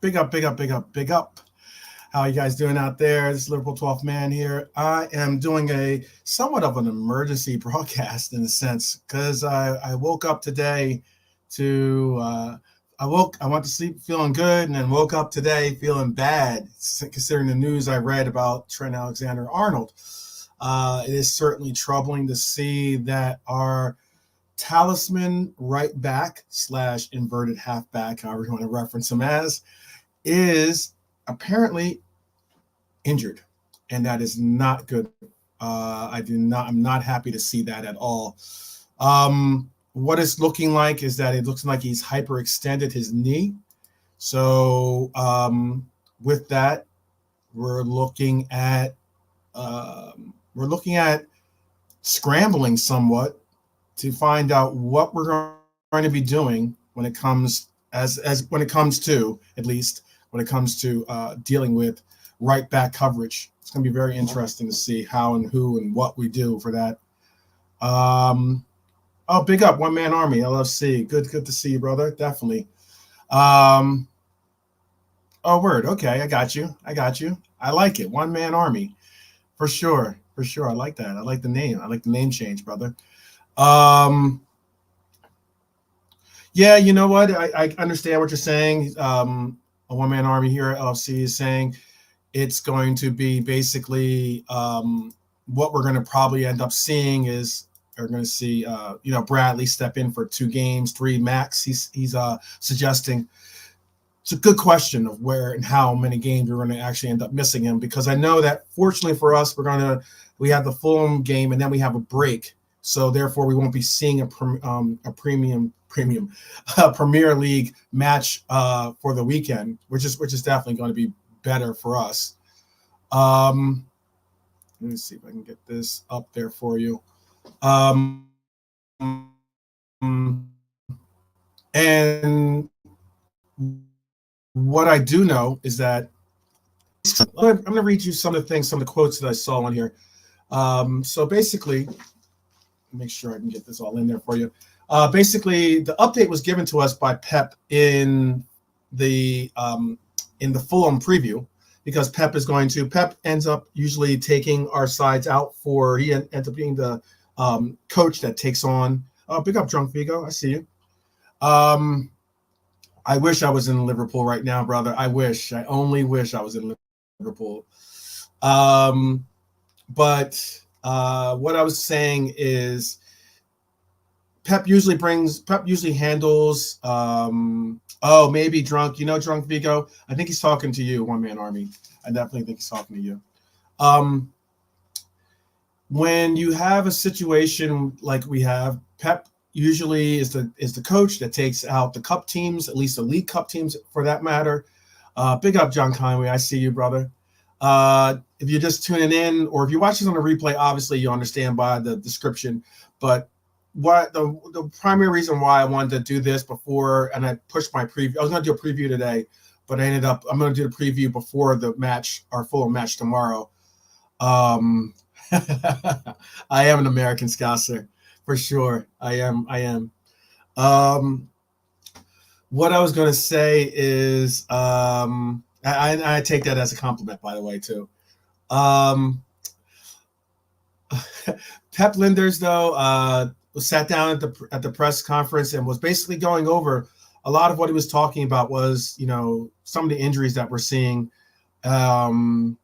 Big up, big up, big up, big up. How are you guys doing out there? This is Liverpool 12th man here. I am doing a somewhat of an emergency broadcast in a sense because I woke up today to I went to sleep feeling good and then woke up today feeling bad considering the news I read about Trent Alexander-Arnold. It is certainly troubling to see that our talisman right back slash inverted halfback, however you want to reference him as, is apparently injured, and that is not good. I'm not happy to see that at all. What it's looking like is that it looks like he's hyperextended his knee. So with that, we're looking at scrambling somewhat to find out what we're going to be doing when it comes dealing with right back coverage. It's going to be very interesting to see how and who and what we do for that. Big up One Man Army LFC. Good to see you, brother. Definitely. Word. Okay, I got you. I like it. One Man Army, for sure. I like that. I like the name. I like the name change, brother. Yeah, you know what? I understand what you're saying. A one-man army here at LFC is saying it's going to be basically what we're going to probably end up seeing is we're going to see Bradley step in for 2 games, 3 max. He's suggesting. It's a good question of where and how many games we're going to actually end up missing him, because I know that fortunately for us, we have the Fulham game and then we have a break, so therefore we won't be seeing a Premier League match for the weekend, which is definitely going to be better for us. Let me see if I can get this up there for you. And what I do know is that I'm going to read you some of the quotes that I saw on here. So basically, make sure I can get this all in there for you. Basically, the update was given to us by Pep in the Fulham preview, because Pep ends up usually taking our sides out he ends up being the coach that takes on. Big up, Drunk Vigo. I see you. I wish I was in Liverpool right now, brother. I only wish I was in Liverpool. But what I was saying is Pep usually handles maybe Drunk. Drunk Vigo. I think he's talking to you, One Man Army. I definitely think he's talking to you. When you have a situation like we have, Pep usually is the coach that takes out the cup teams, at least the League Cup teams for that matter. Big up, John Conway. I see you, brother. If you're just tuning in, or if you watch this on the replay, obviously you understand by the description. But what the primary reason why I wanted to do this before, and I pushed my preview. I was going to do a preview today, but I'm going to do the preview before the match, our full match tomorrow. I am an American Scouser. For sure, I am. What I was going to say is, I take that as a compliment, by the way, too. Pep Linders, though, sat down at the press conference and was basically going over a lot of what he was talking about was, some of the injuries that we're seeing. Good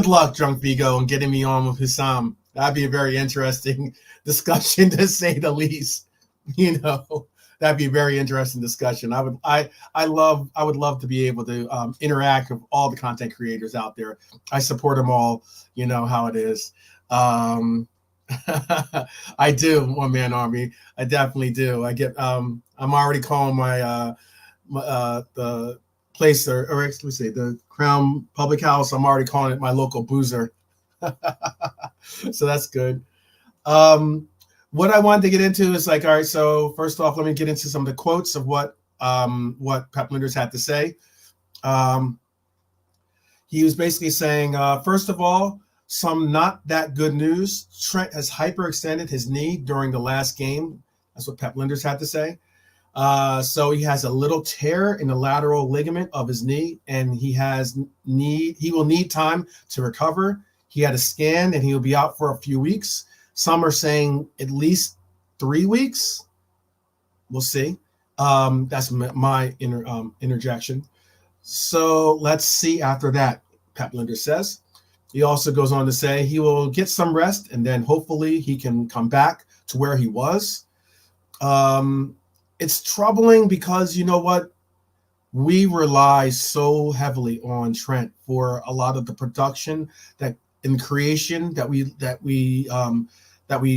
luck, Drunk Vigo, and getting me on with Hussam. That'd be a very interesting discussion, to say the least. That'd be a very interesting discussion. I would love to be able to interact with all the content creators out there. I support them all. You know how it is. I do, One Man Army. I definitely do. I'm already calling the place, or let me say, the Crown Public House. I'm already calling it my local boozer. So that's good. What I wanted to get into is all right, so first off, let me get into some of the quotes of what Pep Linders had to say. He was basically saying, first of all, some not that good news. Trent has hyperextended his knee during the last game. That's what Pep Linders had to say. So he has a little tear in the lateral ligament of his knee, and he will need time to recover. He had a scan, and he will be out for a few weeks. Some are saying at least 3 weeks. We'll see. That's my interjection. So let's see after that, Pep Lijnders says. He also goes on to say he will get some rest, and then hopefully he can come back to where he was. It's troubling because you know what? We rely so heavily on Trent for a lot of the production that in creation that we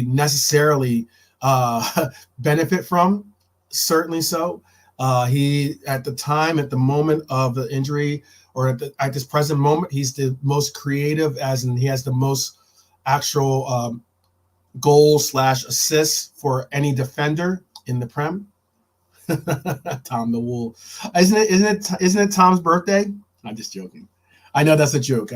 necessarily benefit from. Certainly so. He at the moment of the injury, or at this present moment, he's the most creative, as in he has the most actual goal/assists for any defender in the Prem. Tom the Wool. Isn't it Tom's birthday? I'm just joking. I know that's a joke.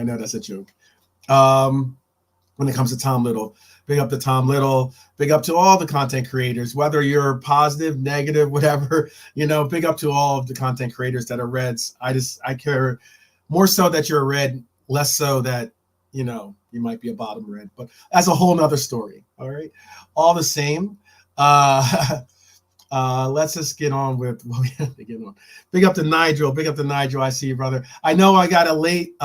When it comes to Tom Little, big up to Tom Little, big up to all the content creators, whether you're positive, negative, whatever, big up to all of the content creators that are Reds. I care more so that you're a Red, less so that, you might be a bottom Red, but that's a whole nother story. All right. All the same. Let's just get on with what we have to get on. Big up to Nigel. I see you, brother. I know I got a late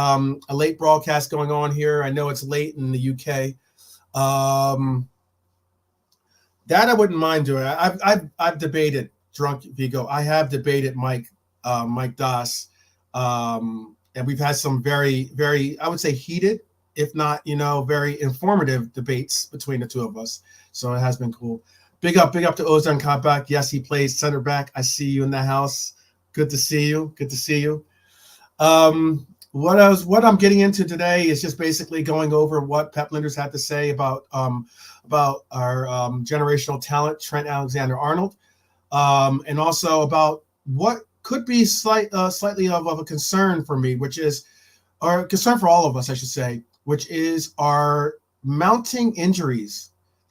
broadcast going on here. I know it's late in the UK. That I wouldn't mind doing. I've debated Drunk Vigo. I have debated Mike Das, and we've had some very, very, I would say, heated, if not, very informative debates between the two of us. So it has been cool. Big up to Ozan Kabak. Yes, he plays center back. I see you in the house. Good to see you. What I'm getting into today is just basically going over what Pep Lijnders had to say about our generational talent, Trent Alexander-Arnold, and also about what could be slightly of a concern for me, or concern for all of us, I should say, which is our mounting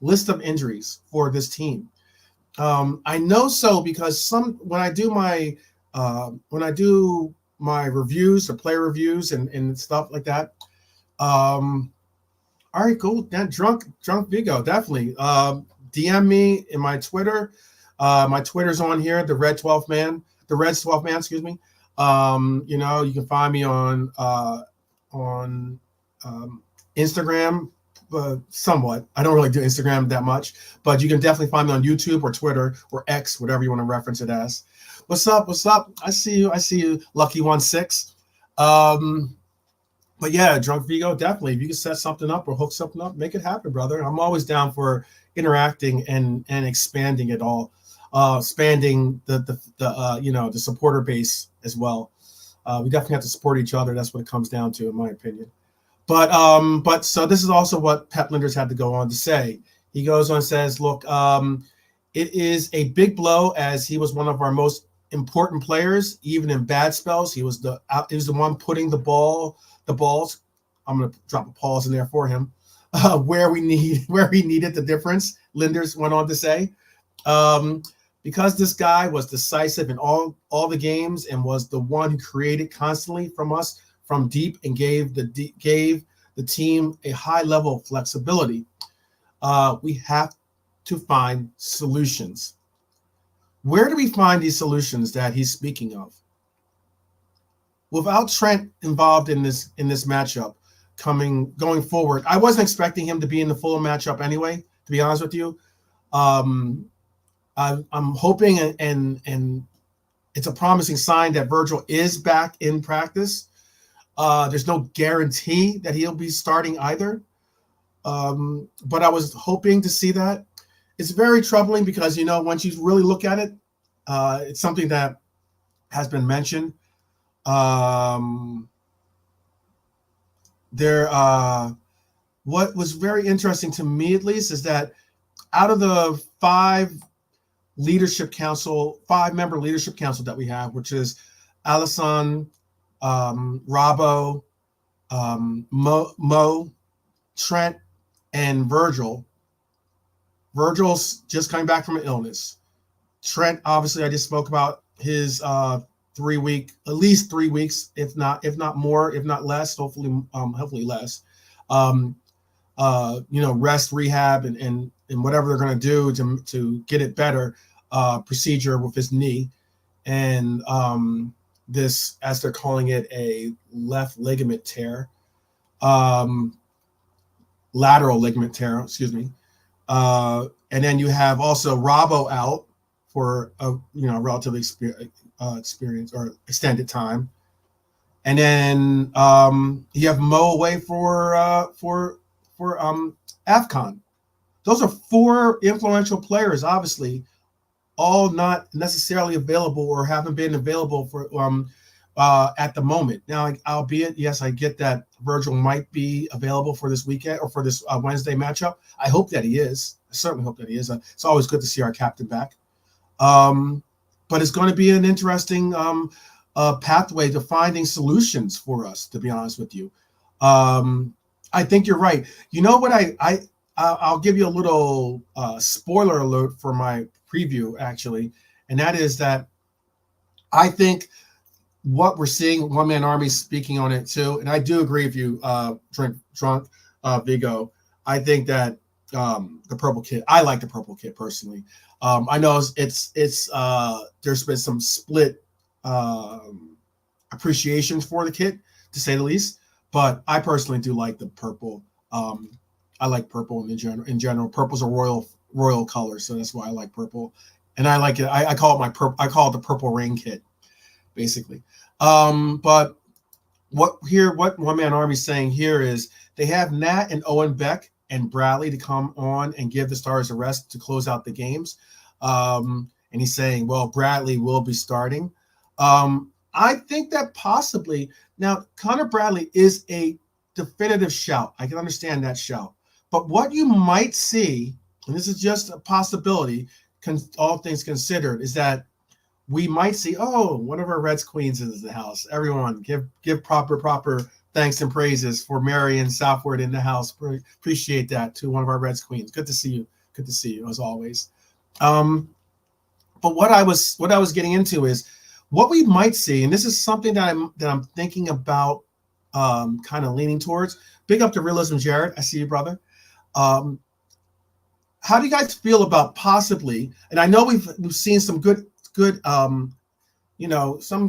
list of injuries for this team. I know so because when I do my reviews or player reviews and stuff like that. All right, cool. Then drunk Vigo, definitely. DM me in my Twitter. My Twitter's on here, the Reds 12th man, excuse me. You can find me on Instagram. Somewhat. I don't really do Instagram that much, but you can definitely find me on YouTube or Twitter or X, whatever you want to reference it as. What's up? I see you, Lucky16. But yeah, Drunk Vigo, definitely. If you can set something up or hook something up, make it happen, brother. I'm always down for interacting and expanding it all, expanding the supporter base as well. We definitely have to support each other. That's what it comes down to, in my opinion. But so this is also what Pep Lijnders had to go on to say. He goes on and says, look, it is a big blow as he was one of our most important players, even in bad spells. He was the one putting the balls. I'm going to drop a pause in there for him. Where he needed the difference, Lijnders went on to say. Because this guy was decisive in all the games and was the one who created constantly from deep and gave the team a high level of flexibility. We have to find solutions. Where do we find these solutions that he's speaking of? Without Trent involved in this matchup going forward, I wasn't expecting him to be in the full matchup anyway, to be honest with you. I'm hoping and it's a promising sign that Virgil is back in practice. There's no guarantee that he'll be starting either. But I was hoping to see that. It's very troubling because, once you really look at it, it's something that has been mentioned. What was very interesting to me, at least, is that out of the five-member leadership council that we have, which is Alisson, Robbo, Mo, Trent, and Virgil. Virgil's just coming back from an illness. Trent, obviously, I just spoke about his 3 week, at least 3 weeks, if not more, if not less, hopefully less. Rest, rehab, and whatever they're going to do to get it better, procedure with his knee. And this, as they're calling it, a left ligament tear, lateral ligament tear, excuse me. And then you have also Robbo out for a relatively experience or extended time. And then you have Mo away for AFCON. Those are 4 influential players, obviously, all not necessarily available or haven't been available for at the moment. Now, albeit, yes, I get that Virgil might be available for this weekend or for this Wednesday matchup. I hope that he is. I certainly hope that he is. It's always good to see our captain back. But it's going to be an interesting pathway to finding solutions for us, to be honest with you. I think you're right. You know what? I'll give you a little spoiler alert for my preview, actually, and that is that I think what we're seeing, One Man Army speaking on it too, and I do agree with you, Drunk Vigo. I think that the purple kit. I like the purple kit personally. I know it's there's been some split appreciations for the kit, to say the least, but I personally do like the purple. I like purple in general. Purple's a royal color, so that's why I like purple, and I like it. I call it I call it the purple rain kit, basically. But what One Man Army is saying here is they have Nat and Owen Beck and Bradley to come on and give the Stars a rest to close out the games. And he's saying, well, Bradley will be starting. I think that possibly now Connor Bradley is a definitive shout. I can understand that shout. But what you might see, and this is just a possibility, all things considered, is that we might see, one of our Reds Queens is in the house. Everyone, give proper thanks and praises for Marion Southward in the house. Appreciate that to one of our Reds Queens. Good to see you. Good to see you as always. But what I was getting into is what we might see, and this is something that I'm thinking about, kind of leaning towards. Big up to Realism, Jared. I see you, brother. How do you guys feel about possibly? And I know we've seen some good some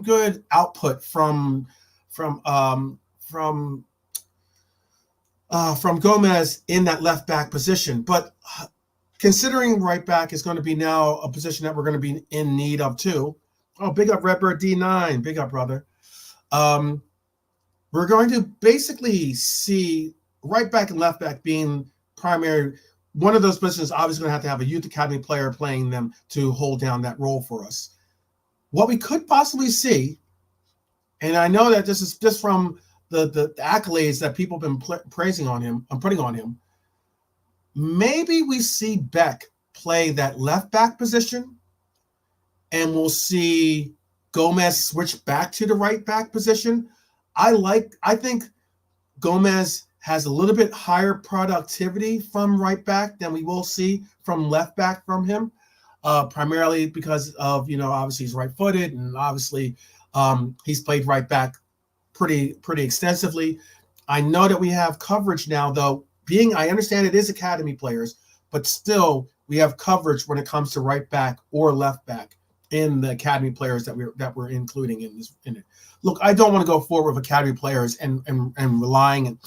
good output from Gomez in that left back position, but considering right back is going to be now a position that we're going to be in need of too. Oh, big up Redbird D9, big up, brother. We're going to basically see right back and left back being primary. One of those positions obviously going to have a youth academy player playing them to hold down that role for us. What we could possibly see, and I know that this is just from the accolades that people have been praising on him, I'm putting on him, maybe we see Beck play that left back position, and we'll see Gomez switch back to the right back position. I think Gomez has a little bit higher productivity from right back than we will see from left back from him, primarily because of, obviously he's right-footed, and obviously he's played right back pretty extensively. I know that we have coverage now, though, I understand it is academy players, but still we have coverage when it comes to right back or left back in the academy players that we're including in it. Look, I don't want to go forward with academy players and relying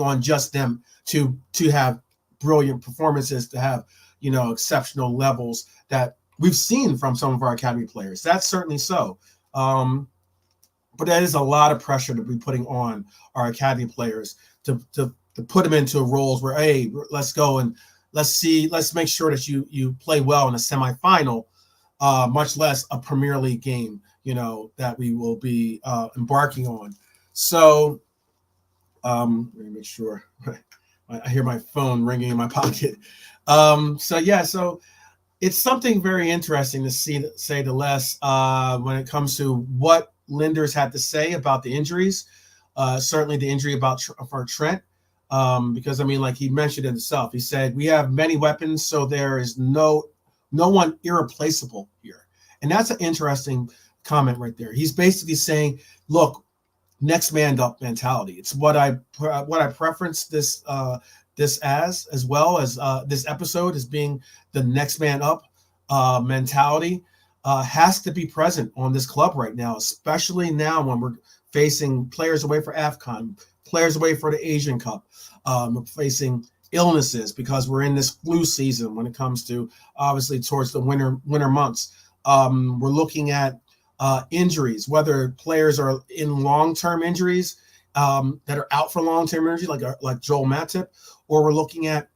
on just them to have brilliant performances, to have exceptional levels that we've seen from some of our academy players. That's certainly so. But that is a lot of pressure to be putting on our academy players to put them into roles where, hey, let's go and let's make sure that you play well in a semifinal, much less a Premier League game, that we will be embarking on. So let me make sure. I hear my phone ringing in my pocket. So it's something very interesting to say the less, when it comes to what Linders had to say about the injuries. Certainly the injury for Trent, because like he mentioned it himself, he said we have many weapons, so there is no no one irreplaceable here. And that's an interesting comment right there. He's basically saying, look, next man up mentality. It's what I preference this as well as this episode as being the next man up mentality has to be present on this club right now, especially now when we're facing players away for AFCON, players away for the Asian Cup, we're facing illnesses because we're in this flu season when it comes to obviously towards the winter months. We're looking at injuries, whether players are in long-term injuries that are out for long-term injury, like Joel Matip, or we're looking at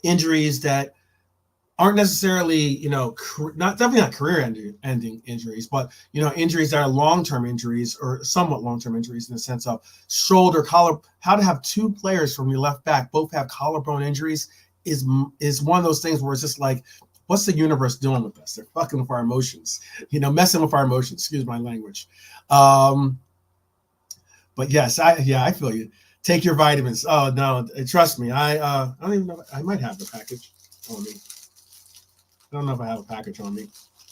injuries that aren't necessarily definitely not career-ending injuries, but injuries that are long-term injuries or somewhat long-term injuries in the sense of shoulder, collar. How to have two players from your left back both have collarbone injuries is one of those things where it's just like, what's the universe doing with us? They're fucking with our emotions, messing with our emotions. Excuse my language. But yes, I feel you. Take your vitamins. Oh no, trust me. I don't even know. I might have the package on me. I don't know if I have a package on me.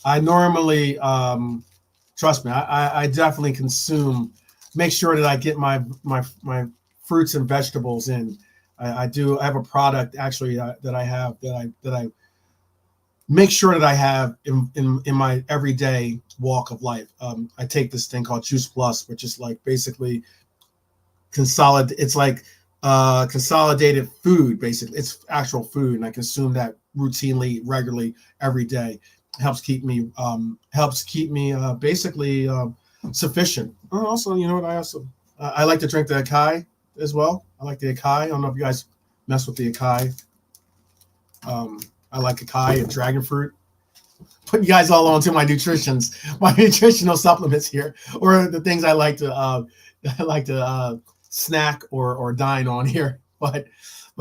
I normally, trust me, I definitely consume. Make sure that I get my fruits and vegetables in. I do. I have a product actually that I have that I make sure that I have in my everyday walk of life. I take this thing called Juice Plus, which is like basically it's like consolidated food. Basically, it's actual food, and I consume that routinely, regularly, every day. It helps keep me basically sufficient. Also, you know what? I like to drink the Acai as well. I like the Acai. I don't know if you guys mess with the Acai. I like Acai and dragon fruit. Putting you guys all onto my nutritional supplements here, or the things I like to snack or dine on here. But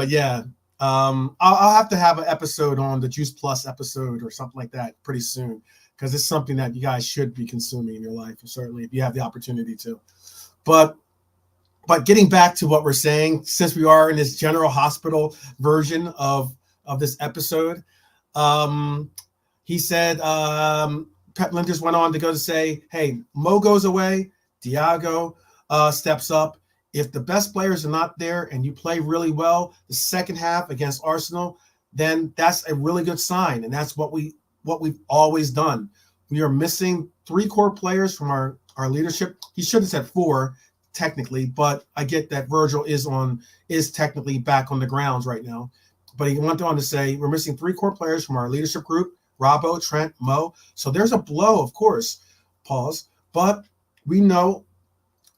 yeah, I'll have to have an episode on the Juice Plus episode or something like that pretty soon, because it's something that you guys should be consuming in your life, certainly if you have the opportunity to. But getting back to what we're saying, since we are in this general hospital version of this episode, he said, Pep Linders went on to go to say, hey, Mo goes away, Thiago steps up. If the best players are not there and you play really well the second half against Arsenal, then that's a really good sign. And that's what we've always done. We are missing 3 core players from our leadership. He should have said 4 technically, but I get that Virgil is technically back on the grounds right now. But he went on to say, we're missing 3 core players from our leadership group, Robbo, Trent, Mo. So there's a blow, of course, pause. But we know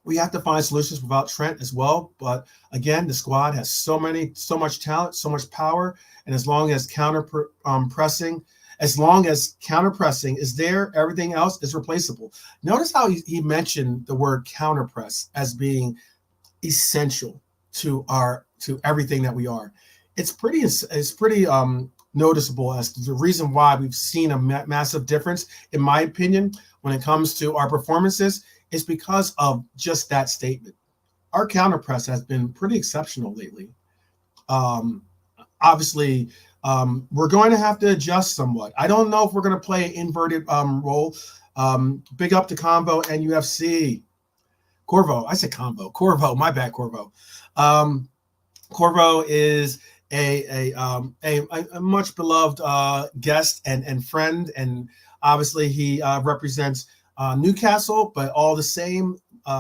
we have to find solutions without Trent as well. But again, the squad has so much talent, so much power. And as long as counter-pressing is there, everything else is replaceable. Notice how he mentioned the word counter-press as being essential to everything that we are. It's pretty noticeable as to the reason why we've seen a massive difference, in my opinion, when it comes to our performances, is because of just that statement. Our counter press has been pretty exceptional lately. Obviously, we're going to have to adjust somewhat. I don't know if we're going to play an inverted role. Big up to Convo and UFC. Corvo, I said Convo. Corvo, my bad, Corvo. Corvo is a much beloved guest and friend, and obviously he represents Newcastle, but all the same,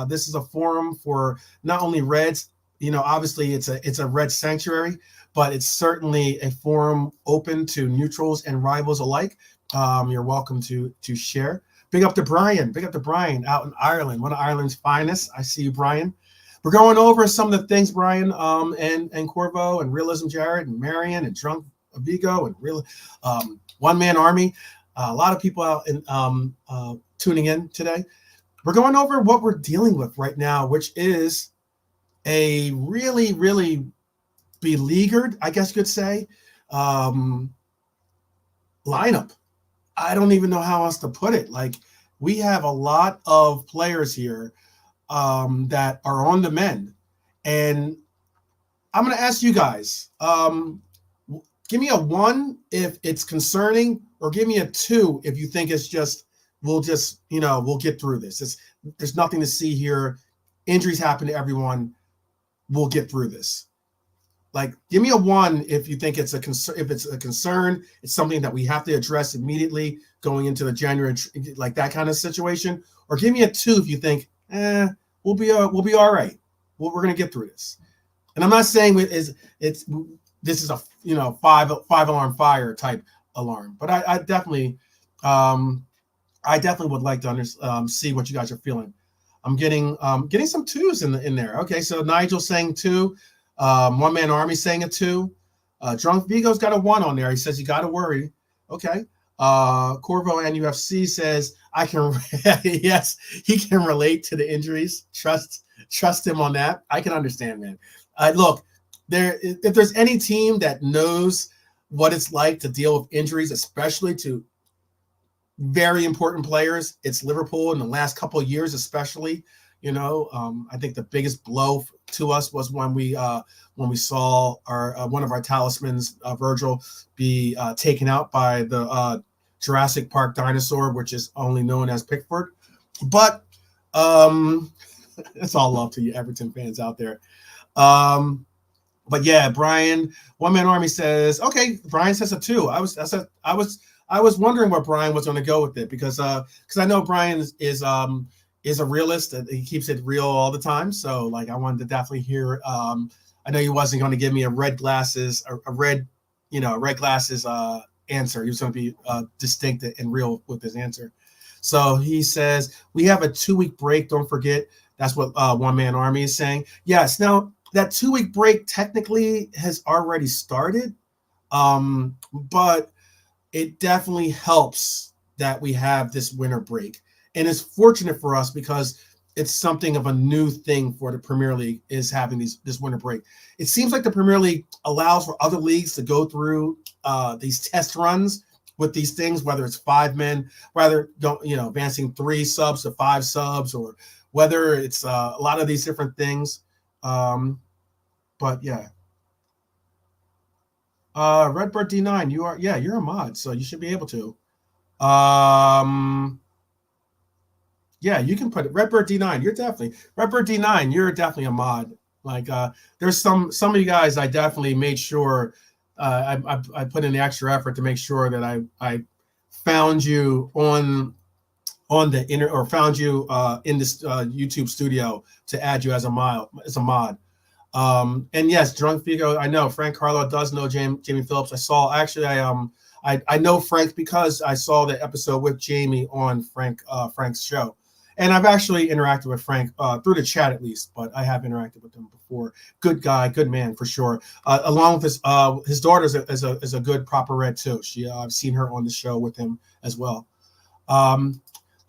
this is a forum for not only Reds. Obviously it's a Red sanctuary, but it's certainly a forum open to neutrals and rivals alike. You're welcome to share. Big up to Brian. Big up to Brian out in Ireland, one of Ireland's finest. I see you, Brian. We're going over some of the things, Brian, and Corvo and Realism Jared and Marion and Drunk Vigo and One Man Army. A lot of people out in tuning in today. We're going over what we're dealing with right now, which is a really, really beleaguered, I guess you could say, lineup. I don't even know how else to put it. Like, we have a lot of players here that are on the mend. And I'm going to ask you guys, Give me a 1 if it's concerning, or give me a 2 if you think it's just, we'll get through this. There's nothing to see here. Injuries happen to everyone. We'll get through this. Like, give me a 1 if you think it's a concern. If it's a concern, it's something that we have to address immediately going into the January, like that kind of situation. Or give me a 2 if you think, we'll be all right. We're gonna get through this. And I'm not saying this is a 5 alarm fire type alarm, but I definitely would like to see what you guys are feeling. I'm getting some 2s in there. Okay, so Nigel's saying 2. One Man Army saying a 2. Drunk Vigo's got a 1 on there. He says you got to worry. Okay. Corvo and UFC says I can. Yes, he can relate to the injuries. Trust him on that. I can understand, man. Look, if there's any team that knows what it's like to deal with injuries, especially to very important players, it's Liverpool in the last couple of years, especially. I think the biggest blow to us was when we saw our one of our talismans, Virgil, be taken out by the Jurassic Park dinosaur, which is only known as Pickford. But it's all love to you Everton fans out there. But yeah, Brian, One Man Army says, okay, Brian says a 2. I was wondering where Brian was going to go with it because I know Brian is a realist. He keeps it real all the time. So like, I wanted to definitely hear. I know he wasn't going to give me a red glasses answer. He was going to be distinct and real with his answer. So he says we have a 2-week break. Don't forget. That's what One Man Army is saying. Yes. Now that 2-week break technically has already started, but it definitely helps that we have this winter break. And it's fortunate for us because it's something of a new thing for the Premier League is having this winter break. It seems like the Premier League allows for other leagues to go through these test runs with these things, whether it's 5 men, whether advancing 3 subs to 5 subs, or whether it's a lot of these different things. But yeah. Redbird D9, you're a mod, so you should be able to. Yeah, you can put it. Redbird D9, you're definitely a mod. Like there's some of you guys I definitely made sure I put in the extra effort to make sure that I found you on the inner, or found you in this YouTube studio to add you as a mod. And yes, Drunk Figo, I know Frank Carlo does know Jamie Phillips. I know Frank because I saw the episode with Jamie on Frank's show. And I've actually interacted with Frank through the chat at least, but I have interacted with him before. Good guy, good man for sure. Along with his daughter is a good proper red too. I've seen her on the show with him as well.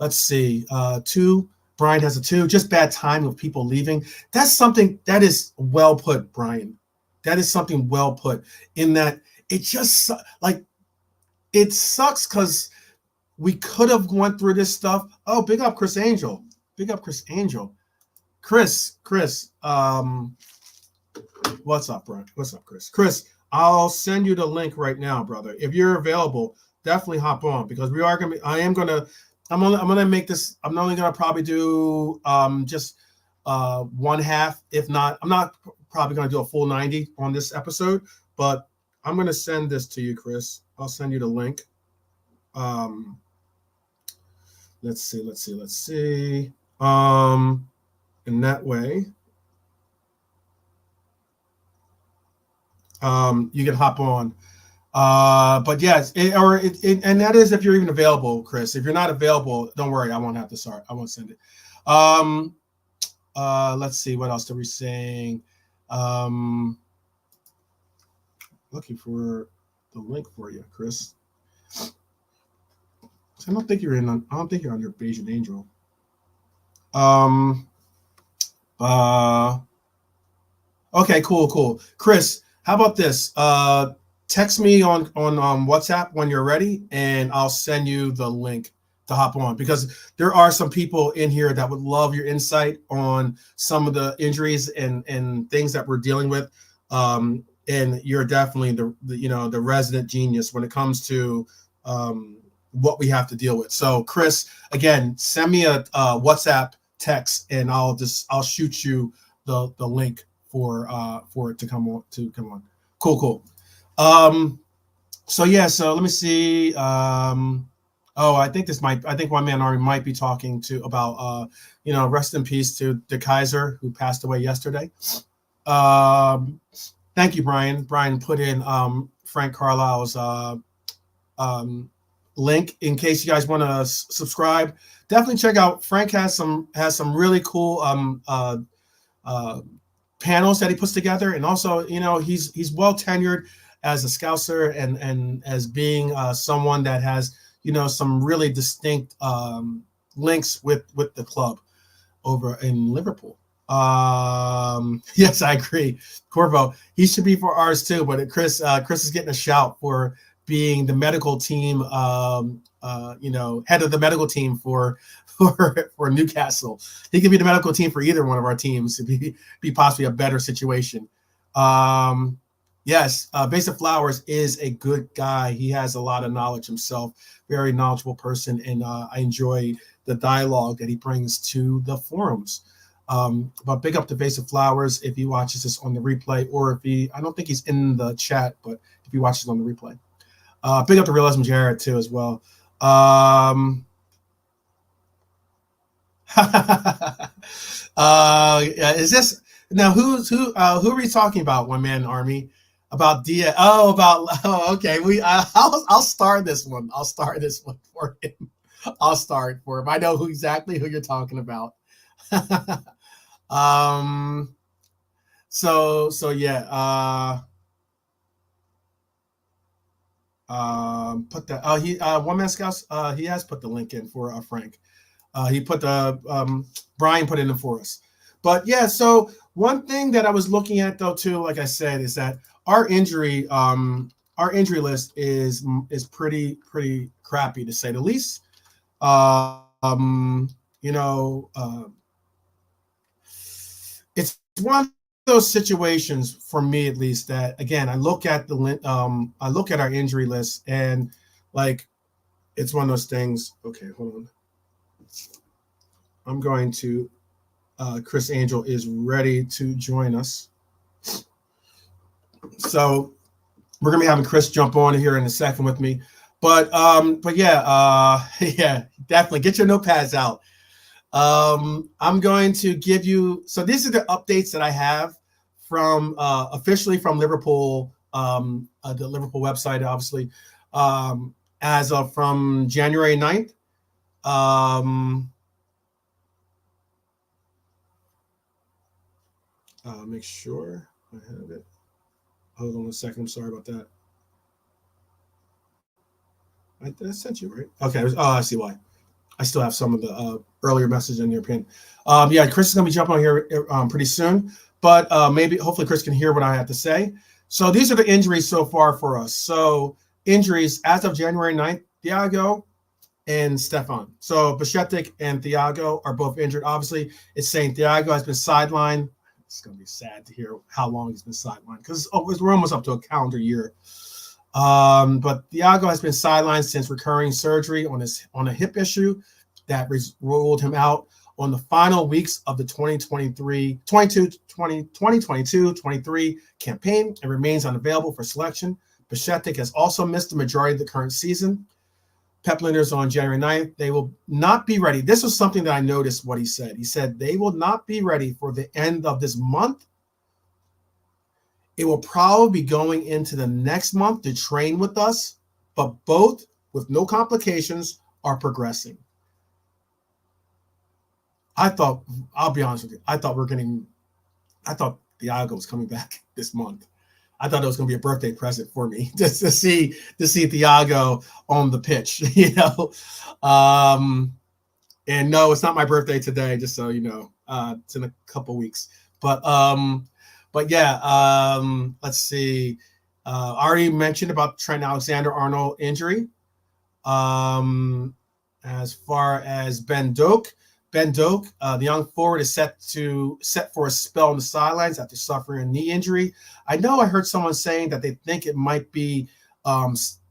Let's see, 2. Brian has a 2. Just bad timing with people leaving. That's something that is well put, Brian. That is something well put. In that it just like it sucks because we could have went through this stuff. Oh, big up Chris Angel. Chris, what's up, Brian? What's up, Chris? Chris, I'll send you the link right now, brother. If you're available, definitely hop on because I'm gonna make this. I'm only gonna probably do just one half, if not. I'm not probably gonna do a full 90 on this episode, but I'm gonna send this to you, Chris. I'll send you the link. Let's see. In that way, you can hop on. But yes, and that is if you're even available, Chris. If you're not available, don't worry. I won't have to start. I won't send it. Let's see. What else are we saying? Looking for the link for you, Chris. I don't think you're under Bayesian Angel. Okay, cool. Chris, how about this? Text me on WhatsApp when you're ready, and I'll send you the link to hop on because there are some people in here that would love your insight on some of the injuries and things that we're dealing with and you're definitely the resident genius when it comes to what we have to deal with. So Chris, again, send me a WhatsApp text, and I'll shoot you the link for it to come on. Cool. So let me see. I think my man Ari might be talking about rest in peace to De Kaiser, who passed away yesterday. Thank you, Brian. Brian put in Frank Carlisle's link in case you guys want to subscribe. Definitely check out. Frank has some really cool panels that he puts together, and also he's well tenured as a Scouser and as being someone that has some really distinct links with the club over in Liverpool. Yes, I agree. Corvo, he should be for ours too, but Chris is getting a shout for being the medical team, head of the medical team for Newcastle. He could be the medical team for either one of our teams to be possibly a better situation. Yes, Basic Flowers is a good guy. He has a lot of knowledge himself, very knowledgeable person, and I enjoy the dialogue that he brings to the forums. But big up to Basic Flowers if he watches this on the replay, or I don't think he's in the chat, but if he watches on the replay. Big up to Realism Jared too as well. Is this now who are we talking about? One Man Army about Dia? Okay. I'll start this one. I'll start this one for him. I know exactly who you're talking about. Put that. One Man Scouts. He has put the link in for Frank. He put Brian put it in for us. But yeah, so one thing that I was looking at though too, like I said, is that our injury list is pretty crappy to say the least. It's one of those situations for me at least that, again, I look at our injury list and like it's one of those things. Okay, hold on. I'm going to Chris Angel is ready to join us. So we're gonna be having Chris jump on here in a second with me. But yeah, definitely get your notepads out. I'm going to give you, so these are the updates that I have from officially from Liverpool, the Liverpool website, obviously, as of from January 9th. Make sure I have it. Hold on a second. I'm sorry about that. I sent you, right? Okay. I see why. I still have some of the earlier message in your pin. Yeah, Chris is going to be jumping on here pretty soon, but hopefully Chris can hear what I have to say. So these are the injuries so far for us. So injuries as of January 9th, Thiago and Stefan. So Bashetic and Thiago are both injured. Obviously, it's saying Thiago has been sidelined. It's going to be sad to hear how long he's been sidelined because we're almost up to a calendar year. But Thiago has been sidelined since recurring surgery on a hip issue that ruled him out on the final weeks of the 2022-23 campaign and remains unavailable for selection. Bashetic has also missed the majority of the current season. Pep Linders on January 9th, they will not be ready. This was something that I noticed what he said. He said they will not be ready for the end of this month. It will probably be going into the next month to train with us, but both, with no complications, are progressing. I'll be honest with you, I thought Thiago was coming back this month. I thought it was going to be a birthday present for me just to see Thiago on the pitch, And no, it's not my birthday today, just so you know. It's in a couple weeks. But yeah, let's see. I already mentioned about Trent Alexander-Arnold injury. As far as Ben Doak, Ben Doak, the young forward, is set for a spell on the sidelines after suffering a knee injury. I know I heard someone saying that they think it might be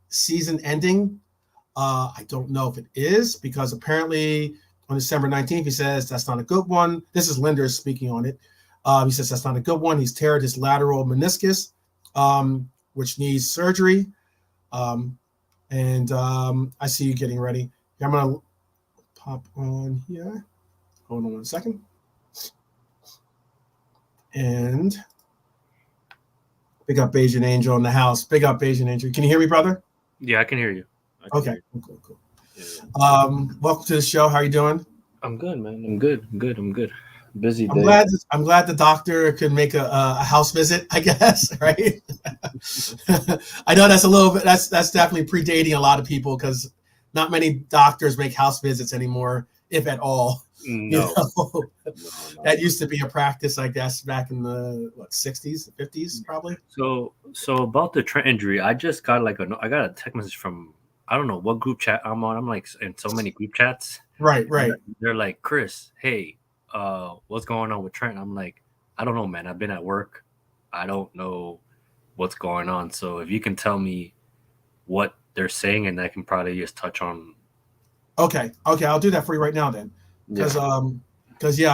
season ending. I don't know if it is, because apparently on December 19th, he says that's not a good one. This is Linders speaking on it. He says that's not a good one. He's teared his lateral meniscus, which needs surgery. I see you getting ready. I'm going to pop on here. Hold on 1 second. And big up Asian Angel in the house. Big up Asian Angel. Can you hear me, brother? Yeah, I can hear you. Okay, cool. Yeah. Welcome to the show. How are you doing? I'm good, man. I'm good. Busy day. I'm glad the doctor could make a house visit, I guess, right? I know that's a little bit, that's definitely predating a lot of people, because not many doctors make house visits anymore, if at all. No. No. That used to be a practice, I guess, back in the 60s, 50s, probably. So about the Trent injury, I just got I got a text message from, I don't know what group chat I'm on. I'm like in so many group chats. Right. They're like, Chris, hey, what's going on with Trent? I'm like, I don't know, man. I've been at work. I don't know what's going on. So if you can tell me what they're saying, and I can probably just touch on. Okay, I'll do that for you right now then. Because I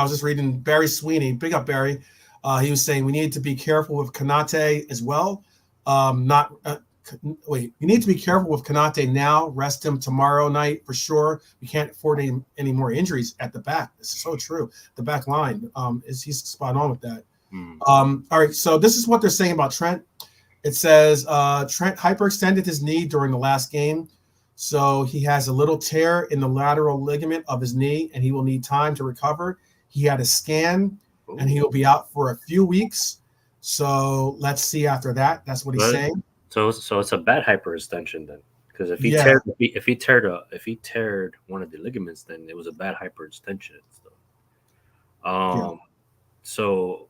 was just reading Barry Sweeney. Big up Barry. He was saying we need to be careful with Konate as well. You need to be careful with Konate now. Rest him tomorrow night for sure. We can't afford any more injuries at the back. This is so true. The back line, he's spot on with that. All right, so this is what they're saying about Trent. It says Trent hyperextended his knee during the last game. So he has a little tear in the lateral ligament of his knee, and he will need time to recover. He had a scan, and he will be out for a few weeks. So let's see after that. That's what he's saying. So it's a bad hyperextension then, because if he teared one of the ligaments, then it was a bad hyperextension and stuff. So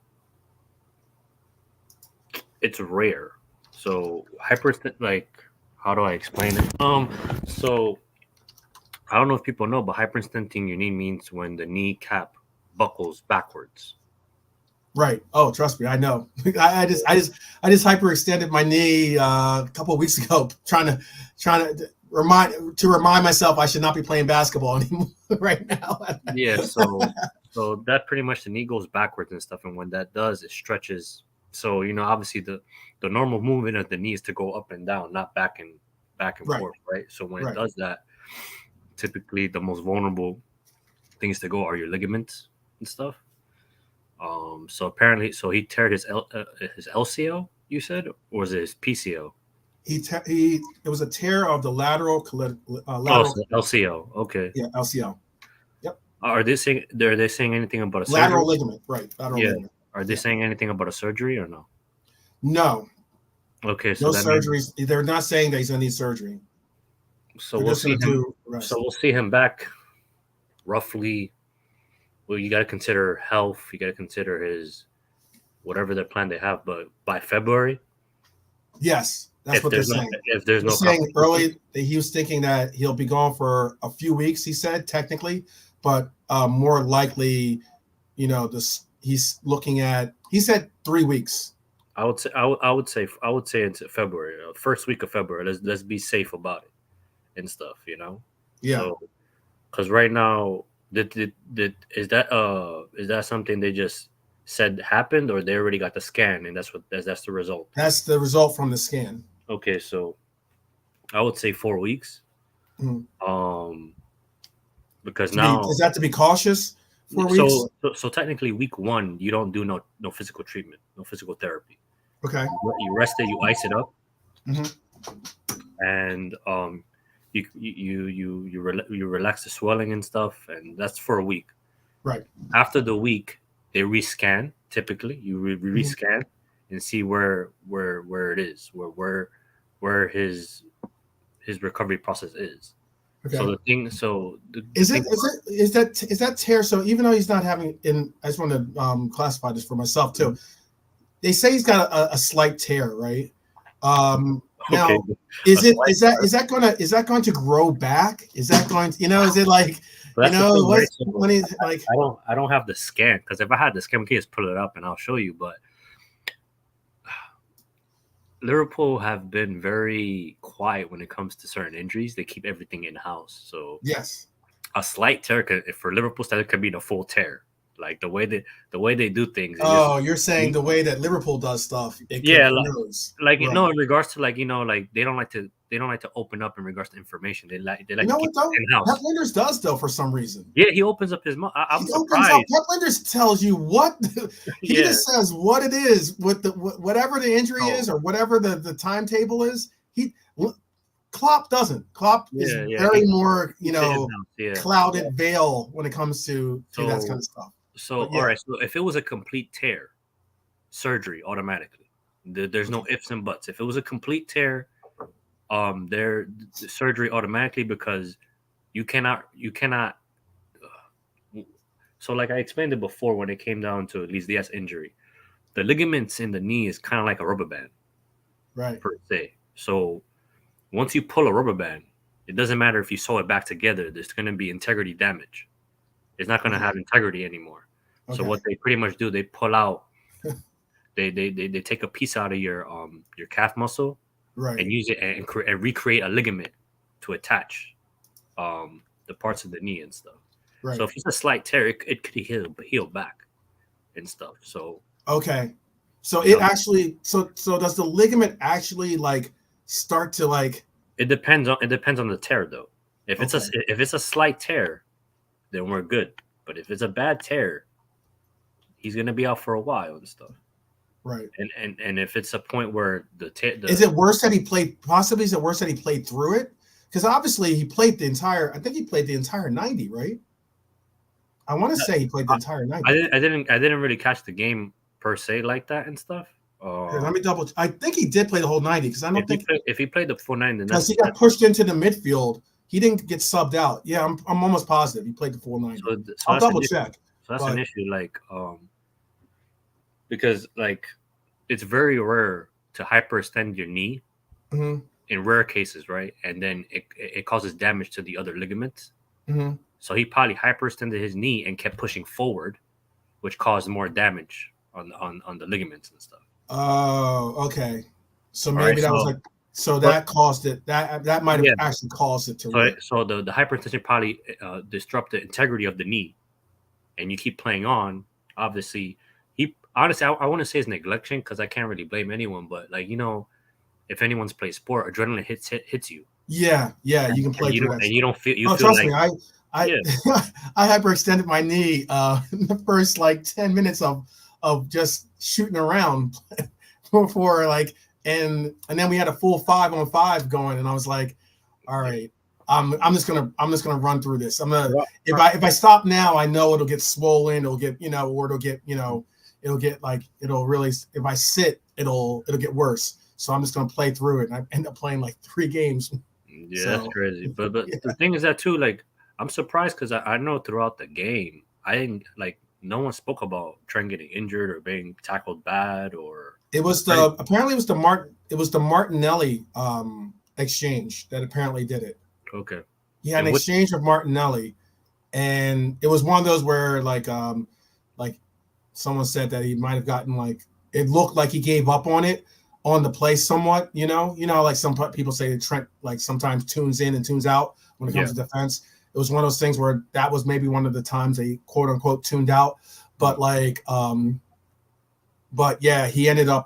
it's rare. So how do I explain it? So I don't know if people know, but hyperextending your knee means when the kneecap buckles backwards. Right. Oh, trust me, I know. I just hyperextended my knee a couple of weeks ago, trying to remind myself I should not be playing basketball anymore right now. Yeah. So that pretty much the knee goes backwards and stuff, and when that does, it stretches. So obviously the normal movement of the knee is to go up and down, not back and forth, right? So when it does that, typically the most vulnerable things to go are your ligaments and stuff. So apparently, he teared his LCL, you said, or was it his PCL? It was a tear of the lateral. LCL. Okay. Yeah, LCL. Yep. Are they saying anything about a lateral surgery? ligament? Right. Lateral ligament. Are they saying anything about a surgery or no? No. Okay, so no surgeries. They're not saying that he's going to need surgery. So we'll see him. So we'll see him back roughly. Well, you got to consider health. You got to consider his whatever their plan they have. But by February, yes, that's what they're saying. If there's no saying early, he was thinking that he'll be gone for a few weeks. He said technically, but more likely, he's looking at. He said 3 weeks. I would say it's February, first week of February. Let's be safe about it and stuff. Yeah. So, because right now. Is that something they just said happened, or they already got the scan and that's the result? That's the result from the scan. Okay, so I would say 4 weeks. Mm-hmm. Because now is that to be cautious? 4 weeks. So technically, week 1 you don't do no physical treatment, no physical therapy. Okay. You rest it, you ice it up, and you relax the swelling and stuff, and that's for a week. Right. After the week, they rescan. Typically, you rescan and see where it is, where his recovery process is. Okay. So is that tear? So even though he's not having, I just want to classify this for myself too. They say he's got a slight tear, right? Now, okay. is that going to grow back? Is that going to, is it like But that's the thing, right? So when he's like, I don't have the scan, because if I had the scan, we can just pull it up and I'll show you. But Liverpool have been very quiet when it comes to certain injuries. They keep everything in house. So yes, a slight tear for Liverpool standard could be the full tear. Like the way they do things. oh, you're saying the way that Liverpool does stuff, it could, Yeah, who knows? like Right. no, in regards to like like they don't like to open up in regards to information. They like You to know keep what though? it in house. Pep Linders does though for some reason. Yeah, he opens up his mouth. I'm He opens up. surprised. Pep Linders tells you what he Yeah. just says what it is, what the whatever the injury Oh. is or whatever the timetable is. Klopp doesn't. Klopp is very more, clouded veil when it comes to that kind of stuff. So all right, so if it was a complete tear, surgery automatically. There's no ifs and buts. If it was a complete tear, the surgery automatically, because you cannot. So like I explained it before, when it came down to Luis Diaz injury, the ligaments in the knee is kind of like a rubber band, right? Per se. So once you pull a rubber band, it doesn't matter if you sew it back together. There's going to be integrity damage. It's not going to have integrity anymore. Okay. So what they pretty much do, they pull out. They take a piece out of your calf muscle, right, and use it and recreate a ligament to attach the parts of the knee and stuff. Right. So if it's a slight tear, it could heal back and stuff. So okay, so it actually so does the ligament actually like start to like? It depends on the tear though. If it's a slight tear, then we're good. But if it's a bad tear, he's gonna be out for a while and stuff. Right. And if it's a point where is it worse that he played? Possibly, is it worse that he played through it? Because obviously he played the entire. I think he played the entire 90, right? I want to say he played the entire 90. I didn't really catch the game per se like that and stuff. Let me double. I think he did play the whole 90 because I don't think if he played the full 90, because he got pushed into the midfield. He didn't get subbed out. Yeah, I'm almost positive he played the full 90. So I'll double check. So that's an issue, like because like it's very rare to hyperextend your knee in rare cases, right? And then it causes damage to the other ligaments. Mm-hmm. So he probably hyperextended his knee and kept pushing forward, which caused more damage on the ligaments and stuff. Oh, okay. So maybe that was like that caused it. That might have actually caused it to. So the hyperextension probably disrupt the integrity of the knee, and you keep playing on. Obviously, honestly, I want to say it's neglection because I can't really blame anyone. But like if anyone's played sport, adrenaline hits you. Yeah, you can play through that. And you don't feel. You feel trust me, I hyperextended my knee in the first like 10 minutes of just shooting around before like and then we had a full 5-on-5 going and I was like, all right, I'm just gonna run through this. If I stop now, I know it'll get swollen, it'll get or it'll get it'll get like it'll really, if I sit it'll get worse. So I'm just gonna play through it and I end up playing like 3 games. Yeah, that's crazy. But the thing is that too, like I'm surprised because I know throughout the game, I didn't no one spoke about Trent getting injured or being tackled bad or. It was apparently it was the Martinelli exchange that apparently did it. Okay. He had an exchange with Martinelli, and it was one of those where like someone said that he might have gotten it looked like he gave up on the play somewhat. Like some people say that Trent sometimes tunes in and tunes out when it comes to defense. It was one of those things where that was maybe one of the times they quote unquote tuned out. But he ended up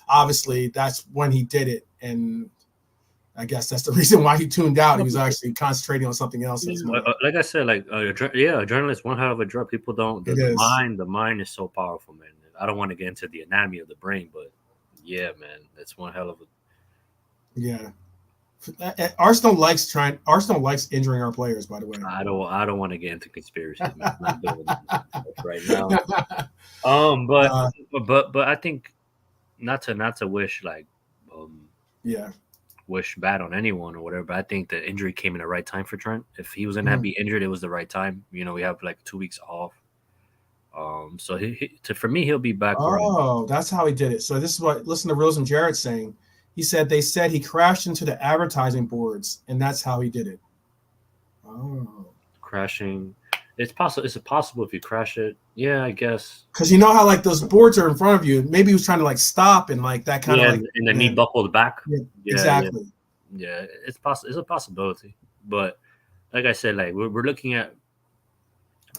obviously that's when he did it. And I guess that's the reason why he tuned out. He was actually concentrating on something else. Like I said, adrenaline is one hell of a drug. People don't. The mind is so powerful, man. I don't want to get into the anatomy of the brain, but yeah, man, that's one hell of a. Yeah. Arsenal likes injuring our players, by the way. I don't want to get into conspiracy, man. I'm not doing that right now. But I think not to wish wish bad on anyone or whatever. But I think the injury came in the right time for Trent. If he was gonna be injured, it was the right time. We have 2 weeks off. So for me, he'll be back. Oh, that's how he did it. So this is what listen to Rose and Jared saying. He said they said he crashed into the advertising boards, and that's how he did it. Oh, crashing. It's possible. Is it possible if you crash it? Yeah, I guess. Because you know how like those boards are in front of you. Maybe he was trying to like stop and like that kind of Yeah, like and the knee buckled back. Yeah, Yeah, exactly. yeah. It's possible. It's a possibility. But like I said, like we're looking at.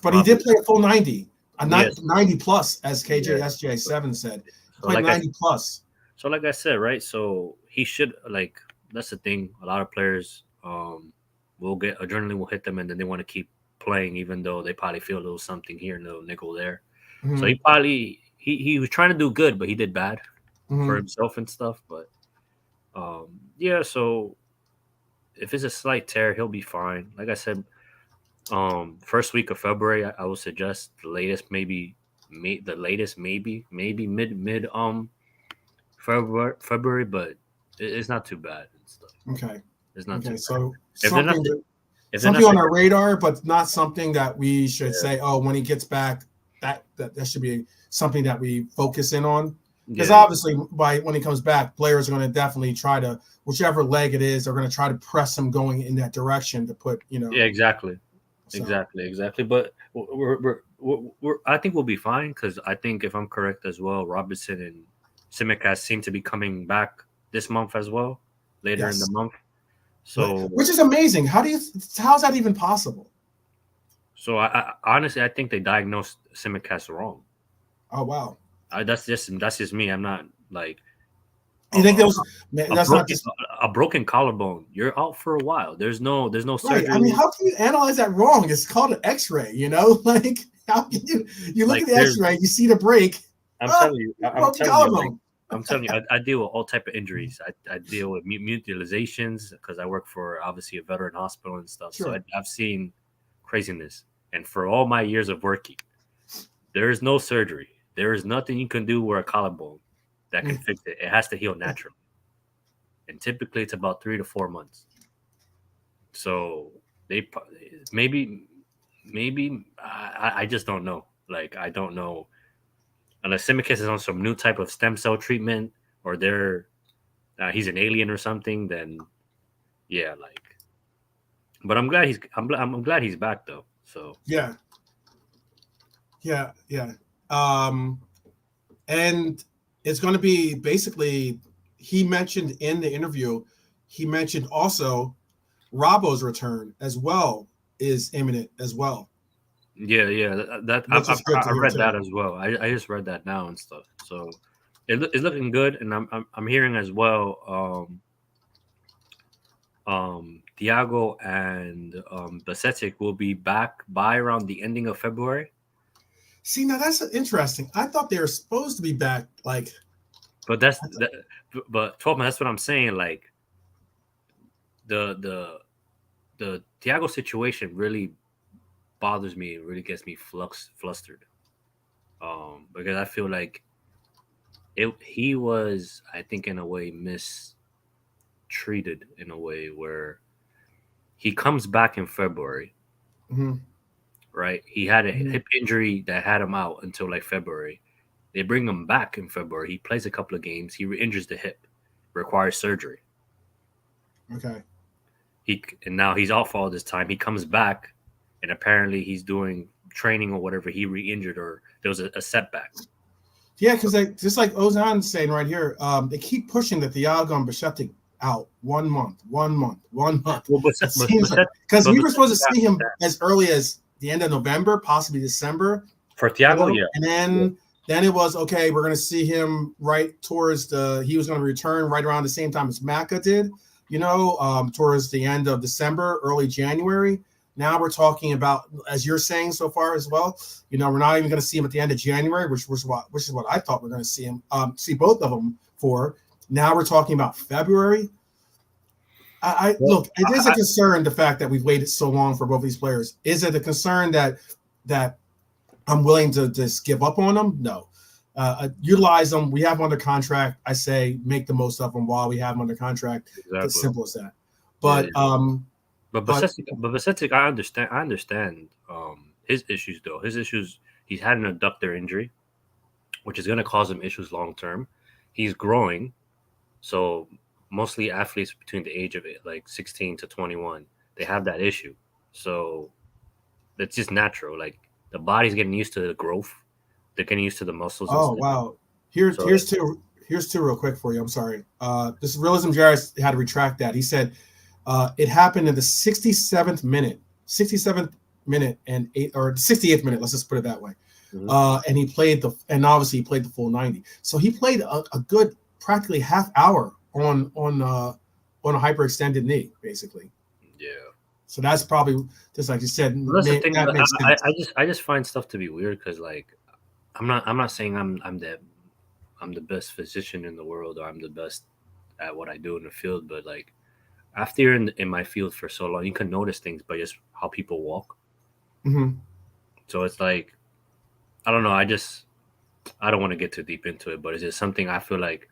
But he did play a full 90, Yes. 90 plus, as Yeah. KJSJ7 said. He So played like 90 plus. So like I said, right? So he should like that's the thing. A lot of players will get adrenaline will hit them and then they want to keep playing even though they probably feel a little something here and a little nickel there. So he probably he was trying to do good, but he did bad for himself and stuff. But yeah, so if it's a slight tear, he'll be fine. Like I said, first week of February, I would suggest the latest maybe mid February, but it's not too bad and stuff. Okay. It's not too bad. So If something on our radar, but not something that we should say, oh, when he gets back, that should be something that we focus in on. Because obviously, when he comes back, players are going to definitely try to, whichever leg it is, they're going to try to press him going in that direction to put, Yeah, exactly. So. Exactly. But I think we'll be fine because I think if I'm correct as well, Robertson and Tsimikas seem to be coming back this month as well, later in the month. So, which is amazing. How's that even possible? So I honestly, I think they diagnosed Tsimikas wrong. Oh wow. That's just me. I'm not like. You think that's not just a broken collarbone? You're out for a while. There's no surgery. Right. I mean, how can you analyze that wrong? It's called an X-ray. Like how can you look at the X-ray, you see the break. I'm telling you. I'm telling you, I deal with all type of injuries. I deal with mutilations because I work for obviously a veteran hospital and stuff. Sure. So I've seen craziness, and for all my years of working, there is no surgery. There is nothing you can do with a collarbone that can fix it. It has to heal naturally, and typically it's about 3 to 4 months. So they maybe I just don't know. Like I don't know. Unless Tsimikas is on some new type of stem cell treatment, or he's an alien or something, then yeah, like. But I'm glad he's back though. So yeah. And it's going to be basically. He mentioned in the interview. He mentioned also Robbo's return as well is imminent as well. Yeah. I read that as well. I just read that now and stuff. So it's looking good, and I'm hearing as well. Thiago and Basetic will be back by around the ending of February. See, now that's interesting. I thought they were supposed to be back, like. But but 12 months. That's what I'm saying. Like the Thiago situation really bothers me. It really gets me flustered. Because I feel like he was, I think, in a way mistreated in a way where he comes back in February, right? He had a hip injury that had him out until like February. They bring him back in February. He plays a couple of games. He re-injures the hip, requires surgery. Okay. And now he's out for all this time. He comes back, and apparently he's doing training or whatever. He re-injured or there was a setback. Yeah, because just like Ozan's saying right here, they keep pushing the Thiago and Basetic out 1 month. Well, because we were supposed to see him as early as the end of November, possibly December. For Thiago, yeah. And then it was, okay, we're going to see him right towards he was going to return right around the same time as Maka did, towards the end of December, early January. Now we're talking about, as you're saying so far as well, we're not even going to see him at the end of January, which is what I thought we're going to see him, see both of them for. Now we're talking about February. Look, it is a concern, the fact that we've waited so long for both these players. Is it a concern that I'm willing to just give up on them? No. Utilize them. We have them under contract. I say make the most of them while we have them under contract. Exactly. It's simple as that. But Basetic, I understand his issues though. His issues, he's had an adductor injury, which is going to cause him issues long term. He's growing, so mostly athletes between the age of like 16 to 21, they have that issue. So That's just natural. Like the body's getting used to the growth. They're getting used to the muscles. And Oh stuff. wow. So, Here's two real quick for you. I'm sorry. This Realism Jarvis had to retract that. He said it happened in the 67th minute and 68th minute. Let's just put it that way. And he played obviously he played the full 90. So he played a good practically half hour on a hyperextended knee, basically. Yeah. So that's probably just like you said. Well, that's the thing. That makes sense. I just find stuff to be weird because like I'm not saying I'm the best physician in the world or I'm the best at what I do in the field, but like after you're in my field for so long, you can notice things by just how people walk. Mm-hmm. So it's like I don't know. I don't want to get too deep into it, but it's just something I feel like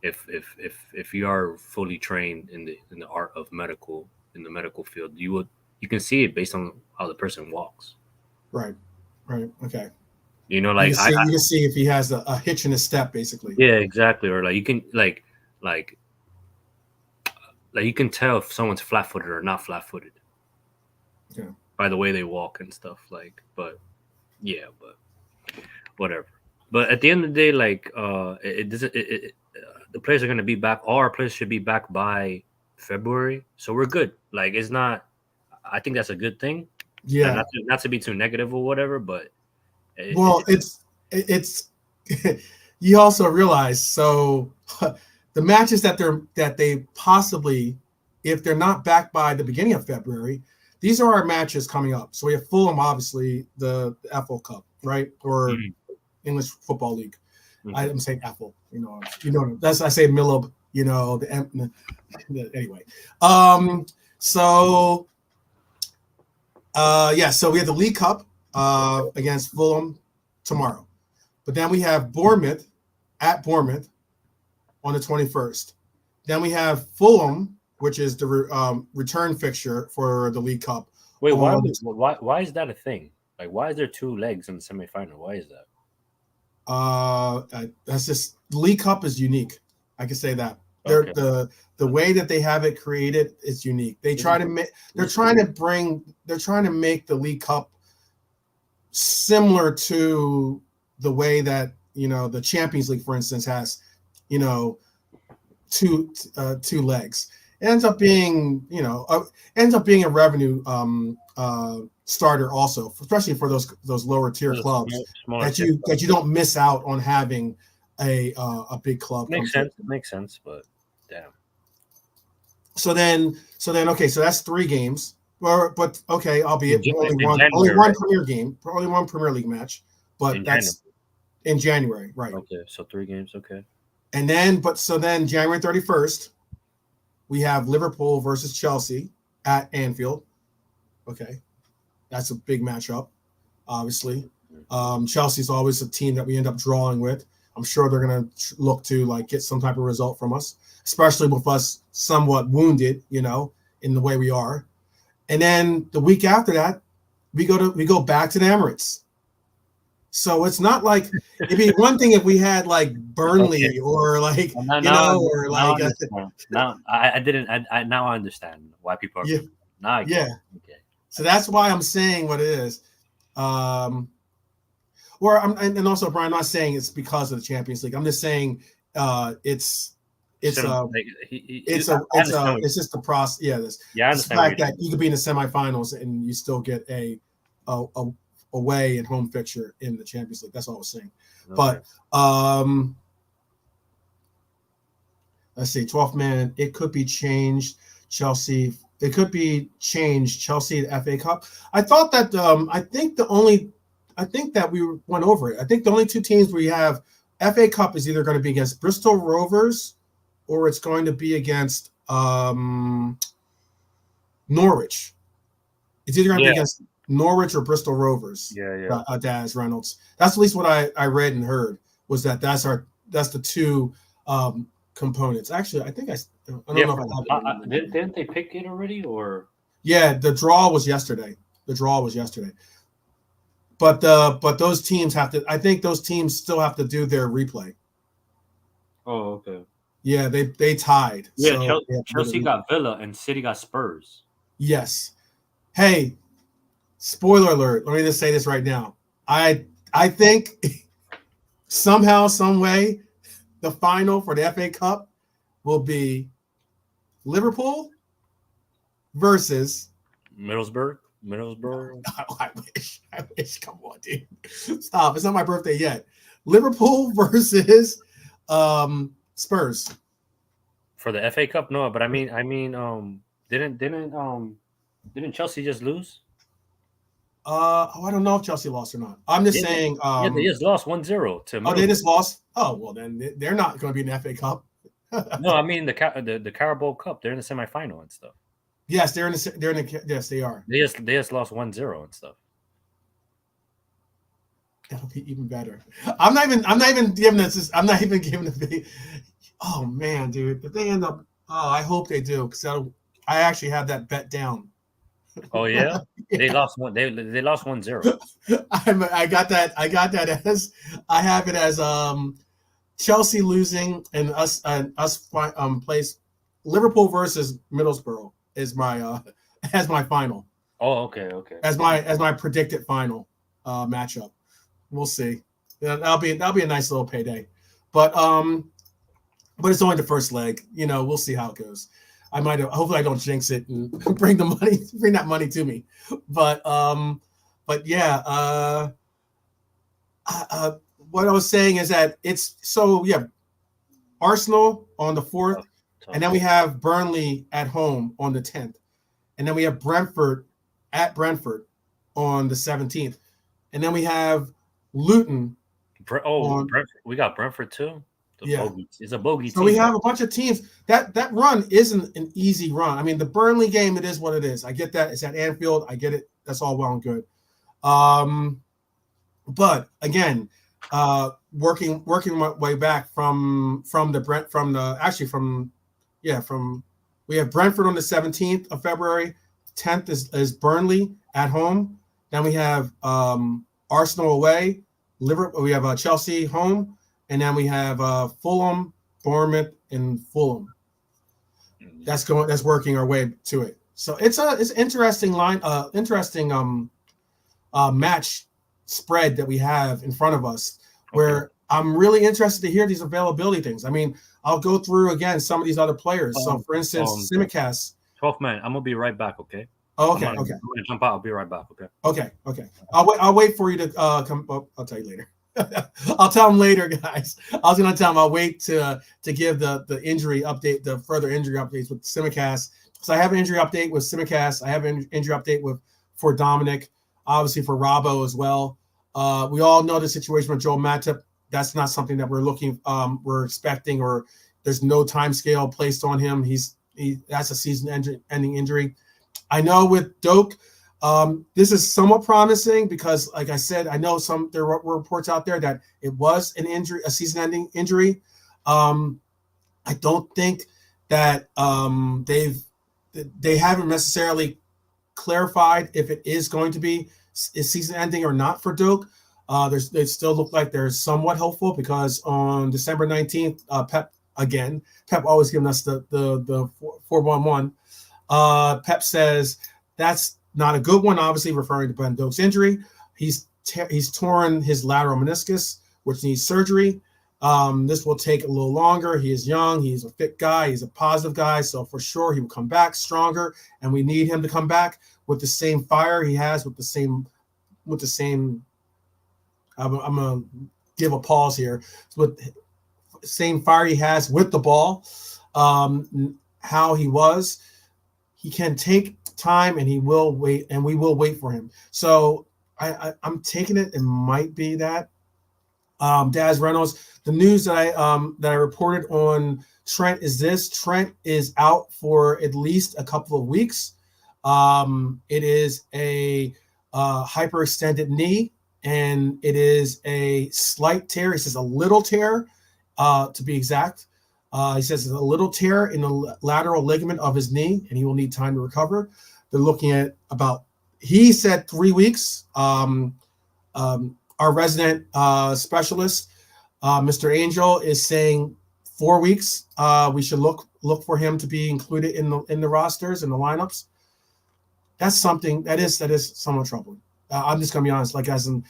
if you are fully trained in the art of medical in the medical field, you can see it based on how the person walks. Right. Okay. You know, like you can see if he has a hitch in his step, basically. Yeah, exactly. Or like you can like you can tell if someone's flat-footed or not flat-footed. Yeah. By the way they walk and stuff. Like, but whatever. But at the end of the day, like it doesn't. The players are going to be back. All our players should be back by February, so we're good. Like it's not. I think that's a good thing. Yeah. Not to be too negative or whatever, but it's you also realize so the matches that they possibly, if they're not back by the beginning of February, these are our matches coming up. So we have Fulham, obviously the FA Cup, right, or English Football League. I'm saying Apple, you know, that's I say Millub, you know, anyway. So we have the League Cup against Fulham tomorrow, but then we have Bournemouth at Bournemouth on the 21st. Then we have Fulham, which is the return fixture for the League Cup. Wait, why is that a thing? Like, why is there two legs in the semifinal? Why is that? That's just the League Cup is unique. I can say that. Okay. The way that they have it created is unique. They're trying to make the League Cup similar to the way that, you know, the Champions League, for instance, has, you know, two legs. It ends up being, you know, a revenue starter also, especially for those lower tier clubs that you don't miss out on having a big club. Makes sense, but damn. So then okay, so that's 3 games. But okay, albeit only one Premier League match, but that's in January, right? Okay, so 3 games, okay. And then January 31st, we have Liverpool versus Chelsea at Anfield. Okay, that's a big matchup, obviously. Chelsea's always a team that we end up drawing with. I'm sure they're going to look to like get some type of result from us, especially with us somewhat wounded, you know, in the way we are. And then the week after that, we go back to the Emirates. So it's not like it'd be one thing if we had like Burnley or like now I understand why people are Okay. So that's why I'm saying what it is. And also, Brian, I'm not saying it's because of the Champions League. I'm just saying it's just the process. Yeah, the fact that you could be in the semifinals and you still get a away and home fixture in the Champions League. That's all I was saying. Okay. But let's see, 12th man. It could be changed. Chelsea. It could be changed. Chelsea the FA Cup. I thought that. I think that we went over it. I think the only 2 teams we have FA Cup is either going to be against Bristol Rovers or it's going to be against Norwich. It's either going to be against Norwich or Bristol Rovers. Daz Reynolds. That's at least what I read and heard was that's the 2 components. Actually, I think I don't know if I have it. Didn't they pick it already or? Yeah, the draw was yesterday. But those teams have to. I think those teams still have to do their replay. Oh, okay. Yeah, they tied. Yeah, so Chelsea got Villa and City got Spurs. Yes. Hey, spoiler alert. Let me just say this right now. I think somehow, some way, the final for the FA Cup will be Liverpool versus Middlesbrough. I wish. Come on, dude. Stop. It's not my birthday yet. Liverpool versus Spurs. For the FA Cup, no, but I mean, didn't Chelsea just lose? I don't know if Chelsea lost or not. I'm just saying. They just lost 1-0 to. Oh, they just lost. Oh, well, then they're not going to be in the FA Cup. No, I mean the Carabao Cup. They're in the semifinal and stuff. Yes, yes, they are. They just lost 1-0 and stuff. That'll be even better. I'm not even giving this. I'm not even giving the. Oh man, dude! If they end up, I hope they do, because I actually have that bet down. Oh yeah, yeah. They lost 1-0. I got that. As I have it as Chelsea losing and us plays Liverpool versus Middlesbrough is my as my final. Oh, okay. As my predicted final matchup. We'll see. That'll be a nice little payday, but it's only the first leg. We'll see how it goes. Hopefully I don't jinx it and bring that money to me. But yeah. What I was saying is that Arsenal on the 4th, and then we have Burnley at home on the 10th, and then we have Brentford at Brentford on the 17th, and then we have Luton. We got Brentford too. It's a bogey team. So we have a bunch of teams. That run isn't an easy run. I mean, the Burnley game, it is what it is. I get that. It's at Anfield. I get it. That's all well and good. But again, working my way back from we have Brentford on the 17th of February. 10th is Burnley at home. Then we have Arsenal away. Liverpool. We have Chelsea home. And then we have Fulham, Bournemouth, and Fulham. That's working our way to it. So it's interesting match spread that we have in front of us, where I'm really interested to hear these availability things. I mean, I'll go through again some of these other players. So, for instance, Simicast. 12th man, I'm gonna be right back. Okay. Oh, okay. I'm gonna jump out. I'll be right back. Okay. I'll wait for you to come. I'll tell you later. I'll tell them later, guys. I was going to tell them I'll wait to give the injury update, the further injury updates with Simicast. So I have an injury update with Simicast. I have an injury update for Dominic, obviously for Robbo as well. We all know the situation with Joel Matip. That's not something that we're expecting, or there's no time scale placed on him. That's a season-ending injury. I know with Doak, this is somewhat promising because, like I said, I know there were reports out there that it was an injury, a season-ending injury. I don't think that they haven't necessarily clarified if it is going to be season-ending or not for Doak. They still look like they're somewhat hopeful because on December 19th, Pep always giving us the 411. Pep says that's not a good one, obviously referring to Ben Doak's injury. He's torn his lateral meniscus, which needs surgery. This will take a little longer. He is young. He's a fit guy. He's a positive guy. So for sure, he will come back stronger, and we need him to come back with the same fire he has, with the same. I'm gonna give a pause here. With the same fire he has with the ball, how he was. He can take time, and he will wait, and we will wait for him. So I'm taking it. It might be that. Daz Reynolds, the news that I reported on Trent is this: Trent is out for at least a couple of weeks. It is a hyperextended knee, and it is a slight tear. He says a little tear, to be exact. He says it's a little tear in the lateral ligament of his knee, and he will need time to recover. They're looking at he said 3 weeks. Our resident specialist, Mr. Angel, is saying 4 weeks. We should look for him to be included in the rosters and the lineups. that's something that is somewhat troubling. I'm just gonna be honest, like as in,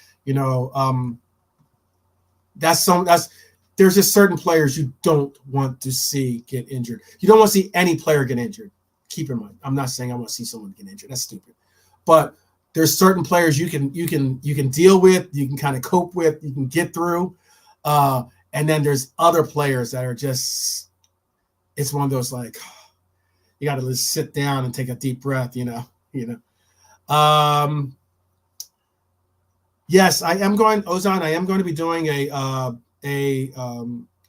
there's just certain players you don't want to see get injured. You don't want to see any player get injured. Keep in mind, I'm not saying I want to see someone get injured. That's stupid. But there's certain players you can deal with, you can kind of cope with, you can get through. And then there's other players that are just, it's one of those like, you got to just sit down and take a deep breath, Yes, I am going, Ozan. I am going to be doing a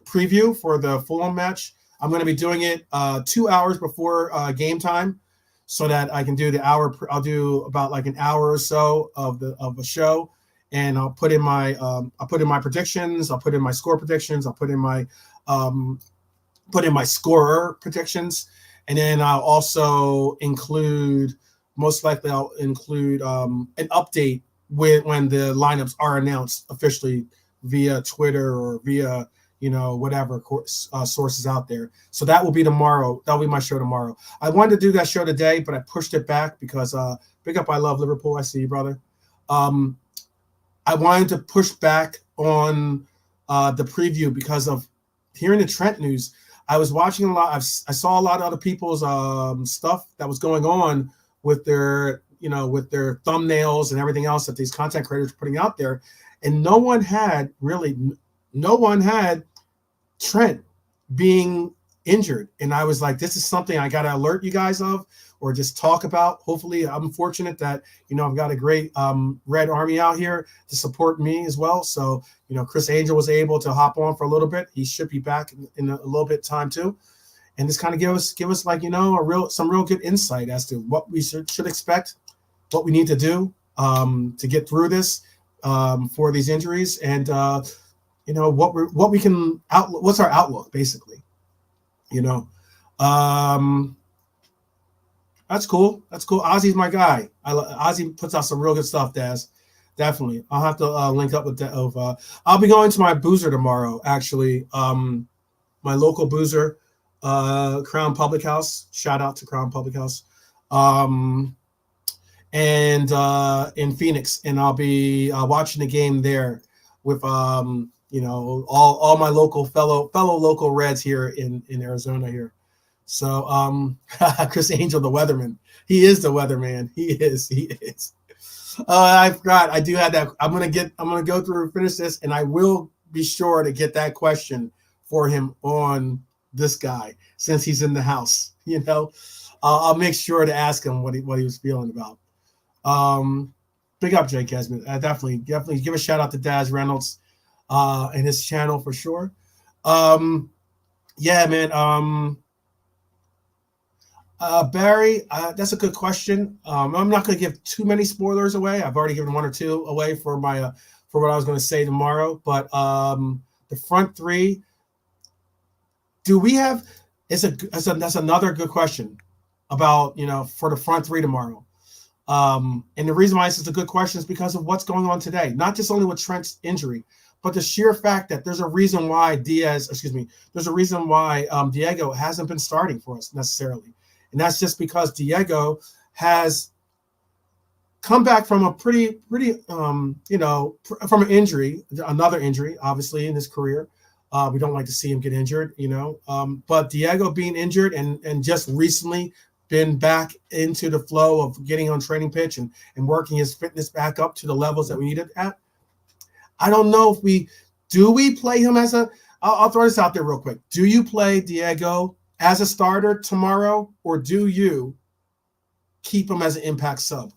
preview for the Fulham match. I'm going to be doing it 2 hours before game time, so that I can do the hour. I'll do about like an hour or so of a show, and I'll put in my predictions. I'll put in my score predictions. I'll put in my scorer predictions, and then I'll also include, most likely I'll include an update when the lineups are announced officially via Twitter or via whatever sources out there. So that will be tomorrow. That'll be my show tomorrow. I wanted to do that show today, but I pushed it back because big up, I love Liverpool. I see you, brother. I wanted to push back on the preview because of hearing the Trent news. I was watching a lot. I saw a lot of other people's stuff that was going on with their thumbnails and everything else that these content creators are putting out there, and no one had Trent being injured. And I was like, this is something I got to alert you guys of, or just talk about. Hopefully, I'm fortunate that I've got a great Red Army out here to support me as well. So Chris Angel was able to hop on for a little bit. He should be back in a little bit time too, and just kind of give us like some real good insight as to what we should expect, what we need to do to get through this for these injuries, and what's our outlook basically. That's cool. Ozzy's my guy. Ozzy puts out some real good stuff, Daz. Definitely. I'll have to link up with that. I'll be going to my boozer tomorrow, actually. My local boozer, Crown Public House. Shout out to Crown Public House. And in Phoenix. And I'll be watching the game there with all my local fellow local Reds here in Arizona here. So Chris Angel, the weatherman. He is the weatherman. He is. I forgot. I do have that. I'm gonna go through, finish this, and I will be sure to get that question for him on this guy since he's in the house. I'll make sure to ask him what he was feeling about. Big up, Jay Kesman. Definitely give a shout out to Daz Reynolds and his channel for sure. Yeah, man. Barry, that's a good question. I'm not going to give too many spoilers away. I've already given one or two away for what I was going to say tomorrow. But the front three, do we have? That's another good question about for the front three tomorrow. And the reason why this is a good question is because of what's going on today. Not just only with Trent's injury, but the sheer fact that there's a reason why Diego hasn't been starting for us necessarily. And that's just because Diego has come back from a pretty, from an injury, another injury, obviously, in his career. We don't like to see him get injured, but Diego being injured and just recently been back into the flow of getting on training pitch and working his fitness back up to the levels that we needed at. I don't know if we play him as I'll throw this out there real quick. Do you play Diego as a starter tomorrow, or do you keep him as an impact sub?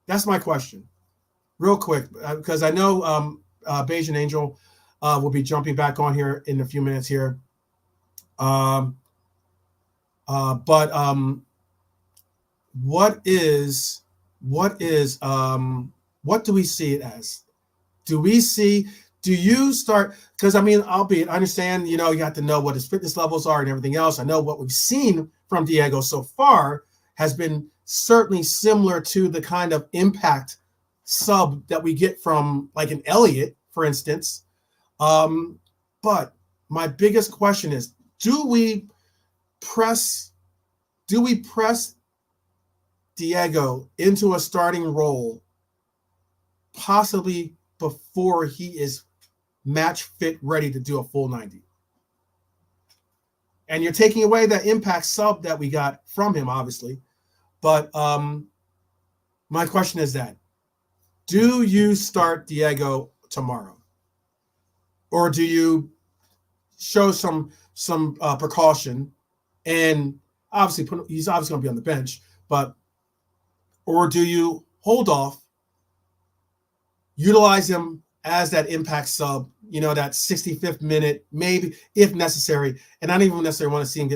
That's my question. Real quick, because I know Bayesian Angel will be jumping back on here in a few minutes here. But what do we see it as? Do you start? Because I understand, you have to know what his fitness levels are and everything else. I know what we've seen from Diego so far has been certainly similar to the kind of impact sub that we get from like an Elliott, for instance. But my biggest question is, do we press Diego into a starting role, possibly before he is match fit, ready to do a full 90. And you're taking away that impact sub that we got from him, obviously. But my question is that, do you start Diego tomorrow? Or do you show some precaution and obviously he's obviously going to be on the bench, or do you hold off, utilize him as that impact sub, that 65th minute, maybe if necessary. And I don't even necessarily want to see him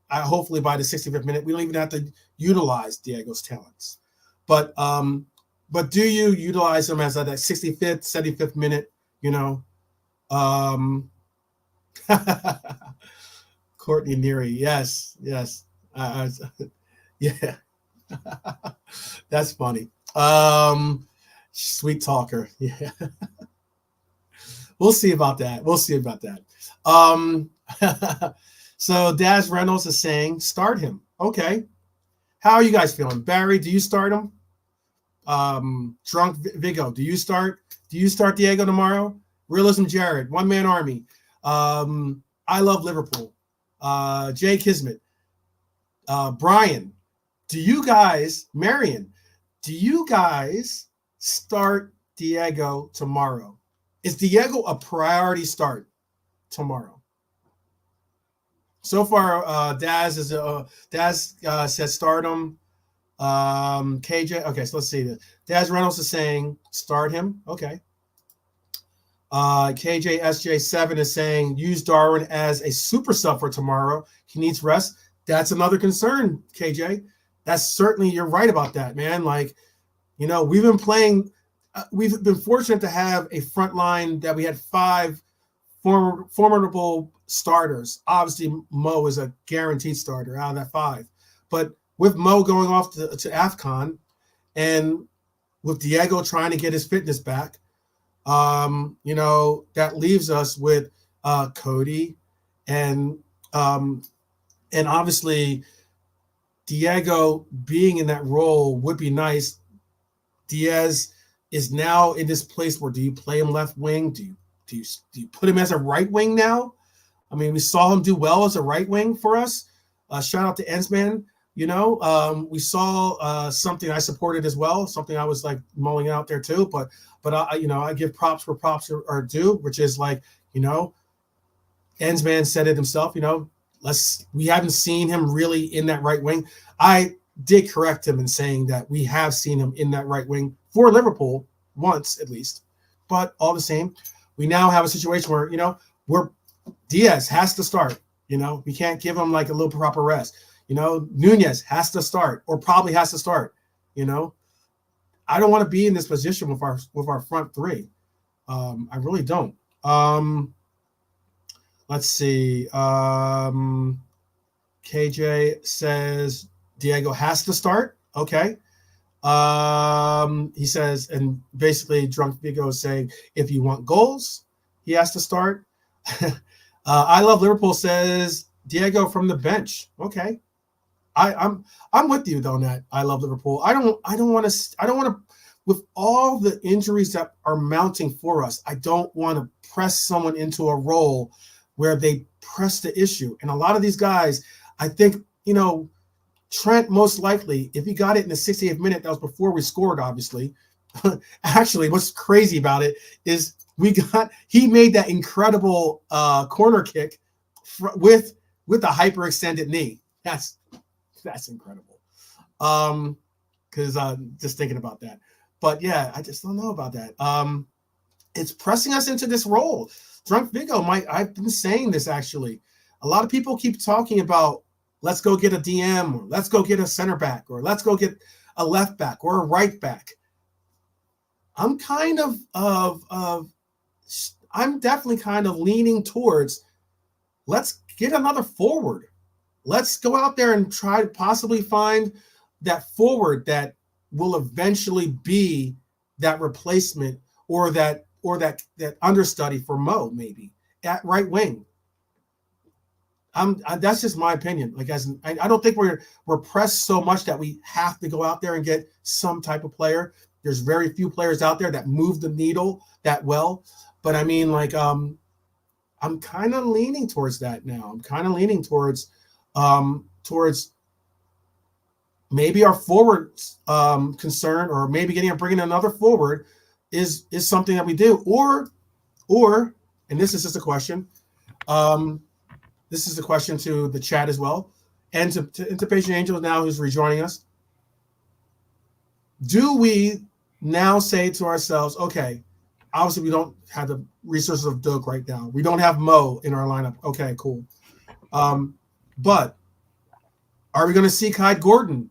hopefully by the 65th minute, we don't even have to utilize Diego's talents. But do you utilize him as that 65th, 75th minute, Courtney Neary. Yes. Yeah. That's funny. Sweet talker. Yeah. We'll see about that. So Daz Reynolds is saying, start him. Okay. How are you guys feeling? Barry, do you start him? Drunk Vigo, do you start Diego tomorrow? Realism Jared, one man army. I love Liverpool. Jay Kismet. Brian, Marion, do you guys start Diego tomorrow? Is Diego a priority start tomorrow? So far, Daz says start him. KJ, okay, so let's see. Daz Reynolds is saying start him. Okay. KJ SJ7 is saying use Darwin as a super sub for tomorrow. He needs rest. That's another concern, KJ. That's certainly, you're right about that, man. Like, we've been playing. We've been fortunate to have a front line that we had 5 formidable starters. Obviously, Mo is a guaranteed starter out of that 5. But with Mo going off to AFCON and with Diego trying to get his fitness back, that leaves us with Cody and obviously Diego being in that role would be nice. Diaz is now in this place where, do you play him left wing? Do you put him as a right wing now? I mean, we saw him do well as a right wing for us. Shout out to Ensman. We saw something I supported as well, something I was like mulling out there too. But I give props where props are due, which is like, Ensman said it himself. We haven't seen him really in that right wing. I did correct him in saying that we have seen him in that right wing for Liverpool once at least. But all the same, we now have a situation where Diaz has to start. We can't give him like a little proper rest. Nunez has to start, or probably has to start. I don't want to be in this position with our front 3. I really don't. Let's see. KJ says Diego has to start. Okay. He says, and basically Drunk Vigo is saying, if you want goals, he has to start. I Love Liverpool says Diego from the bench. Okay. I'm with you though, Nat. I love Liverpool. I don't want to, with all the injuries that are mounting for us, I don't want to press someone into a role where they press the issue. And a lot of these guys, I think, Trent most likely, if he got it in the 68th minute, that was before we scored, obviously. Actually, what's crazy about it is he made that incredible corner kick with a hyperextended knee. That's incredible. Because just thinking about that. But yeah, I just don't know about that. It's pressing us into this role. Drunk Vigo, I've been saying this actually. A lot of people keep talking about, let's go get a DM, or let's go get a center back, or let's go get a left back or a right back. I'm kind I'm definitely kind of leaning towards, let's get another forward. Let's go out there and try to possibly find that forward that will eventually be that replacement or that understudy for Mo, maybe at right wing. That's just my opinion. Like, I don't think we're pressed so much that we have to go out there and get some type of player. There's very few players out there that move the needle that well. But I mean, like, I'm kind of leaning towards that now. I'm kind of leaning towards maybe our forward concern, or maybe bringing another forward is something that we do, or, and this is just a question. This is a question to the chat as well, and to Patient Angel now, who's rejoining us. Do we now say to ourselves, okay, obviously we don't have the resources of Doak right now. We don't have Mo in our lineup. Okay, cool. But are we going to see Kai Gordon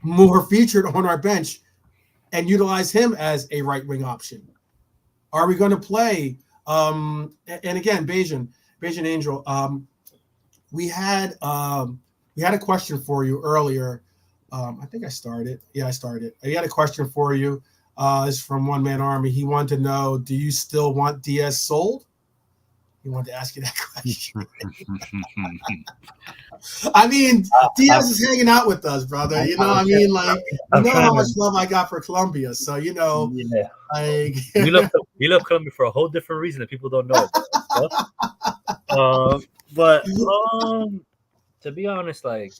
more featured on our bench and utilize him as a right wing option? Are we going to play? And again, Bayesian Angel, we had a question for you earlier. I think I started. Yeah, I started. I had a question for you. It's from One Man Army. He wanted to know, do you still want Diaz sold? He wanted to ask you that question. I mean, Diaz is hanging out with us, brother. You know, I mean, like, you know how much love I got for Colombia. So, you know, yeah. Like, we love Colombia for a whole different reason that people don't know about. But to be honest, like,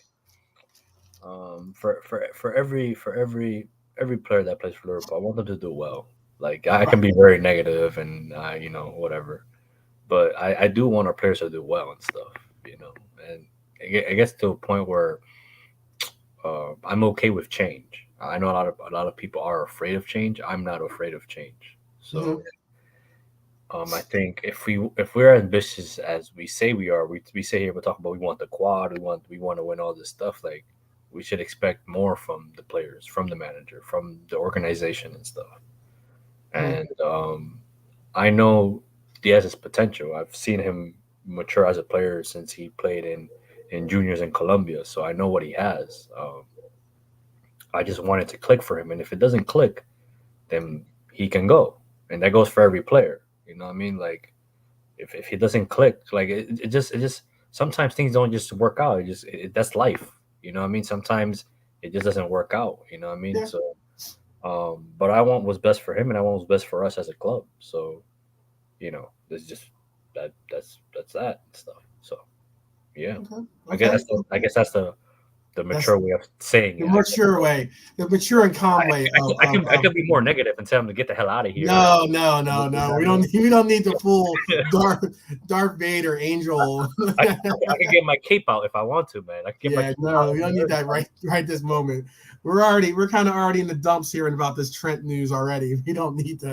for every player that plays for Liverpool, I want them to do well. Like, I can be very negative and you know, whatever, but I do want our players to do well and stuff, you know. And I guess to a point where I'm okay with change. I know a lot of people are afraid of change. I'm not afraid of change. So I think if we're ambitious as we say we are, we say here, we talk about we want the quad, we want to win all this stuff. Like, we should expect more from the players, from the manager, from the organization and stuff. And I know Diaz's potential. I've seen him mature as a player since he played in juniors in Colombia, so I know what he has. I just want it to click for him, and if it doesn't click, then he can go, and that goes for every player. You know what I mean? Like, if he doesn't click, like, it just sometimes things don't just work out. That's life. You know what I mean? Sometimes it just doesn't work out. You know what I mean? Yeah. So, but I want what's best for him, and I want what's best for us as a club. So, you know, there's just that's that stuff. So, yeah, okay. I guess that's the mature way of saying the it. Mature way, the mature and calm way. I could be more negative and tell him to get the hell out of here. No. We don't need the full Darth Vader angel. I can get my cape out if I want to, man. We don't need that right this moment. We're kind of already in the dumps hearing about this Trent news already. We don't need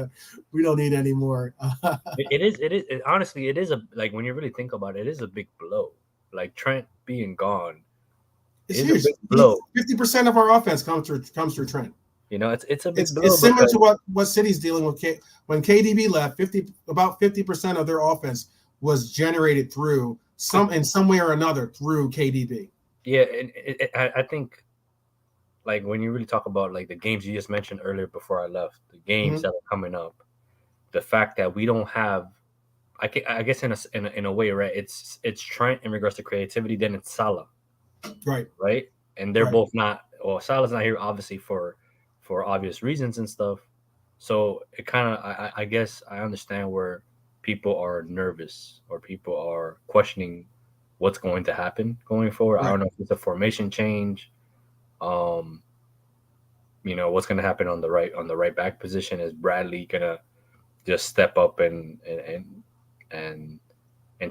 any more. It is honestly, it is like, when you really think about it, it is a big blow. Like, Trent being gone. It's huge. 50% of our offense comes through Trent. You know, it's a big blow. It's similar to what City's dealing with. When KDB left, about 50% of their offense was generated through in some way or another through KDB. Yeah, and I think, like, when you really talk about, like, the games you just mentioned earlier before I left, the games that are coming up, the fact that we don't have, I guess in a way, right? It's Trent in regards to creativity, then it's Salah. Right, and they're both not. Well, Salah's not here, obviously, for obvious reasons and stuff. So it kind of, I guess, I understand where people are nervous or people are questioning what's going to happen going forward. I don't know if it's a formation change. You know, what's going to happen on the right back position? Is Bradley gonna just step up and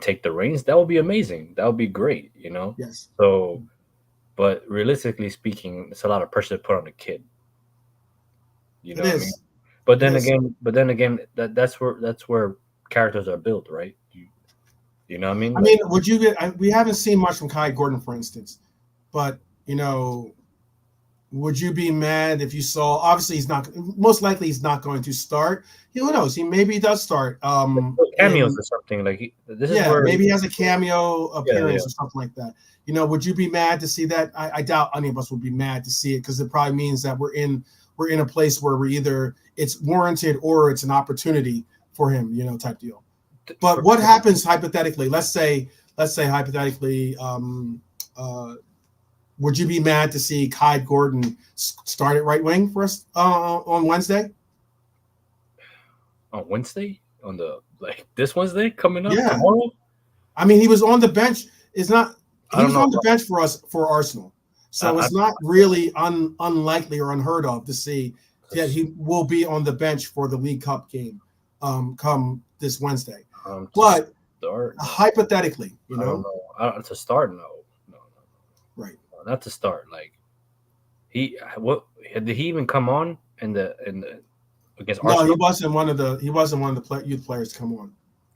take the reins? That would be amazing. That would be great, you know? Yes. So, but realistically speaking, it's a lot of pressure to put on the kid. You know what I mean? But then again, that's where characters are built, right? You know what I mean? I mean, we haven't seen much from Kai Gordon, for instance, but, you know, would you be mad if you saw? Obviously, most likely he's not going to start. Who knows? Maybe he does start. Cameos or something like maybe he has a cameo appearance or something like that. You know, would you be mad to see that? I doubt any of us would be mad to see it, because it probably means that we're in a place where we're either it's warranted or it's an opportunity for him, you know, type deal. But what happens hypothetically? Let's say let's say hypothetically, would you be mad to see Kai Gordon start at right wing for us on Wednesday? On Wednesday, on the this Wednesday coming up Yeah. tomorrow. I mean, he was on the bench. It's not. He was know. on the bench for us for Arsenal, so it's not really unlikely or unheard of to see that he will be on the bench for the League Cup game come this Wednesday. But hypothetically, you know, to start, no, right, not to start. Like what did he even come on in the against Arsenal? No, he wasn't one of the youth players to come on.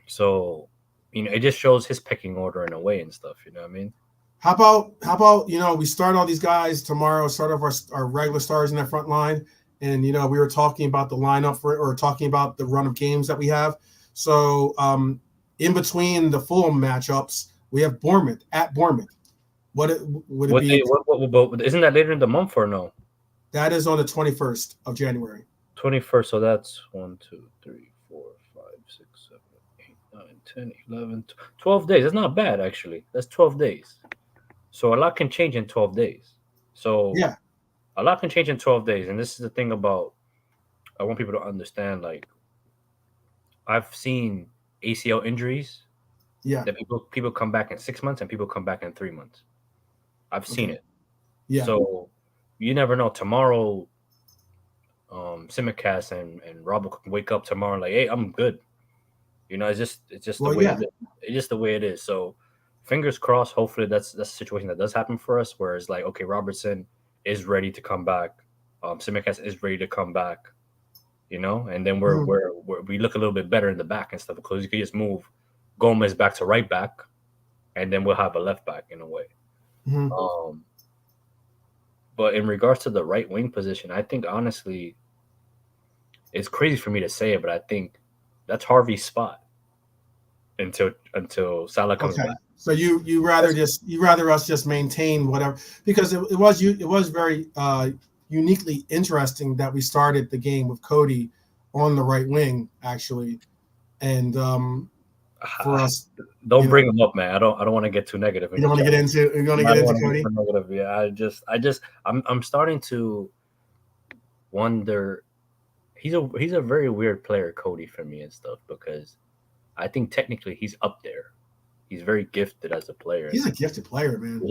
So, you know, it just shows his pecking order in a way and stuff. You know what I mean? How about you know, we start all these guys tomorrow, start off our regular stars in that front line, and you know, we were talking about the lineup or talking about the run of games that we have. So in between the Fulham matchups, we have Bournemouth at Bournemouth. Would it be? Isn't that later in the month or no? That is on the 21st of January. 21st. So that's 1, 2, 3, 4, 5, 6, 7, 8, 9, 10, 11, 12 days. That's not bad, actually. That's 12 days. So a lot can change in 12 days. So yeah, a lot can change in 12 days. And this is the thing about, I want people to understand, like, I've seen ACL injuries. Yeah. That people come back in 6 months and people come back in 3 months. I've seen it. Yeah. So you never know. Tomorrow, Simicast and Robert can wake up tomorrow and like, hey, I'm good. You know, it's just the way it is. It's just the way it is. So fingers crossed. Hopefully that's a situation that does happen for us, where it's like, okay, Robertson is ready to come back. Simicast is ready to come back. You know, and then we look a little bit better in the back and stuff, because you can just move Gomez back to right back, and then we'll have a left back in a way. Mm-hmm. But in regards to the right wing position, I think honestly, it's crazy for me to say it, but I think that's Harvey's spot until Salah comes back. So you rather us just maintain whatever, because it was very uniquely interesting that we started the game with Cody on the right wing actually, and for us. Don't bring him up, man. I don't want to get too negative. You don't want to get into. You're going to get into Cody. Negative. Yeah, I'm starting to wonder. He's a very weird player, Cody, for me and stuff, because I think technically he's up there. He's very gifted as a player. He's a gifted player, man.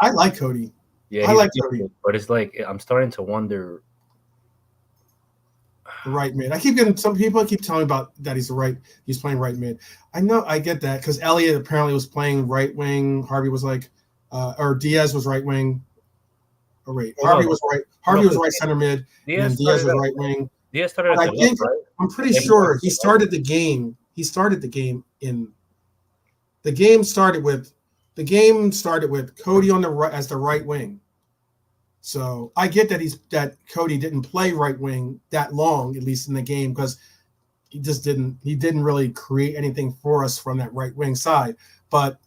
I like Cody. Yeah, I like Cody, but it's like I'm starting to wonder. Right mid. I keep getting some people keep telling me about that he's playing right mid. I know, I get that, because Elliott apparently was playing right wing. Harvey was like, or Diaz was right wing. Oh wait, Harvey was right center mid, and Diaz was right wing. Diaz started. I'm pretty sure he started the game. The game started with Cody on the right as the right wing. So I get that Cody didn't play right wing that long, at least in the game, because he didn't really create anything for us from that right wing side. But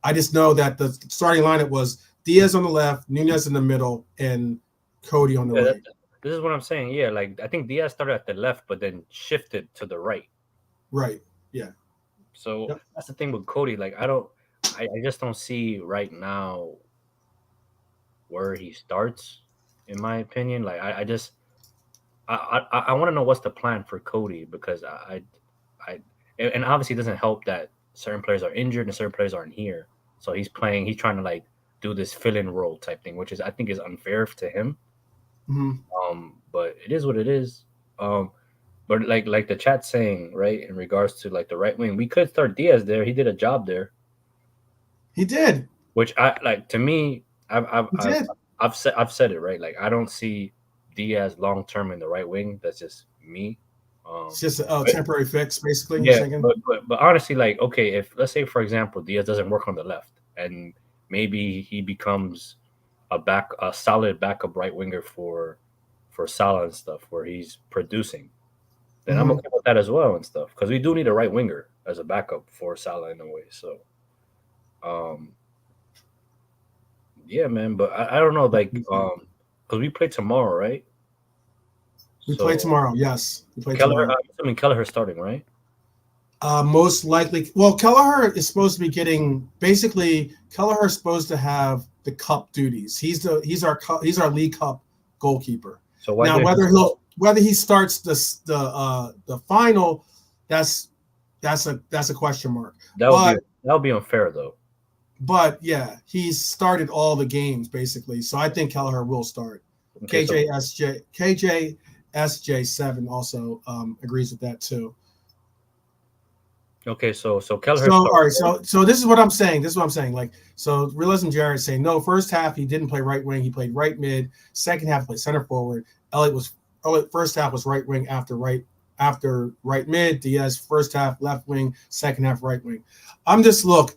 I just know that the starting lineup was Diaz on the left, Nunez in the middle, and Cody on the right. This is what I'm saying. Yeah, like I think Diaz started at the left, but then shifted to the right. Right. Yeah. So that's the thing with Cody. Like I just don't see right now where he starts, in my opinion. Like I want to know what's the plan for Cody, because and obviously it doesn't help that certain players are injured and certain players aren't here. So he's trying to like do this fill-in role type thing, which I think is unfair to him. Mm-hmm. But it is what it is. But like the chat's saying, right, in regards to like the right wing, we could start Diaz there. He did a job there. He did. Which to me, I've said it, right. Like I don't see Diaz long term in the right wing. That's just me. It's just a temporary fix, basically. Yeah, but honestly, like, okay, if let's say for example Diaz doesn't work on the left, and maybe he becomes a solid backup right winger for Salah and stuff, where he's producing, then I'm okay with that as well and stuff, because we do need a right winger as a backup for Salah in a way. So, yeah, man. But I don't know, like, because we play tomorrow, right? We play tomorrow. Yes, we play tomorrow. tomorrow. I'm assuming Kelleher's starting, right? Most likely, well, Kelleher is supposed to be getting basically. Kelleher is supposed to have the cup duties. He's our League Cup goalkeeper. So why Now, did whether he starts the final, that's a question mark. that would be unfair though? But yeah, he's started all the games basically. So I think Kelleher will start. Okay, so KJSJ7 also agrees with that too. okay, so Kelleher So all started. right, so this is what I'm saying. This is what I'm saying. Like, so Realism Jared is saying no. First half he didn't play right wing. He played right mid. Second half he played center forward. Elliott first half was right wing after right mid. Diaz first half left wing. Second half right wing. I'm just look.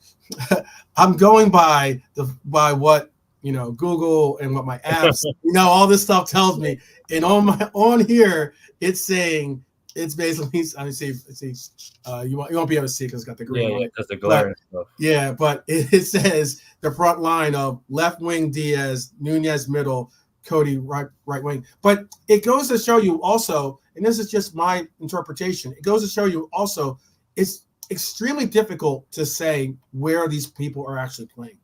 I'm going by what Google and what my apps all this stuff tells me. And on here it's saying. It's basically, I mean, see, you won't be able to see because it's got the green on it. Because the glare and stuff. Yeah, but it says the front line of left wing Diaz, Nunez middle, Cody right wing. But it goes to show you also, and this is just my interpretation, it goes to show you also it's extremely difficult to say where these people are actually playing.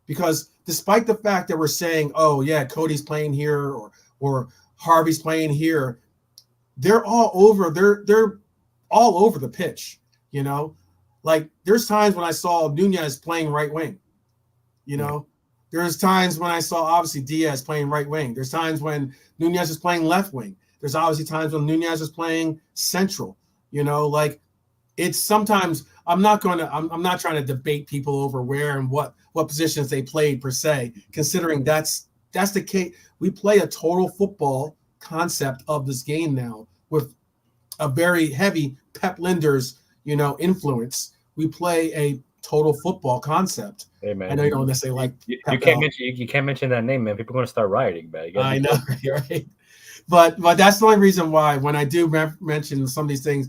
Because despite the fact that we're saying, oh, yeah, Cody's playing here or Harvey's playing here, they're all over. They're all over the pitch. Like there's times when I saw Nunez playing right wing. There's times when I saw obviously Diaz playing right wing. There's times when Nunez is playing left wing. There's obviously times when Nunez is playing central. Like it's sometimes I'm not trying to debate people over where and what positions they played per se. Considering that's the case, we play a total football concept of this game now with a very heavy Pep Linders, influence. We play a total football concept. Hey man, I know you don't necessarily like you Pep can't mention that name, man. People are gonna start rioting, man. I know, right? But that's the only reason why when I do mention some of these things,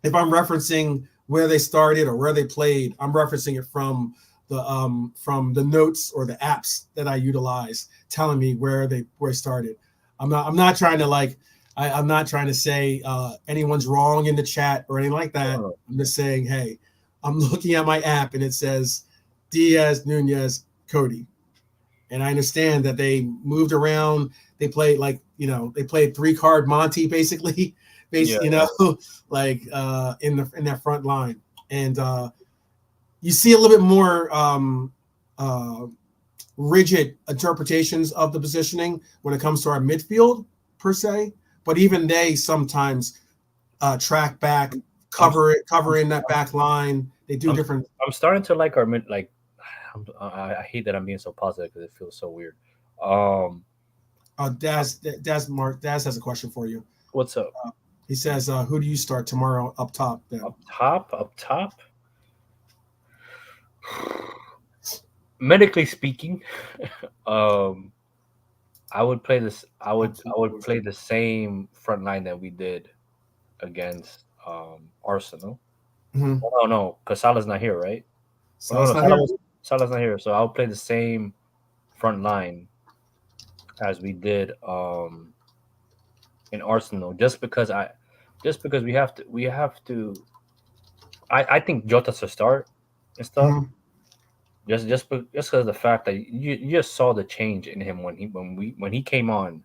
if I'm referencing where they started or where they played, I'm referencing it from the notes or the apps that I utilize, telling me where they started. I'm not trying to I'm not trying to say anyone's wrong in the chat or anything like that. I'm just saying, hey, I'm looking at my app and it says Diaz, Nunez, Cody. And I understand that they moved around. They played they played 3-card Monty basically, in that front line. And you see a little bit more rigid interpretations of the positioning when it comes to our midfield per se. But even they sometimes track back, cover in that back line. They do different. I'm starting to like our mid. I hate that I'm being so positive because it feels so weird. Daz has a question for you. What's up? He says, "Who do you start tomorrow up top?" Then? Up top. Medically speaking, I would play this. I would play the same front line that we did against Arsenal. Mm-hmm. Oh no, because Salah's not here, right? Salah's not here. So I'll play the same front line as we did in Arsenal, just because we have to. I think Jota should start and stuff. Mm-hmm. Just because of the fact that you just saw the change in him when he came on,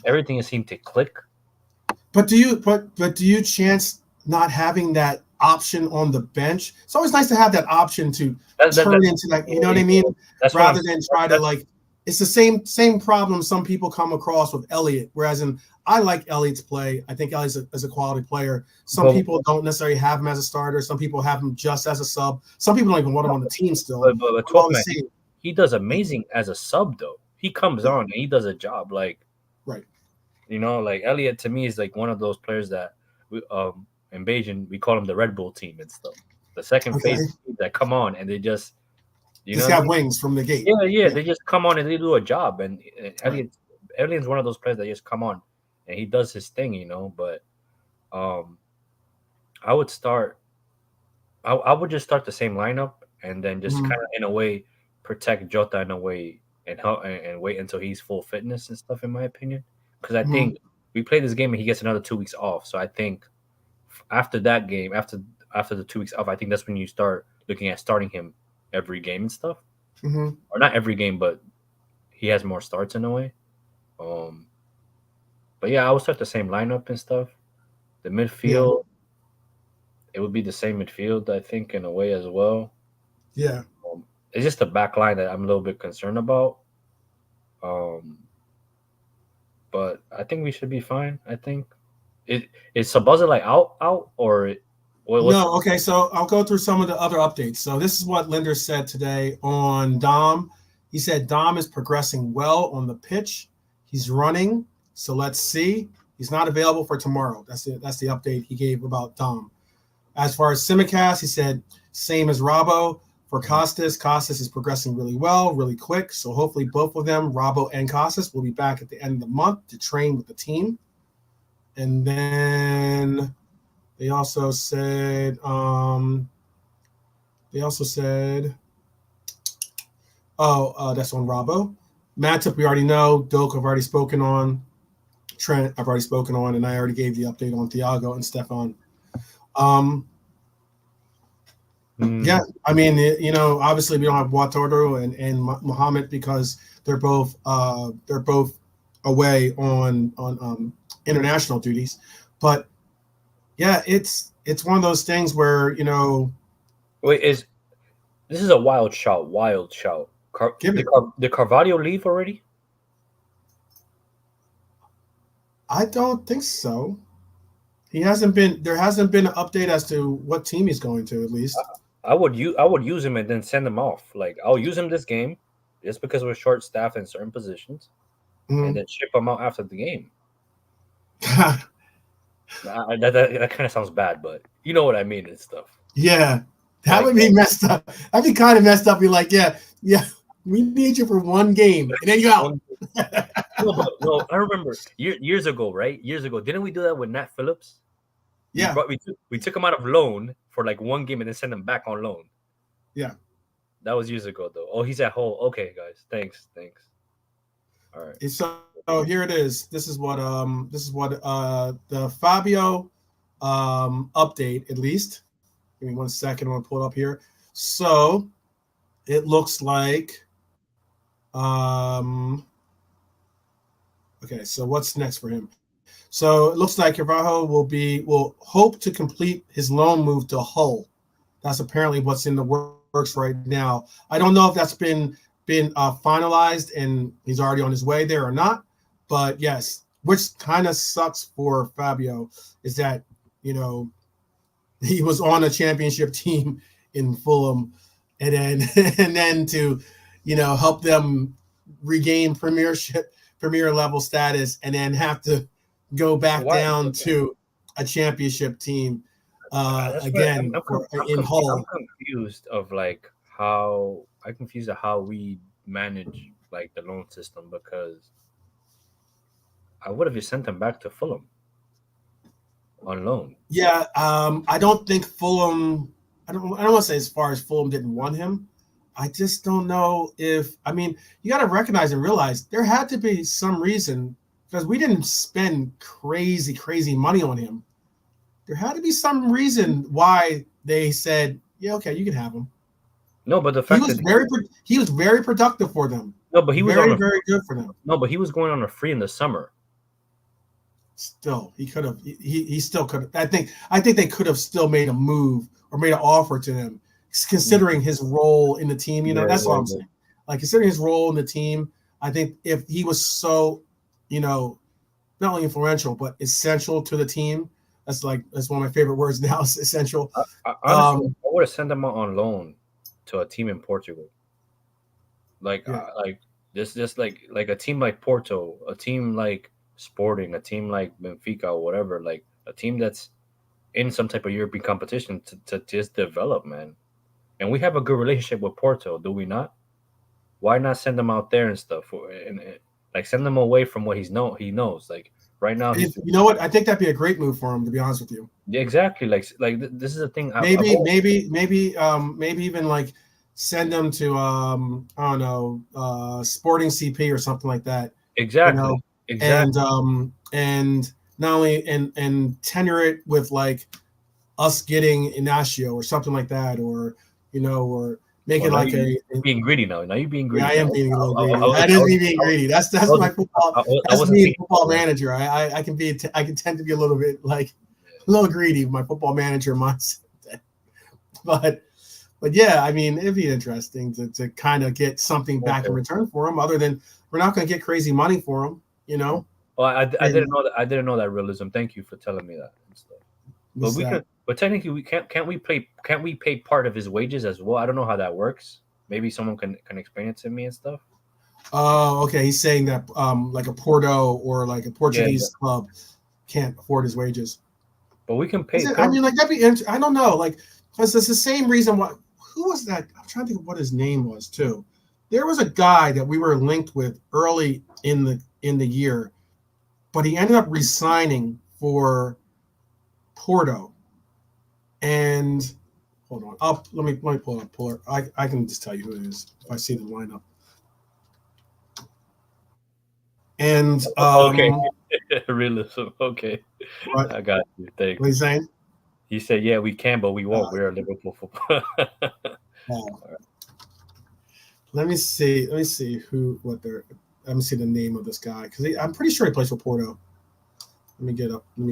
everything seemed to click. But do you chance not having that option on the bench? It's always nice to have that option to turn into that. You know what I mean? Rather than try to it's the same problem some people come across with Elliott. Whereas I like Elliott's play. I think Elliott's is a quality player. Some people don't necessarily have him as a starter. Some people have him just as a sub. Some people don't even want him on the team still. But 12 man, he does amazing as a sub though. He comes on and he does a job right. Like Elliott to me is like one of those players that in Beijing we call him the Red Bull team and stuff. The second phase that come on and they just have wings from the gate. Yeah, they just come on and they do a job. And Elliott's one of those players that just come on and he does his thing, But I would start. I would just start the same lineup and then just kind of in a way protect Jota in a way and help and wait until he's full fitness and stuff. In my opinion, because I think we play this game and he gets another 2 weeks off. So I think after that game, after after the 2 weeks off, I think that's when you start looking at starting him every game and stuff. Mm-hmm. Or not every game, but he has more starts in a way. But yeah, I would start the same lineup and stuff. The midfield, it would be the same midfield, I think, in a way as well. Yeah. It's just the back line that I'm a little bit concerned about. But I think we should be fine. I think is Sabazalai out or what's No, okay, so I'll go through some of the other updates. So this is what Linder said today on Dom. He said Dom is progressing well on the pitch. He's running, so let's see. He's not available for tomorrow. That's the update he gave about Dom. As far as Simicast, he said same as Rabo. For Costas is progressing really well, really quick. So hopefully both of them, Rabo and Costas, will be back at the end of the month to train with the team. And then they also said, that's on Rabo. Matip, we already know. Doak, I've already spoken on. Trent, I've already spoken on, and I already gave the update on Thiago and Stefan. Yeah, I mean, obviously we don't have Ouattara and Mohamed because they're both away on international duties. But yeah, it's one of those things where wait, this is a wild shout. Did Carvalho leave already? I don't think so. He hasn't been. There hasn't been an update as to what team he's going to. At least I would use him and then send him off. Like I'll use him this game, just because we're short staffed in certain positions, and then ship him out after the game. That kind of sounds bad, but you know what I mean and stuff. Yeah, that would be messed up. That'd be kind of messed up. Be like, yeah, we need you for one game, and then you out. No, I remember years ago, right? Years ago, didn't we do that with Nat Phillips? Yeah, we took him out of loan for like one game and then sent him back on loan. Yeah, that was years ago, though. Oh, he's at Hull. Okay, guys, thanks. All right. So here it is. This is what the Fabio update, at least. Give me 1 second. I want to pull it up here. So it looks like okay, so what's next for him? So it looks like Carvalho will hope to complete his loan move to Hull. That's apparently what's in the works right now. I don't know if that's been finalized and he's already on his way there or not. But yes, which kind of sucks for Fabio is that he was on a championship team in Fulham, and then to help them regain Premier level status, and then have to go back down to a championship team again in Hull. I'm confused of how we manage the loan system, because I would have just sent him back to Fulham on loan. Yeah, I don't think Fulham. I don't want to say as far as Fulham didn't want him. I just don't know if. I mean, you got to recognize and realize there had to be some reason, because we didn't spend crazy money on him. There had to be some reason why they said, "Yeah, okay, you can have him." No, but the fact he was very productive for them. No, but he was very good for them. No, but he was going on a free in the summer. Still, he could have. He still could have. I think they could have still made a move or made an offer to him, considering his role in the team. That's what I'm saying. Like, considering his role in the team, I think if he was so, not only influential but essential to the team. That's one of my favorite words now. Is essential. Honestly, I would have sent him on loan to a team in Portugal. Just like a team like Porto, a team like Sporting, a team like Benfica or whatever, like a team that's in some type of European competition to just develop, man. And we have a good relationship with Porto, do we not? Why not send them out there and stuff, and send them away from what he knows. Like right now, you know what? I think that'd be a great move for him, to be honest with you. Yeah, exactly. Like this is a thing. Maybe even send them to I don't know, Sporting CP or something like that. Exactly. Exactly. And not only and tenure it with us getting Inacio or something like that, or or making like you're being greedy now. Now you're being greedy. Yeah, I am being a little greedy. I That is me being greedy. That's my football. That's me, football manager. I can tend to be a little bit like a little greedy with my football manager mindset. But yeah, I mean, it'd be interesting to kind of get something back in return for him, other than we're not going to get crazy money for him, Well, I didn't know that. I didn't know that realism. Thank you for telling me that and stuff. But we can. But technically, we can't. Can't we pay part of his wages as well? I don't know how that works. Maybe someone can explain it to me and stuff. Oh, okay. He's saying that like a Porto or like a Portuguese club can't afford his wages. But we can pay. I mean, like that'd be. I don't know. Like, because it's the same reason why. Who was that? I'm trying to think of what his name was too. There was a guy that we were linked with early in the year, but he ended up resigning for Porto. And hold on, let me pull it. I can just tell you who it is if I see the lineup. And okay, realism. Okay, what? I got you. Thanks. What are you saying? He said, "Yeah, we can, but we won't. We're a Liverpool football." Let me see what they're. Let me see the name of this guy because I'm pretty sure he plays for Porto. Let me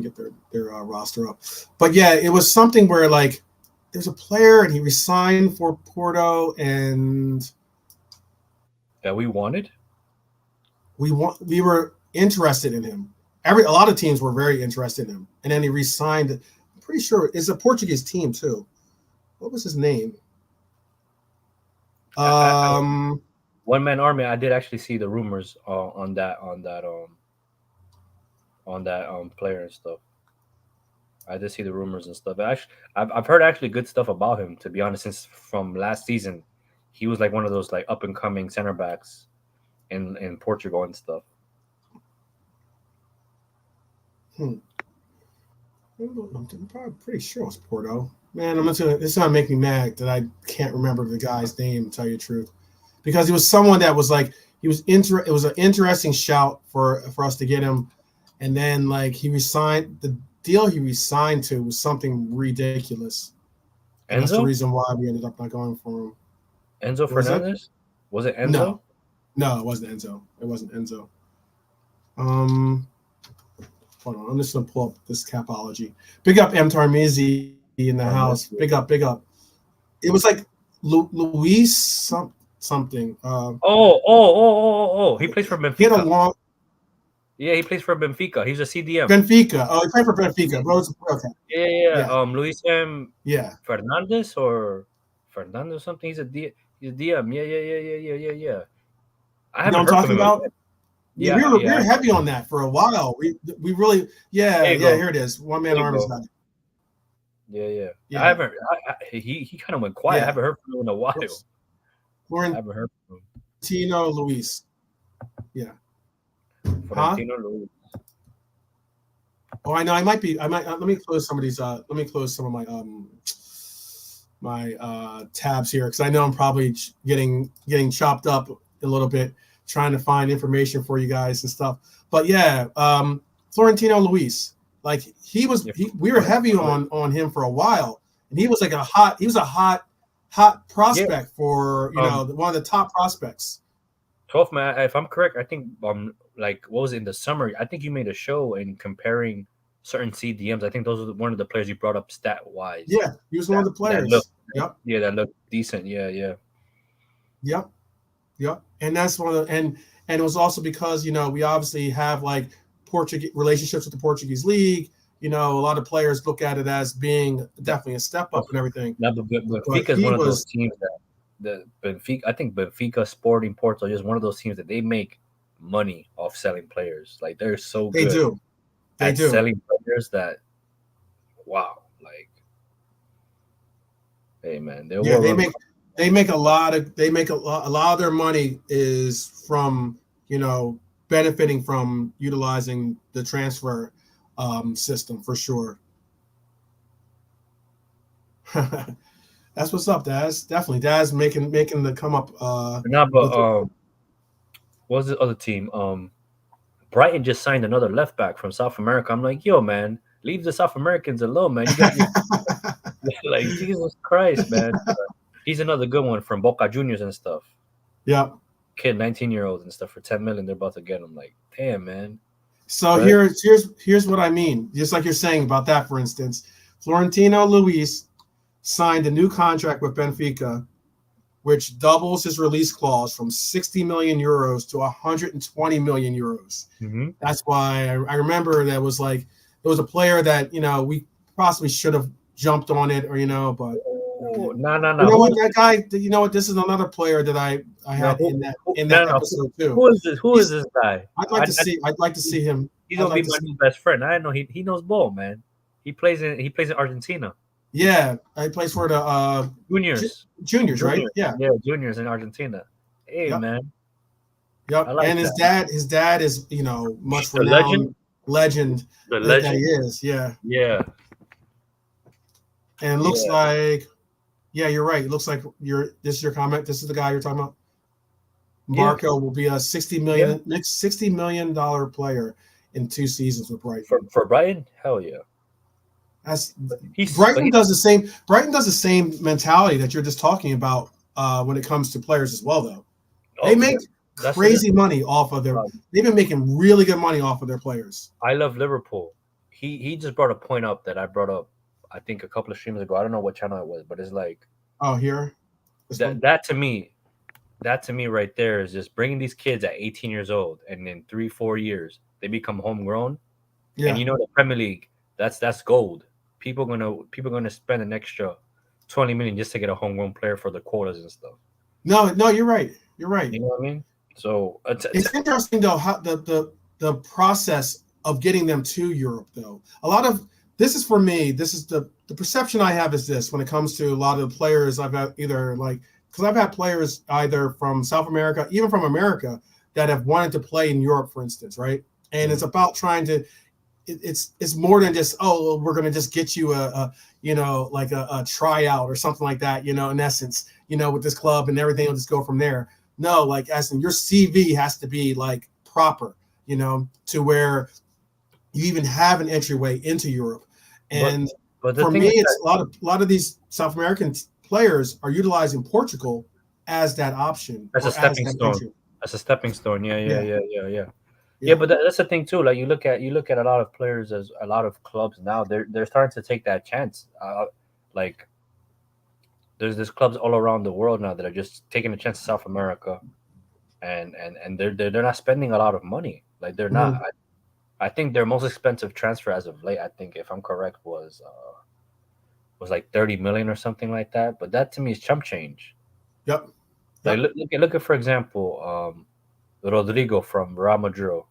get their roster up. But yeah, it was something where like there's a player and he resigned for Porto and that we wanted. We were interested in him. A lot of teams were very interested in him, and then he resigned. I'm pretty sure it's a Portuguese team too. What was his name? One Man Army. I did actually see the rumors on that player and stuff. I did see the rumors and stuff. I've heard actually good stuff about him. To be honest, since from last season, he was like one of those like up and coming center backs in Portugal and stuff. I'm probably pretty sure it's Porto. Man, it's gonna make me mad that I can't remember the guy's name. To tell you the truth, because he was someone that was like it was an interesting shout for us to get him, and then like he resigned. The deal he resigned to was something ridiculous. And that's the reason why we ended up not going for him. Enzo Fernandez? Was it Enzo? No, it wasn't Enzo. It wasn't Enzo. Hold on. I'm just gonna pull up this Capology. Big up M. Tarmizi in the house. Big up. It was like Luis something. He plays for Benfica. He had a long. Yeah, he plays for Benfica. He's a CDM. Benfica. Oh, he played for Benfica. Okay. Yeah. Luis Fernandez or Fernandez something. He's a DM. Yeah. I haven't heard talking from him about. Again. Yeah, we were heavy on that for a while. We really here it is. One Man Army's got it. Yeah. I haven't. He kind of went quiet. I haven't heard from him in a while. I haven't heard from him. Florentino Luis. Yeah. Florentino Luis. Oh, I know. I might. Let me close some of these. Let me close some of my tabs here because I know I'm probably getting chopped up a little bit trying to find information for you guys and stuff. But yeah, Florentino Luis, like we were heavy on him for a while, and he was like a hot prospect for one of the top prospects. 12 man, if I'm correct, I think like what was it in the summer? I think you made a show in comparing certain CDMs. I think those were one of the players you brought up stat wise. Yeah, he was one of the players. That looked decent. Yeah. Yep. And that's one of the, and it was also because we obviously have like Portuguese relationships with the Portuguese league. A lot of players look at it as being definitely a step up and everything. No, but Benfica is one of those teams that I think Benfica, Sporting, Porto, just one of those teams that they make money off selling players. Like they're so good. They do selling players that wow, like hey man, they make a lot of their money is from benefiting from utilizing the transfer system for sure. That's what's up, Daz. Definitely, Daz making the come up. What was the other team? Brighton just signed another left back from South America. I'm like, yo, man, leave the South Americans alone, man. Like Jesus Christ, man. He's another good one from Boca Juniors and stuff. Yep. Kid, 19-year-olds and stuff for 10 million. They're about to get him. Like, damn, man. So Right? here's what I mean. Just like you're saying about that, for instance, Florentino Luis signed a new contract with Benfica, which doubles his release clause from 60 million euros to 120 million euros. Mm-hmm. That's why I remember that was like it was a player that we possibly should have jumped on it, or but No. you know what, that guy. You know what? This is another player that I had in that episode too. Who is this guy? I'd like to see him. He's gonna be my new best friend. I know he knows ball, man. He plays in Argentina. Yeah, he plays for the juniors, right? Yeah, juniors in Argentina. Hey, yep. man. Yep. Like and his dad is much the renowned legend. The legend that he is. Yeah. Yeah. And it looks like, yeah, you're right. It looks like this is your comment. This is the guy you're talking about. Marco will be a $60 million player in 2 seasons with Brighton. For Brighton, hell yeah. Brighton does the same. Brighton does the same mentality that you're just talking about when it comes to players as well, though. They make crazy money off of their. They've been making really good money off of their players. I love Liverpool. He just brought a point up that I brought up, I think, a couple of streams ago. I don't know what channel it was, but it's like, here. That to me right there is just bringing these kids at 18 years old, and in 3-4 years they become homegrown. Yeah. And the Premier League, that's gold. People gonna spend an extra 20 million just to get a homegrown player for the quotas and stuff. No, you're right. You're right. You know what I mean? So it's interesting though how the process of getting them to Europe though. A lot of this is for me. This is the perception I have is this when it comes to a lot of the players I've had because I've had players either from South America, even from America, that have wanted to play in Europe, for instance, right? And it's about trying to. It's more than just we're gonna just get you a tryout or something like that, in essence, with this club and everything will just go from there. No, like as in your CV has to be like proper, to where you even have an entryway into Europe. And but for me, it's a lot of these South American players are utilizing Portugal as that option. As a stepping stone. As a stepping stone. Yeah, but that's the thing too. Like you look at a lot of players, as a lot of clubs now, they're starting to take that chance. Like there's clubs all around the world now that are just taking a chance in South America, and they're not spending a lot of money. Like they're not. I think their most expensive transfer as of late, I think if I'm correct, was like 30 million or something like that. But that to me is chump change. Yep. Like look at for example, Rodrigo from Real Madrid.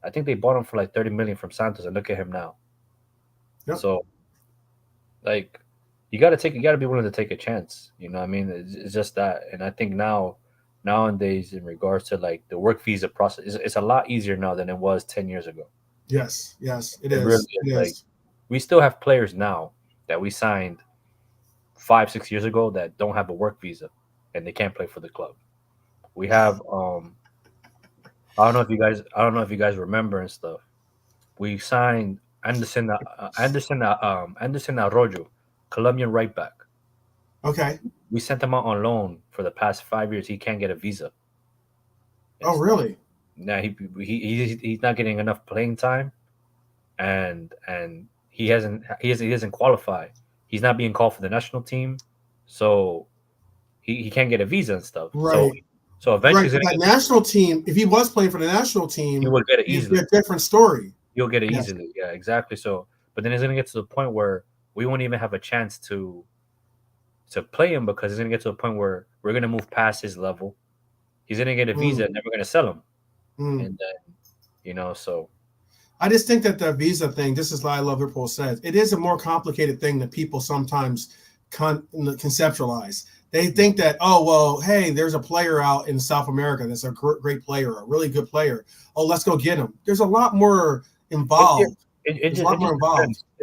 I think they bought him for like 30 million from Santos, and look at him now. Yep. So, like, you got to be willing to take a chance. You know what I mean? It's just that. And I think nowadays, in regards to like the work visa process, it's a lot easier now than it was 10 years ago. Yes, it is. Really is. Like, we still have players now that we signed 5-6 years ago that don't have a work visa and they can't play for the club. We have I don't know if you guys remember and stuff. We signed Anderson Arroyo, Colombian right back. Okay. We sent him out on loan for the past 5 years. He can't get a visa. Oh, really? Now he's not getting enough playing time, and he doesn't qualify. He's not being called for the national team, so he can't get a visa and stuff. Right. So eventually, that national team, if he was playing for the national team, he would get it easily. It's a different story. You'll get it easily. Yeah, exactly. So, but then it's going to get to the point where we won't even have a chance to play him, because it's going to get to a point where we're going to move past his level. He's going to get a visa, and then we're going to sell him. And then, so. I just think that the visa thing, this is why I love Liverpool says, it is a more complicated thing that people sometimes conceptualize. They think that, hey, there's a player out in South America that's a great player, a really good player. Oh, let's go get him. There's a lot more involved. It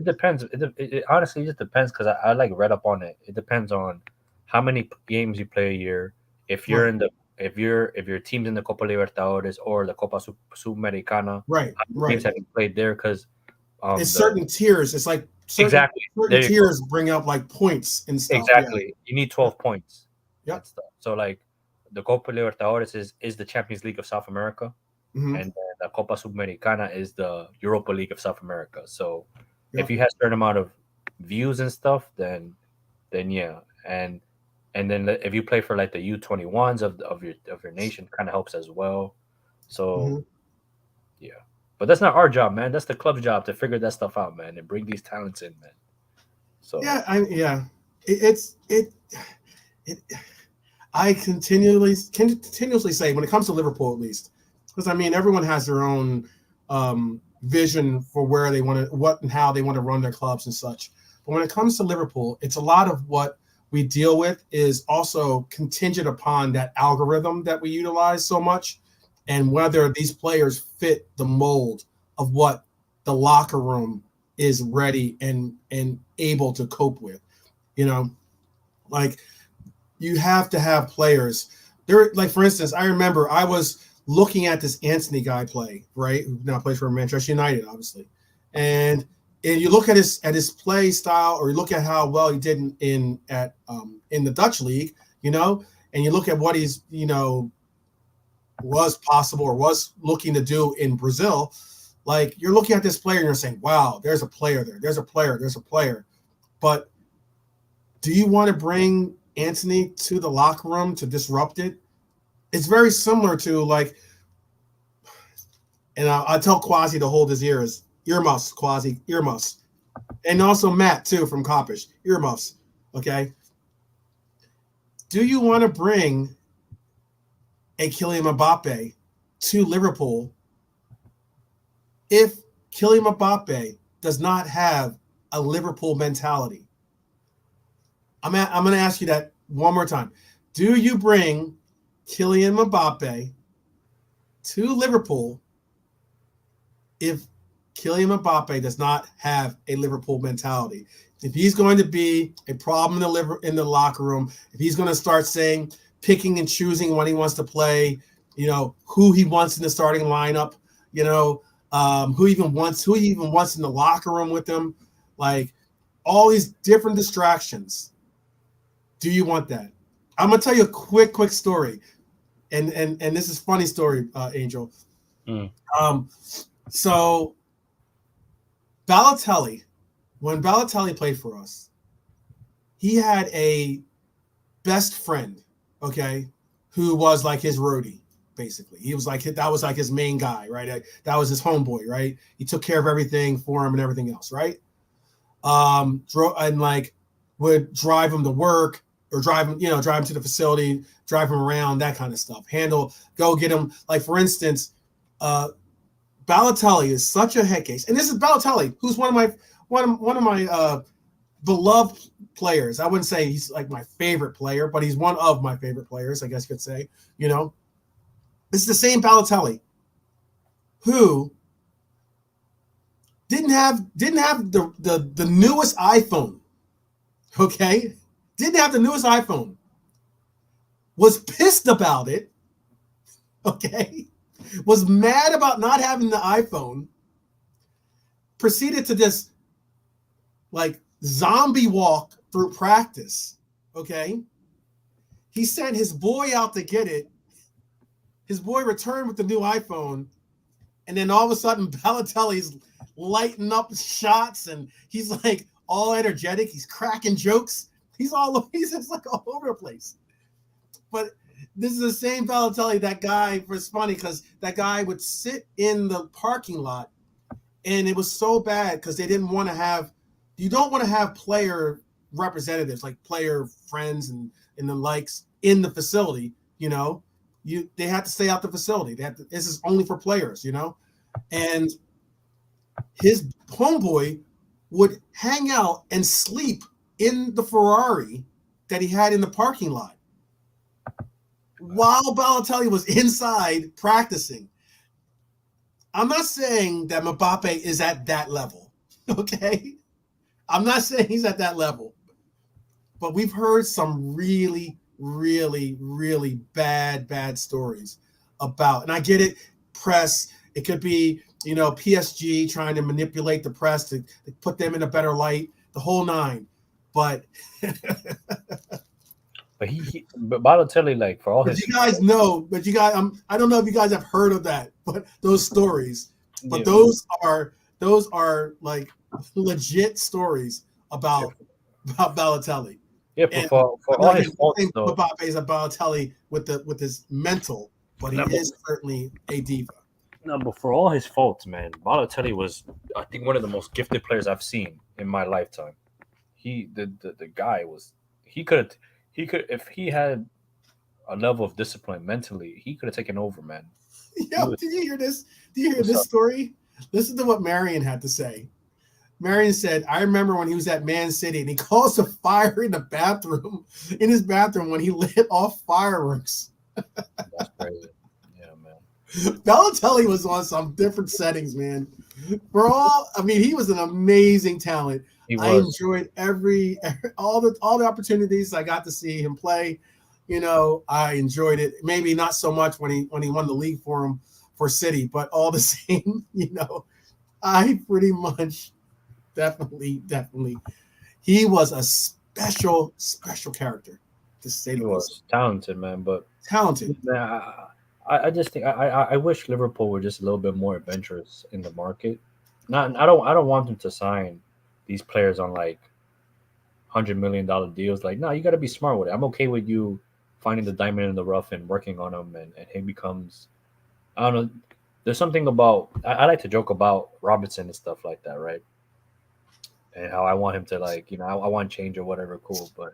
depends. It honestly just depends, because I like read up on it. It depends on how many games you play a year. If you're if your team's in the Copa Libertadores or the Copa Sudamericana, right. Games have been played there, because it's certain tiers. It's like Exactly. certain tiers bring up like points and stuff. Exactly. Yeah. You need 12 points. Yep. And stuff. So like the Copa Libertadores is the Champions League of South America, Mm-hmm. and then the Copa Sudamericana is the Europa League of South America. So Yep. if you have a certain amount of views and stuff, then yeah, and then if you play for like the U21s of your nation, kind of helps as well. So Mm-hmm. yeah, but that's not our job, man. That's the club's job to figure that stuff out, man, and bring these talents in, man. So Yeah, it I continuously say when it comes to Liverpool, at least, because I mean everyone has their own vision for where they want to, what and how they want to run their clubs and such. But when it comes to Liverpool, it's a lot of what we deal with is also contingent upon that algorithm that we utilize so much, and whether these players fit the mold of what the locker room is ready and able to cope with. You know, like you have to have players there. Like for instance, I remember I was looking at this Anthony guy play, right? Who now plays for Manchester United, obviously, and you look at his play style, or you look at how well he did in the Dutch league, you know, and you look at what he's was possible or was looking to do in Brazil. Like you're looking at this player and you're saying, wow, there's a player there. There's a player. But do you want to bring Anthony to the locker room to disrupt it? It's very similar to like, and I'll tell Quasi to hold his earmuffs, Quasi, earmuffs. And also Matt too from Coppish, earmuffs, okay? Do you want to bring a Kylian Mbappe to Liverpool if Kylian Mbappe does not have a Liverpool mentality? I'm going to ask you that one more time. Do you bring Kylian Mbappe to Liverpool if Kylian Mbappe does not have a Liverpool mentality? If he's going to be a problem in the locker room, if he's going to start picking and choosing when he wants to play, who he wants in the starting lineup, who he even wants in the locker room with him, like all these different distractions. Do you want that? I'm gonna tell you a quick story, and this is a funny story, Angel. So Balotelli, when Balotelli played for us, he had a best friend, okay, who was like his roadie, basically. He was like, that was like his main guy, right? That was his homeboy, right? He took care of everything for him and everything else, right? And like would drive him to work or drive him to the facility, drive him around, that kind of stuff. Go get him. Like for instance, Balotelli is such a head case, and this is Balotelli, who's one of my beloved players. I wouldn't say he's like my favorite player, but he's one of my favorite players, I guess you could say. This is the same Balotelli who didn't have the newest iPhone. Okay, didn't have the newest iPhone. Was pissed about it. Okay, was mad about not having the iPhone. Proceeded to just like zombie walk through practice. Okay, he sent his boy out to get it. His boy returned with the new iPhone, and then all of a sudden Balotelli's lighting up shots, and he's like all energetic. He's cracking jokes. He's just like all over the place. But this is the same Balotelli. That guy was funny because that guy would sit in the parking lot, and it was so bad because they didn't want to have. You don't want to have player representatives, like player friends and the likes in the facility. They have to stay out the facility. This is only for players. And his homeboy would hang out and sleep in the Ferrari that he had in the parking lot while Balotelli was inside practicing. I'm not saying that Mbappe is at that level, okay? I'm not saying he's at that level, but we've heard some really, really, really bad stories about, and I get it, press, it could be PSG trying to manipulate the press to put them in a better light, the whole nine. But but Balotelli, like for all but his you guys know, but you guys, I don't know if you guys have heard of that, but those stories, but yeah, those are like legit stories about Balotelli. yeah, And for I'm all not his going to faults think though. Mbappe is a Balotelli with his mental, but he No, but, is certainly a diva. no, but for all his faults, man, Balotelli was, I think, one of the most gifted players I've seen in my lifetime. The guy was, he could if he had a level of discipline mentally, he could have taken over, man. He Yo, was. did you hear this? Did you hear What's this up? story? Listen to what Marion had to say. Marion said, I remember when he was at Man City and he caused a fire in the bathroom, in his bathroom when he lit off fireworks. That's crazy. Yeah, man. Balotelli was on some different settings, man. I mean, he was an amazing talent. He I was. enjoyed all the opportunities I got to see him play. I enjoyed it. Maybe not so much when he won the league for him for City, but all the same, I pretty much definitely. He was a special character, to say He the least. was talented, man. But Talented. man, I just think I wish Liverpool were just a little bit more adventurous in the market. Not I don't want them to sign these players on like $100 million deals. Like, no, you got to be smart with it. I'm okay with you finding the diamond in the rough and working on him, and he becomes. I don't know. There's something about I like to joke about Robinson and stuff like that, right? And how I want him to like, I want change or whatever, cool. But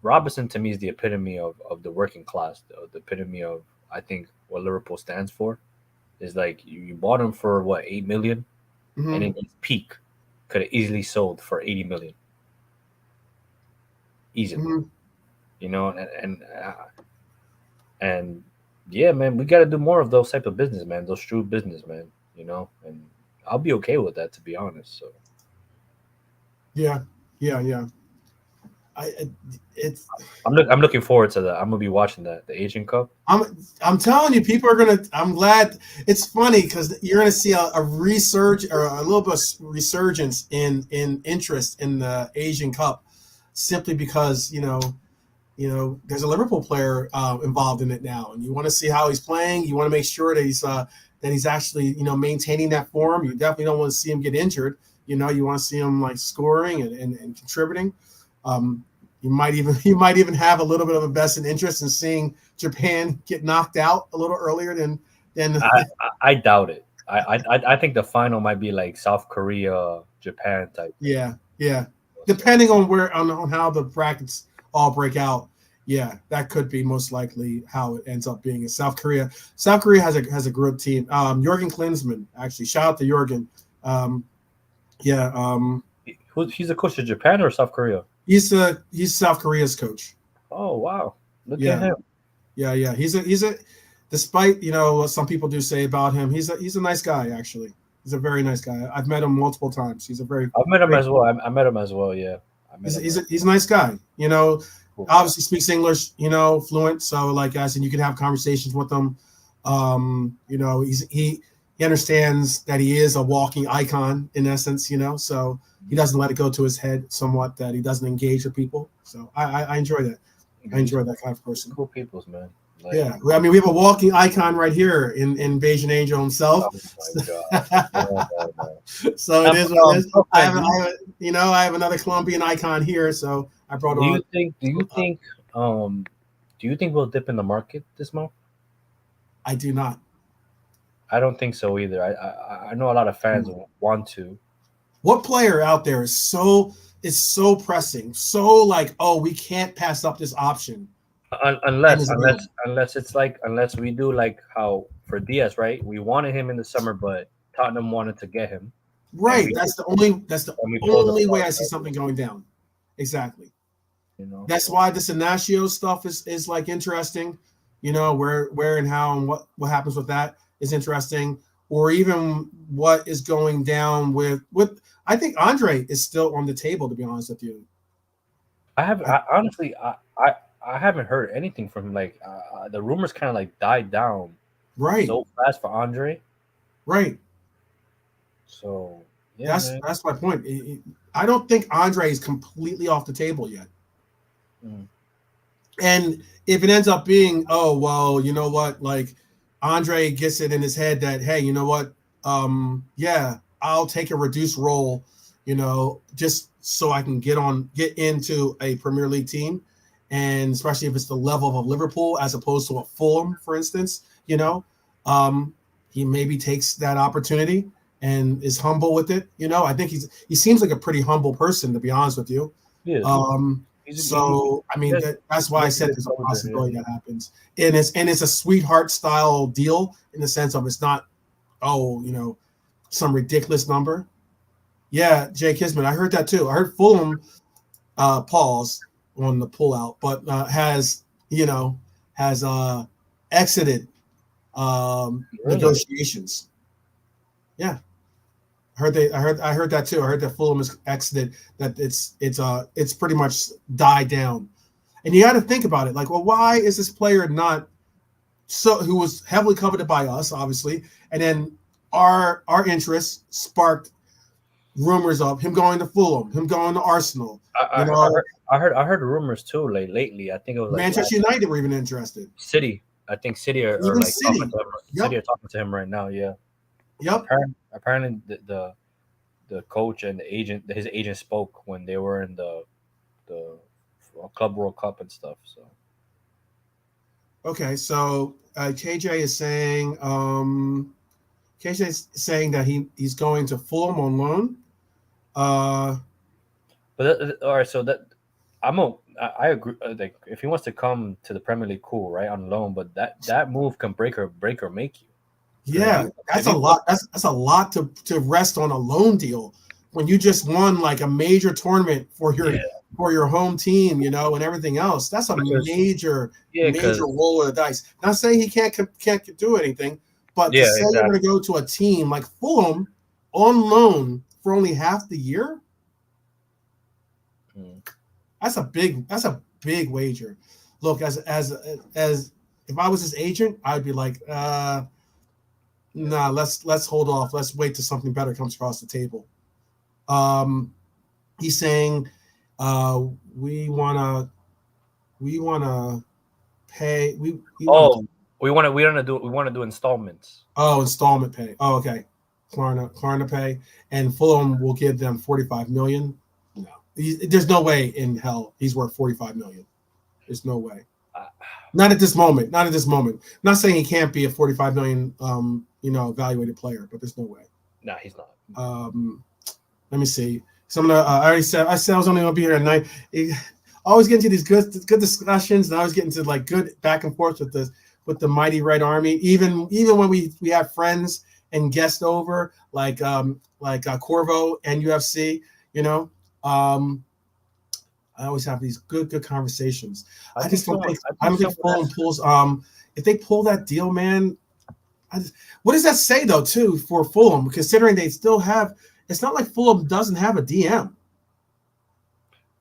Robinson to me is the epitome of the working class, the epitome of I think what Liverpool stands for is like you bought him for what 8 million, and Mm-hmm. in his peak could have easily sold for 80 million, easily, Mm-hmm. And yeah, man, we got to do more of those type of business, man. Those true business, man. And I'll be okay with that, to be honest. So Yeah, yeah. I it's I'm looking forward to that. I'm gonna be watching that, the Asian Cup. I'm telling you, people are gonna. I'm glad. It's funny because you're gonna see a resurge or a little bit of resurgence in interest in the Asian Cup, simply because there's a Liverpool player involved in it now, and you want to see how he's playing. You want to make sure that he's actually maintaining that form. You definitely don't want to see him get injured. You want to see him like scoring and contributing. Um, you might even have a little bit of a vested interest in seeing Japan get knocked out a little earlier than I doubt it. I think the final might be like South Korea, Japan type thing. yeah. So Depending on on how the brackets all break out, yeah, that could be most likely how it ends up being in South Korea. South Korea has a group team. Jurgen Klinsmann, actually, shout out to Jurgen. Um, yeah, he's a coach of Japan or South Korea? he's South Korea's coach. Oh wow, look at Yeah, him. yeah. He's a despite what some people do say about him, he's a nice guy actually. He's a very nice guy. I've met him multiple times. He's a very I've met him great. as well. I met him as well. Yeah, I met him. He's a nice guy. Cool guy. Obviously speaks English. Fluent. So like I said, you can have conversations with him. He understands that he is a walking icon in essence. So he doesn't let it go to his head somewhat that he doesn't engage with people. So I enjoy that. I He's enjoy that kind of person. cool peoples, man. Like, Yeah, I mean, we have a walking icon right here in Bayesian Angel himself. oh my god. No. So it is what it is. I have, Do I have, I have another Colombian icon here, so I brought you on. think? Um, do you think we'll dip in the market this month? I do not. I don't think so either. I know a lot of fans want to. What player out there is so pressing, so like, oh, we can't pass up this option, and Unless is available. unless we do like how for Diaz, right? We wanted him in the summer, but Tottenham wanted to get him, and Right. That's the we pulled the only way plug, I see right? something going down. Exactly. That's So why this Inacio stuff is like interesting. Where and how and what happens with that is interesting, or even what is going down with. I think Andre is still on the table. To be honest with you, I, honestly I haven't heard anything from him. Like the rumors kind of like died down right. so fast for Andre. Right. So yeah, man. That's my point. I don't think Andre is completely off the table yet. Mm. And if it ends up being, oh well, you know what, like Andre gets it in his head that, hey, you know what, yeah, I'll take a reduced role, just so I can get into a Premier League team, and especially if it's the level of a Liverpool as opposed to a Fulham, for instance, um, he maybe takes that opportunity and is humble with it. I think he seems like a pretty humble person, to be honest with you. He is. So I mean that's why I He's a said good there's a soldier, possibility that happens, and it's a sweetheart style deal in the sense of it's not some ridiculous number. Yeah, Jay Kisman, I heard that too. I heard Fulham pause on the pullout, but has exited Really? negotiations. Yeah, I heard that too. I heard that Fulham has exited. That it's pretty much died down. And you got to think about it, like, well, why is this player not who was heavily coveted by us, obviously, and then our interests sparked rumors of him going to Fulham, him going to Arsenal. I heard rumors too. Like lately, I think it was like Manchester United were even interested. City. I think City are Even like City. talking to him. Yep. City are talking to him right now. Yeah. Yep. Apparently the coach and his agent spoke when they were in the Club World Cup and stuff. So Okay, so KJ is saying that he's going to Fulham on loan. but all right, so that I agree. Like if he wants to come to the Premier League, cool, right, on loan. But that move can break or make you. Yeah, that's a lot. That's a lot to rest on a loan deal when you just won like a major tournament for your home team, and everything else. That's a major roll of the dice. Not saying he can't do anything, but to say you're going to go to a team like Fulham on loan for only half the year, that's a big wager. Look, as if I was his agent, I'd be like, nah, let's hold off. Let's wait till something better comes across the table. He's saying we wanna pay. We want to do installments. Oh, installment pay. Oh, okay. Klarna pay, and Fulham will give them 45 million. No, there's no way in hell he's worth 45 million. There's no way. Not at this moment. Not at this moment. Not saying he can't be a 45 million, evaluated player, but there's no way. No, he's not. Let me see. So I already said I was only going to be here at night. Always getting to these good discussions, and I was getting to like good back and forth with the Mighty Red Army. Even when we have friends and guests over, like Corvo and UFC, I always have these good conversations. I just don't think Fulham pulls. If they pull that deal, man, what does that say though too for Fulham? Considering they still have, it's not like Fulham doesn't have a DM.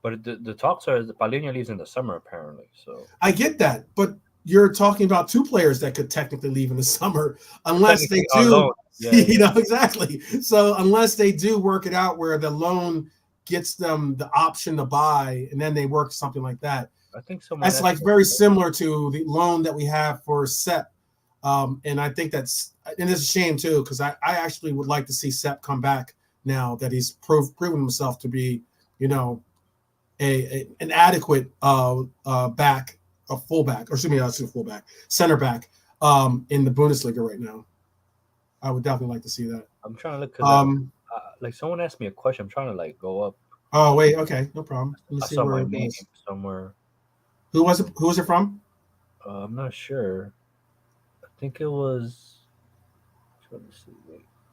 But the talks are the Palhinha leaves in the summer apparently. So I get that, but you're talking about two players that could technically leave in the summer unless they do. Exactly. So unless they do work it out where the loan gets them the option to buy, and then they work something like that. I think so. That's like very similar to the loan that we have for Sepp, and I think it's a shame too because I actually would like to see Sepp come back now that he's proven himself to be, an adequate back, a fullback, or excuse me, not a fullback, center back, in the Bundesliga right now. I would definitely like to see that. I'm trying to look. Like someone asked me a question. I'm trying to like go up. Oh wait, okay, no problem. I saw my name somewhere. Who was it? Who was it from? I'm not sure. I think it was.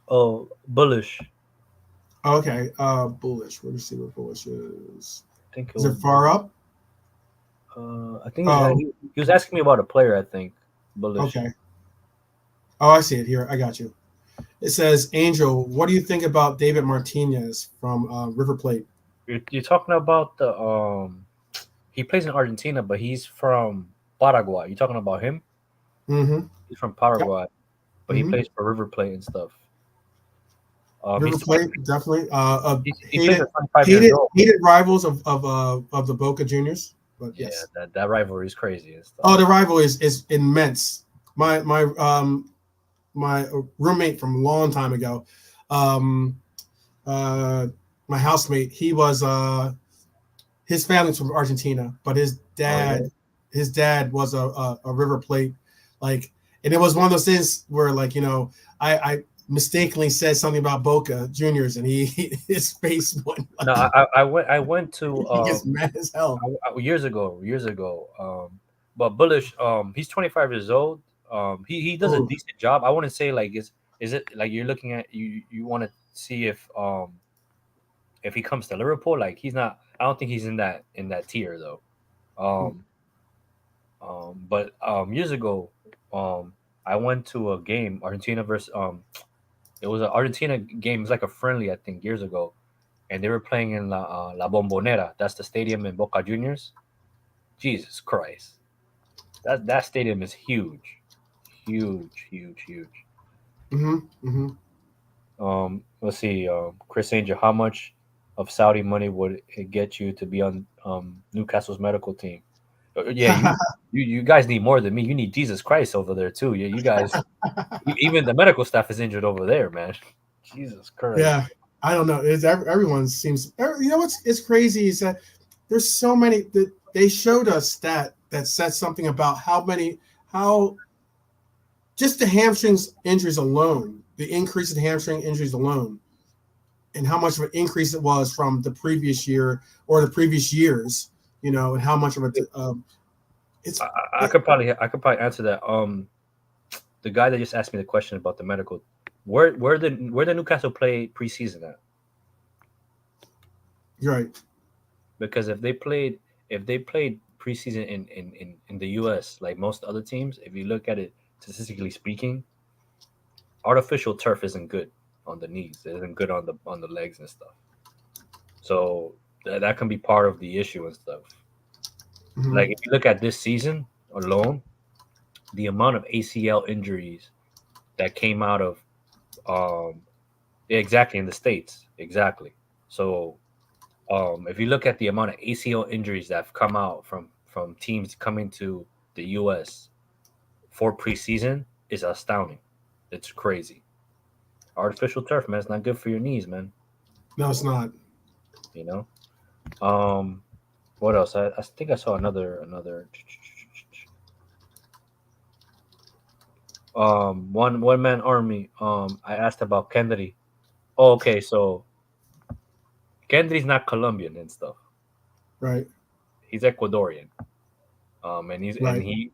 Oh, Bullish. Okay, Bullish. Let me see what Bullish is. I think is it far up? I think he was asking me about a player. I think Bullish. Okay. Oh, I see it here. I got you. It says, Angel, what do you think about David Martinez from River Plate? You're talking about the he plays in Argentina, but he's from Paraguay. You talking about him? Mm-hmm. He's from Paraguay. but he plays for River Plate and stuff. River Plate, definitely. He plays at 25 years old. Hated rivals of the Boca Juniors. But Yeah, yes. that rivalry is crazy and stuff. Oh, the rivalry is immense. My roommate from a long time ago, my housemate, he was his family's from Argentina, but his dad was a River Plate, like, and it was one of those things where, like, you know, I mistakenly said something about Boca Juniors, and his face went. Like, no, I went to he gets mad as hell. years ago. But Bullish, he's 25 years old. He does a decent job. I wouldn't say like is it like you're looking at you want to see if he comes to Liverpool, like he's not. I don't think he's in that tier though. But years ago, I went to a game, Argentina versus it was an Argentina game. It was like a friendly, I think, years ago, and they were playing in La Bombonera. That's the stadium in Boca Juniors. Jesus Christ, that stadium is huge. Let's see, Chris Angel, how much of Saudi money would it get you to be on Newcastle's medical team? Yeah, you guys need more than me. You need Jesus Christ over there too. Yeah, you guys, even the medical staff is injured over there, man. Jesus Christ. Yeah, I don't know. Everyone seems. You know what's crazy is that there's so many that they showed us that said something about how just the hamstrings injuries alone, the increase in hamstring injuries alone, and how much of an increase it was from the previous year or the previous years, you know, and how much of a I could probably answer that. The guy that just asked me the question about the medical, where did Newcastle play preseason at? You're right. Because if they played preseason in the US like most other teams, if you look at it statistically speaking, artificial turf isn't good on the knees. It isn't good on the legs and stuff. So that can be part of the issue and stuff. Mm-hmm. Like if you look at this season alone, the amount of ACL injuries that came out of exactly in the States, exactly. So if you look at the amount of ACL injuries that have come out from teams coming to the US for preseason, is astounding. It's crazy. Artificial turf, man, it's not good for your knees, man. No, it's not. You know. What else? I think I saw another. One man army. I asked about Kennedy. Oh, okay, so Kennedy's not Colombian and stuff. Right. He's Ecuadorian. And he's right.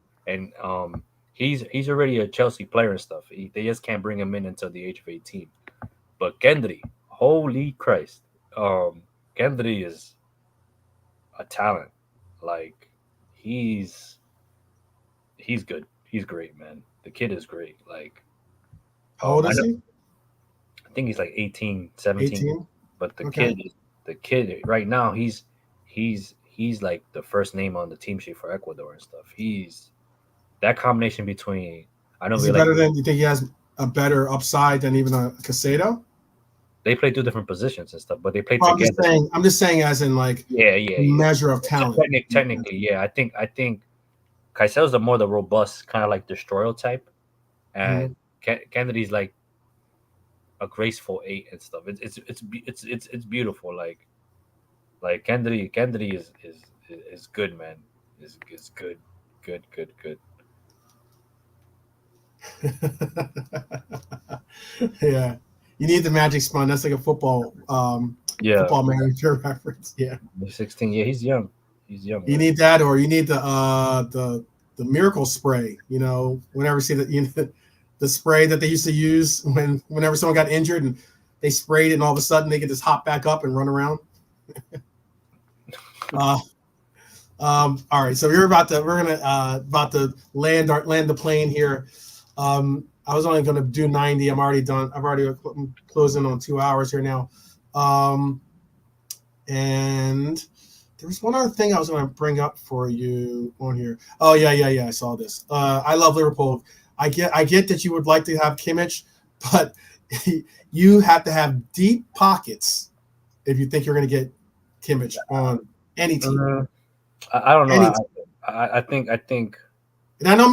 He's already a Chelsea player and stuff. They just can't bring him in until the age of 18. But Kennedy, holy Christ, Kennedy is a talent. Like he's good. He's great, man. The kid is great. Like how old is he? I think he's like 18, 17. 18? But the kid right now, he's like the first name on the team sheet for Ecuador and stuff. He's that combination between Is he better than you think he has a better upside than even a Casado? They play two different positions and stuff, but they play together. I'm just saying as in like measure of talent. Technically, yeah. I think Caicedo's the more the robust kind of like destroyer type, and Kennedy's like a graceful 8 and stuff. It's beautiful. Like Kennedy is good, man. Is good. Yeah. You need the magic spawn. That's like a football football manager reference. Yeah. 16. Yeah, he's young. You need that, or you need the miracle spray. You know, whenever you see the spray that they used to use whenever someone got injured and they sprayed it, and all of a sudden they could just hop back up and run around. All right, so we're about to land the plane here. I was only going to do 90. I'm already done. I'm closing on 2 hours here now. And there was one other thing I was going to bring up for you on here. Oh, yeah. I saw this. I love Liverpool. I get that you would like to have Kimmich, but you have to have deep pockets if you think you're going to get Kimmich on any team. I don't know. Any I think and I don't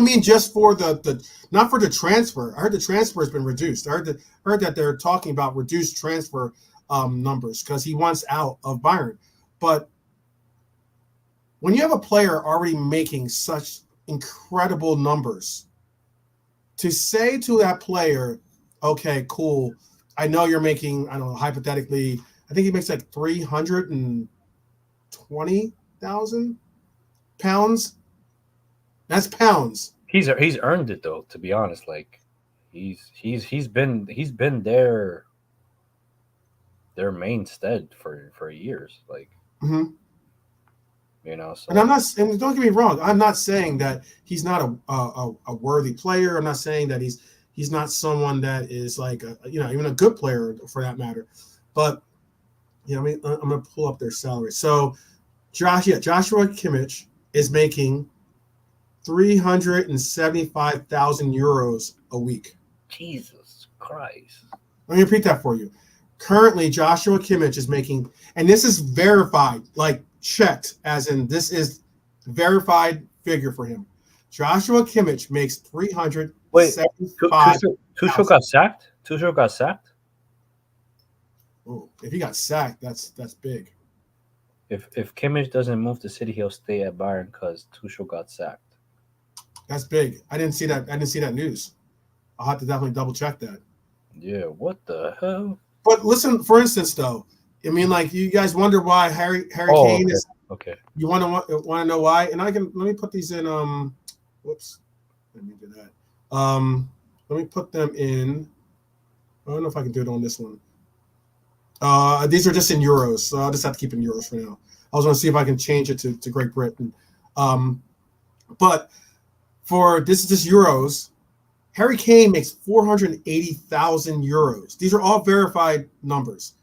mean just for the not for the transfer. I heard the transfer has been reduced. I heard that they're talking about reduced transfer numbers because he wants out of Bayern. But when you have a player already making such incredible numbers, to say to that player, okay, cool, I know you're making, I don't know, hypothetically, I think he makes like 320,000 pounds. That's pounds. he's earned it though. To be honest, like he's been their mainstead for years. Like Mm-hmm. you know. So And and don't get me wrong, I'm not saying that he's not a worthy player. I'm not saying that he's not someone that is like even a good player for that matter. But I mean, I'm gonna pull up their salary. So Joshua Kimmich is making 375,000 euros a week. Jesus Christ. Let me repeat that for you. Currently, Joshua Kimmich is making, and this is verified, like checked, as in this is verified figure for him. Joshua Kimmich makes 375. Tuchel got sacked. Tuchel got sacked. Ooh, if he got sacked, that's big. If Kimmich doesn't move to City, he'll stay at Bayern because Tuchel got sacked. That's big. I didn't see that news. I'll have to definitely double check that. Yeah, what the hell? But listen, for instance, though, I mean, like you guys wonder why Harry Kane is. Okay. You want to know why? And let me put these in. Whoops. Let me do that. Let me put them in. I don't know if I can do it on this one. These are just in euros, so I'll just have to keep in euros for now. I was going to see if I can change it to Great Britain. But for this is just euros. Harry Kane makes 480,000 euros. These are all verified numbers.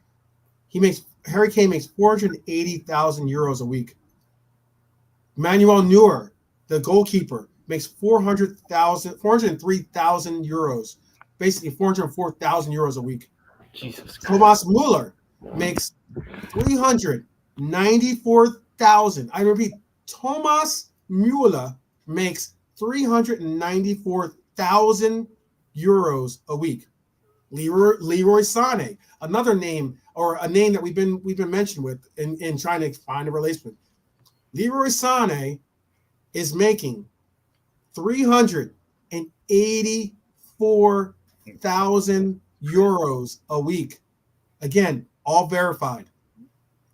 Harry Kane makes 480,000 euros a week. Manuel Neuer, the goalkeeper, makes 403,000 euros, basically 404,000 euros a week. Jesus Christ. Thomas Muller makes 394,000. I repeat, Thomas Muller makes 394,000 euros a week. Leroy Sané, another name or a name that we've been mentioned with in trying to find a replacement. Leroy Sané is making 384,000 euros a week. Again, all verified.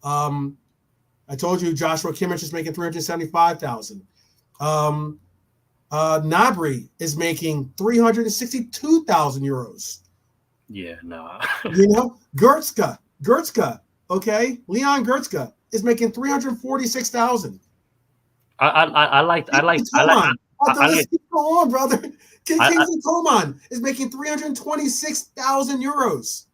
I told you Joshua Kimmich is making 375,000. Gnabry is making 362,000 euros. Yeah, no. Goretzka, okay, Leon Goretzka is making 346,000. I like. Go on, brother. Kingsley Coman is making 326,000 euros.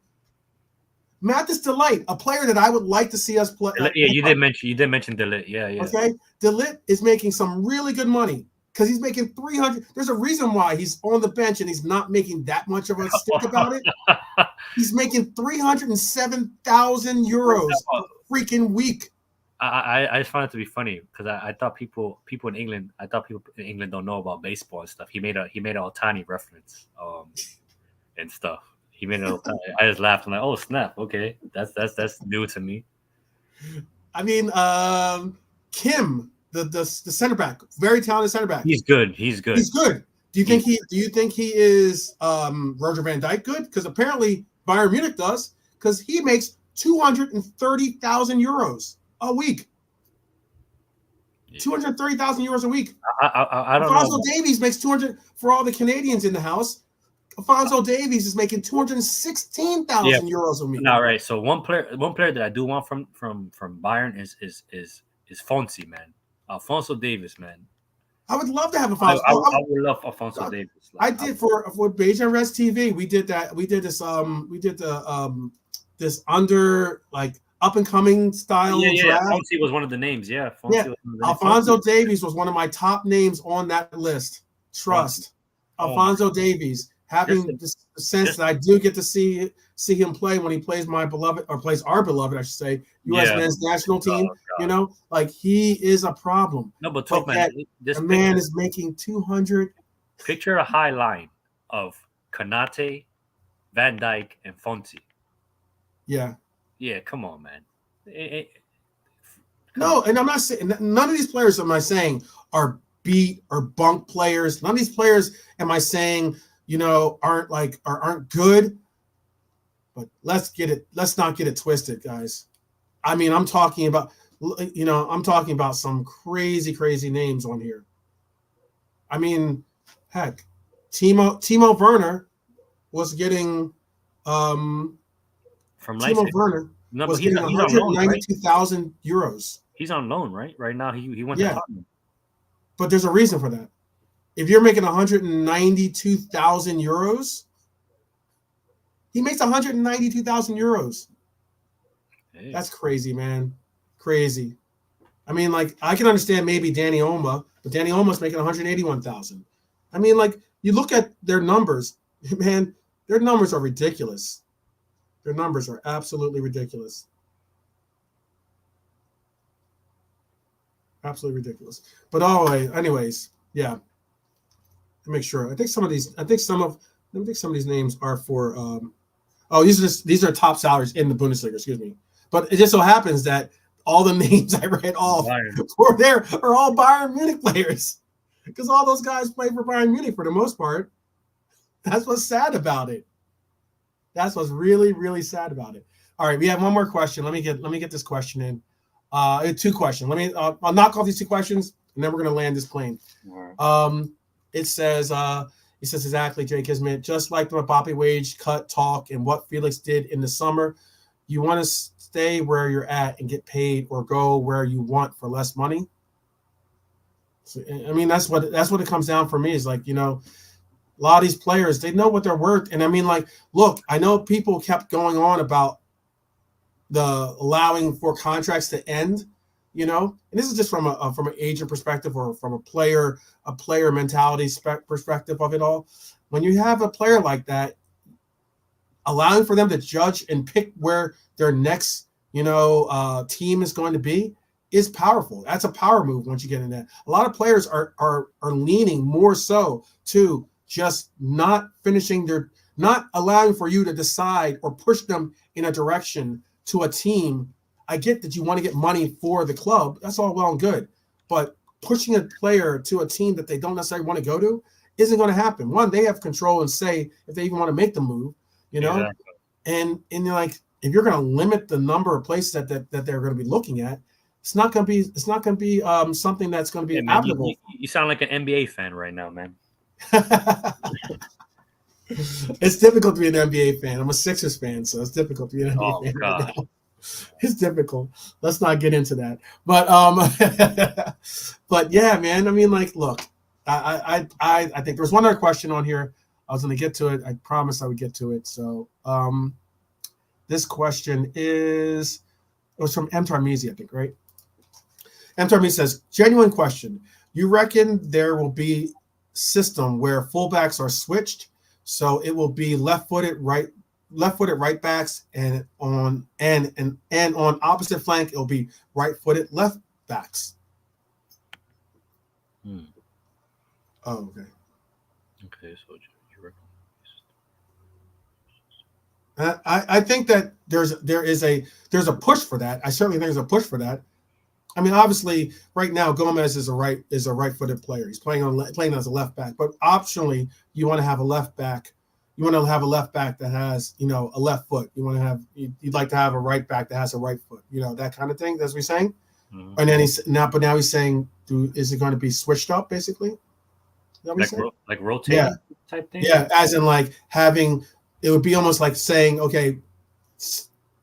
Mathis De Ligt, a player that I would like to see us play. Yeah, you did mention De Ligt. Yeah. Okay, De Ligt is making some really good money because he's making 300. There's a reason why he's on the bench and he's not making that much of a stick about it. He's making 307,000 euros a freaking week. I just found it to be funny because I thought people in England don't know about baseball and stuff. He made a Ohtani reference and stuff. He made it. I just laughed. I'm like, oh snap! Okay, that's new to me. I mean, Kim, the center back, very talented center back. He's good. Do you think he is Roger Van Dijk good? Because apparently Bayern Munich does. Because he makes 230,000 euros a week. 230,000 euros a week. I don't know. Alphonso Davies makes 200 for all the Canadians in the house. Alphonso Davies is making 216,000 euros a week. No, right. So one player that I do want from Bayern is Fonzie, man. Alphonso Davies, man. I would love to have Alphonso. I would love Alphonso Davies. I did for Beijing Reds TV. We did that. We did this. We did the this under like up and coming style. Yeah. Fonzie was one of the names. Alphonso Davies was one of my top names on that list. Trust. Alphonso Davies, having the sense that I do get to see him play when he plays my beloved, or plays our beloved, I should say, U.S. men's national team. Like he is a problem. No, but Top Man, the man is making 200. Picture a high line of Konate, Van Dijk, and Fonzie. Yeah. Yeah, come on, man. No, and I'm not saying none of these players am I saying are beat or bunk players. None of these players am I saying, aren't good. But let's not get it twisted, guys. I mean, I'm talking about some crazy, crazy names on here. I mean, heck, Timo Werner was getting from Timo Werner was getting 192,000 euros. He's on loan, right? Right now, he went to Tottenham. But there's a reason for that. If you're making 192,000 euros, he makes 192,000 euros. Hey. That's crazy, man. Crazy. I mean, like, I can understand maybe Danny Olmo, but Danny Olmo's making 181,000. I mean, like, you look at their numbers, man, their numbers are ridiculous. Their numbers are absolutely ridiculous. Absolutely ridiculous. But anyways, yeah. Make sure. I think some of these names are for these are top salaries in the Bundesliga, excuse me. But it just so happens that all the names I read off are all Bayern Munich players. Because all those guys play for Bayern Munich for the most part. That's what's sad about it. That's what's really, really sad about it. All right, we have one more question. Let me get this question in. Two questions. I'll knock off these two questions, and then we're gonna land this plane. Right. It says exactly, Jay Kismet, just like the Mbappe wage cut talk and what Felix did in the summer, you want to stay where you're at and get paid, or go where you want for less money. So, I mean, that's what it comes down for me. Is like, a lot of these players, they know what they're worth. And I mean, like, look, I know people kept going on about the allowing for contracts to end, and this is just from an agent perspective, or from a player mentality perspective of it all. When you have a player like that, allowing for them to judge and pick where their next, team is going to be is powerful. That's a power move once you get in that. A lot of players are leaning more so to just not allowing for you to decide or push them in a direction to a team. I get that you want to get money for the club. That's all well and good. But pushing a player to a team that they don't necessarily want to go to isn't going to happen. One, they have control and say if they even want to make the move, Exactly. And like, if you're going to limit the number of places that they're going to be looking at, it's not going to be something that's going to be applicable. You sound like an NBA fan right now, man. It's difficult to be an NBA fan. I'm a Sixers fan, so it's difficult to be an NBA fan right now. It's difficult. Let's not get into that. But but yeah, man. I mean, like, look, I think there's one other question on here. I was going to get to it. I promised I would get to it. So this question was from M. Tarmizi, I think, right? M. Tarmizi says, genuine question. You reckon there will be system where fullbacks are switched, so it will be left-footed right backs, and on opposite flank it'll be right-footed left backs? Oh, okay. Okay, so you reckon? I think that there's a push for that. I certainly think there's a push for that. I mean, obviously, right now Gomez is a right-footed player. He's playing as a left back, but optionally, you want to have a left back. You want to have a left back that has, a left foot. You'd like to have a right back that has a right foot. That kind of thing. That's what he's saying. Mm-hmm. And then now he's saying, is it going to be switched up basically? Like rotating type thing. Yeah, as in like having. It would be almost like saying, okay,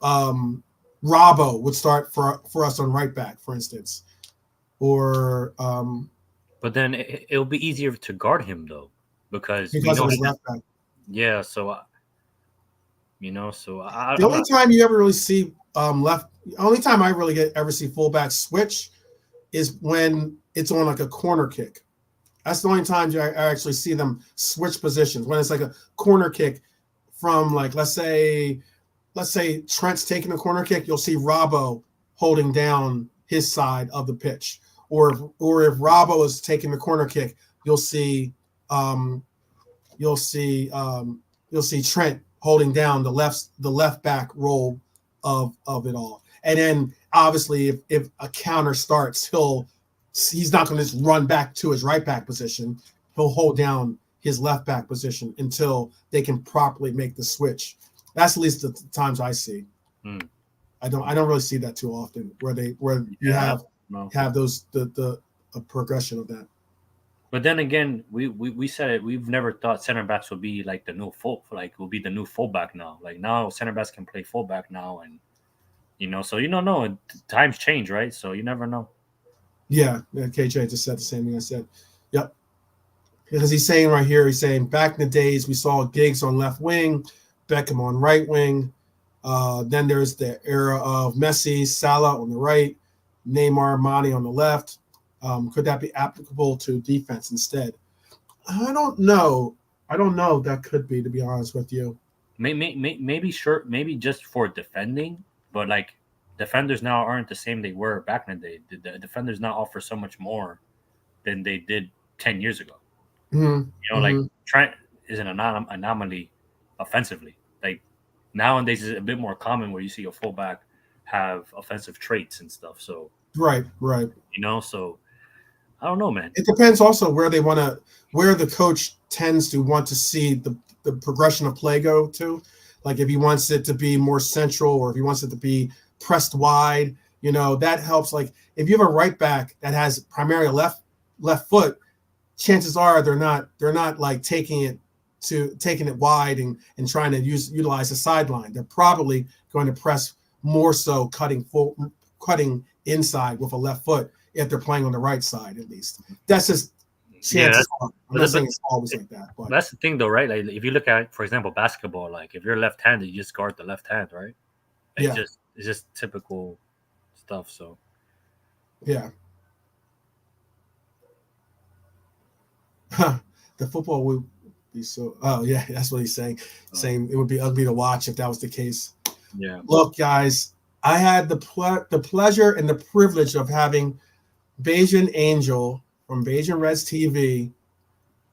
Robbo would start for us on right back, for instance, or. But then it'll be easier to guard him though, because of his left back. Yeah, so the only time you ever really see only time I really ever see fullbacks switch is when it's on like a corner kick, That's the only times I actually see them switch positions. When it's like a corner kick from, like, let's say Trent's taking a corner kick, you'll see Robbo holding down his side of the pitch. Or if Robbo is taking the corner kick, you'll see Trent holding down the left back role of it all. And then obviously if a counter starts, he's not going to just run back to his right back position. He'll hold down his left back position until they can properly make the switch. That's at least the times I see. I don't really see that too often where you have those the progression of that. But then again, we said it. We've never thought center backs would be like the new fullback now. Like now, center backs can play fullback now, and so you don't know. Times change, right? So you never know. Yeah, KJ just said the same thing I said. Yep. Because he's saying right here, back in the days we saw Giggs on left wing, Beckham on right wing. Then there's the era of Messi, Salah on the right, Neymar, Mane on the left. Could that be applicable to defense instead? I don't know. That could be, to be honest with you. Maybe just for defending, but like defenders now aren't the same they were back in the day. The defenders now offer so much more than they did 10 years ago. Mm-hmm. Like Trent is an anomaly offensively. Like nowadays it's a bit more common where you see a fullback have offensive traits and stuff. So right. So I don't know, man. It depends also where the coach tends to want to see the progression of play go to. Like if he wants it to be more central or if he wants it to be pressed wide, that helps. Like if you have a right back that has primarily a left foot, chances are they're not like taking it wide and trying to utilize the sideline. They're probably going to press more so cutting inside with a left foot if they're playing on the right side, at least. That's just chances. I'm not saying it's always like that. But that's the thing, though, right? Like if you look at, for example, basketball, like if you're left-handed, you just guard the left hand, right? Like it's just typical stuff. So yeah. The football would be so. Oh yeah, that's what he's saying. Saying it would be ugly to watch if that was the case. Yeah. Look, guys, I had the pleasure and the privilege of having Bayesian Angel from Bayesian Reds TV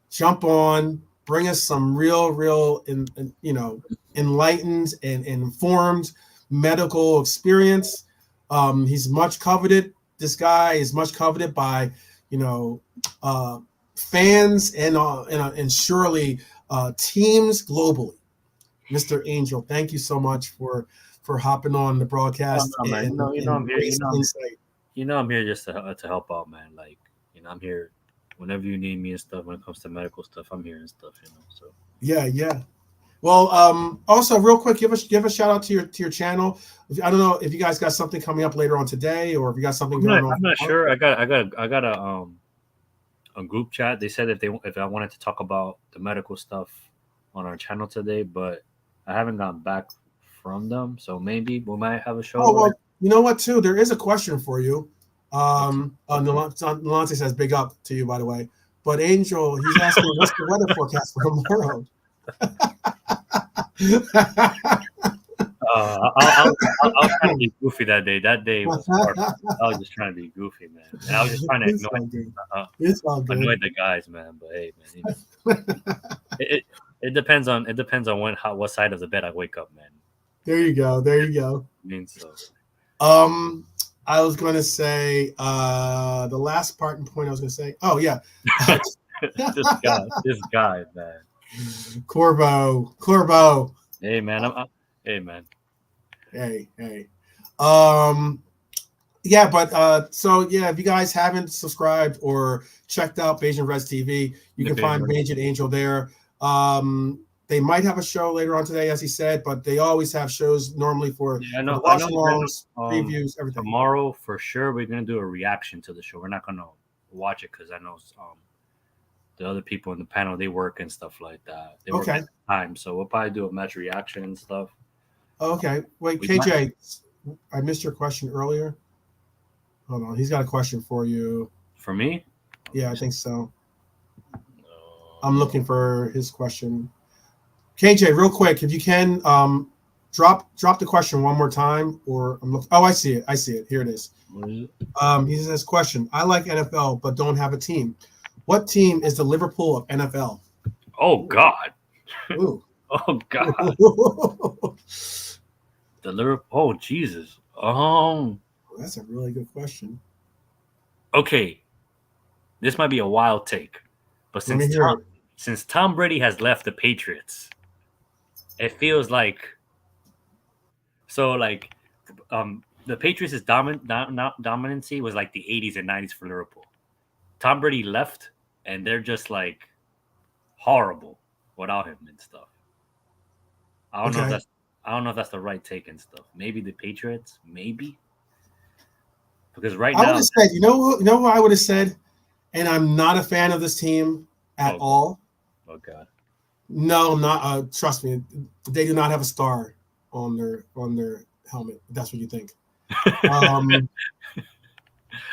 jump on, bring us some real enlightened and informed medical experience. He's much coveted. This guy is much coveted by fans and surely teams globally. Mr. Angel, thank you so much for hopping on the broadcast. I'm here just to help out, man. Like, I'm here whenever you need me and stuff. When it comes to medical stuff, I'm here and stuff. So yeah. Well, also real quick, give a shout out to your channel. I don't know if you guys got something coming up later on today, or if you got something going on. I'm not sure. I got a group chat. They said if I wanted to talk about the medical stuff on our channel today, but I haven't gotten back from them. So maybe we might have a show. Oh well, you know what? Too, there is a question for you. Nalante says, "Big up to you," by the way. But Angel, he's asking, "What's the weather forecast for tomorrow?" I was trying to be goofy that day. That day was hard. I was just trying to be goofy, man. And I was just trying to annoy the guys, man. But hey, man, it depends on what side of the bed I wake up, man. There you go. I mean, so. I was going to say the last part and point I was going to say. Oh yeah, this guy, man. Corbo. Hey man, hey man. Hey. Yeah, but so yeah, if you guys haven't subscribed or checked out Bayesian Reds TV, you can find Bayesian Angel there. They might have a show later on today, as he said, but they always have shows normally for watch-alongs, previews, everything. Tomorrow, for sure, we're gonna do a reaction to the show. We're not gonna watch it because I know the other people in the panel, they work and stuff like that. They work at time, so we'll probably do a match reaction and stuff. Okay, wait, KJ, I missed your question earlier. Hold on, he's got a question for you. For me? Yeah, I think so. I'm looking for his question. KJ, real quick, if you can, drop the question one more time, or I'm looking. Oh, I see it. Here it is. He says, question: I like NFL, but don't have a team. What team is the Liverpool of NFL? Oh God. Ooh. Oh God. The Liverpool. Oh Jesus. That's a really good question. Okay. This might be a wild take, but since Tom Brady has left the Patriots, it feels like the Patriots' dominancy was like the 80s and 90s for Liverpool. Tom Brady left, and they're just like horrible without him and stuff. I don't know if that's the right take and stuff. Maybe the Patriots, maybe. Because right now, I would have said, you know what I would have said, and I'm not a fan of this team at all. Oh God. No, not. Trust me, they do not have a star on their helmet. If that's what you think.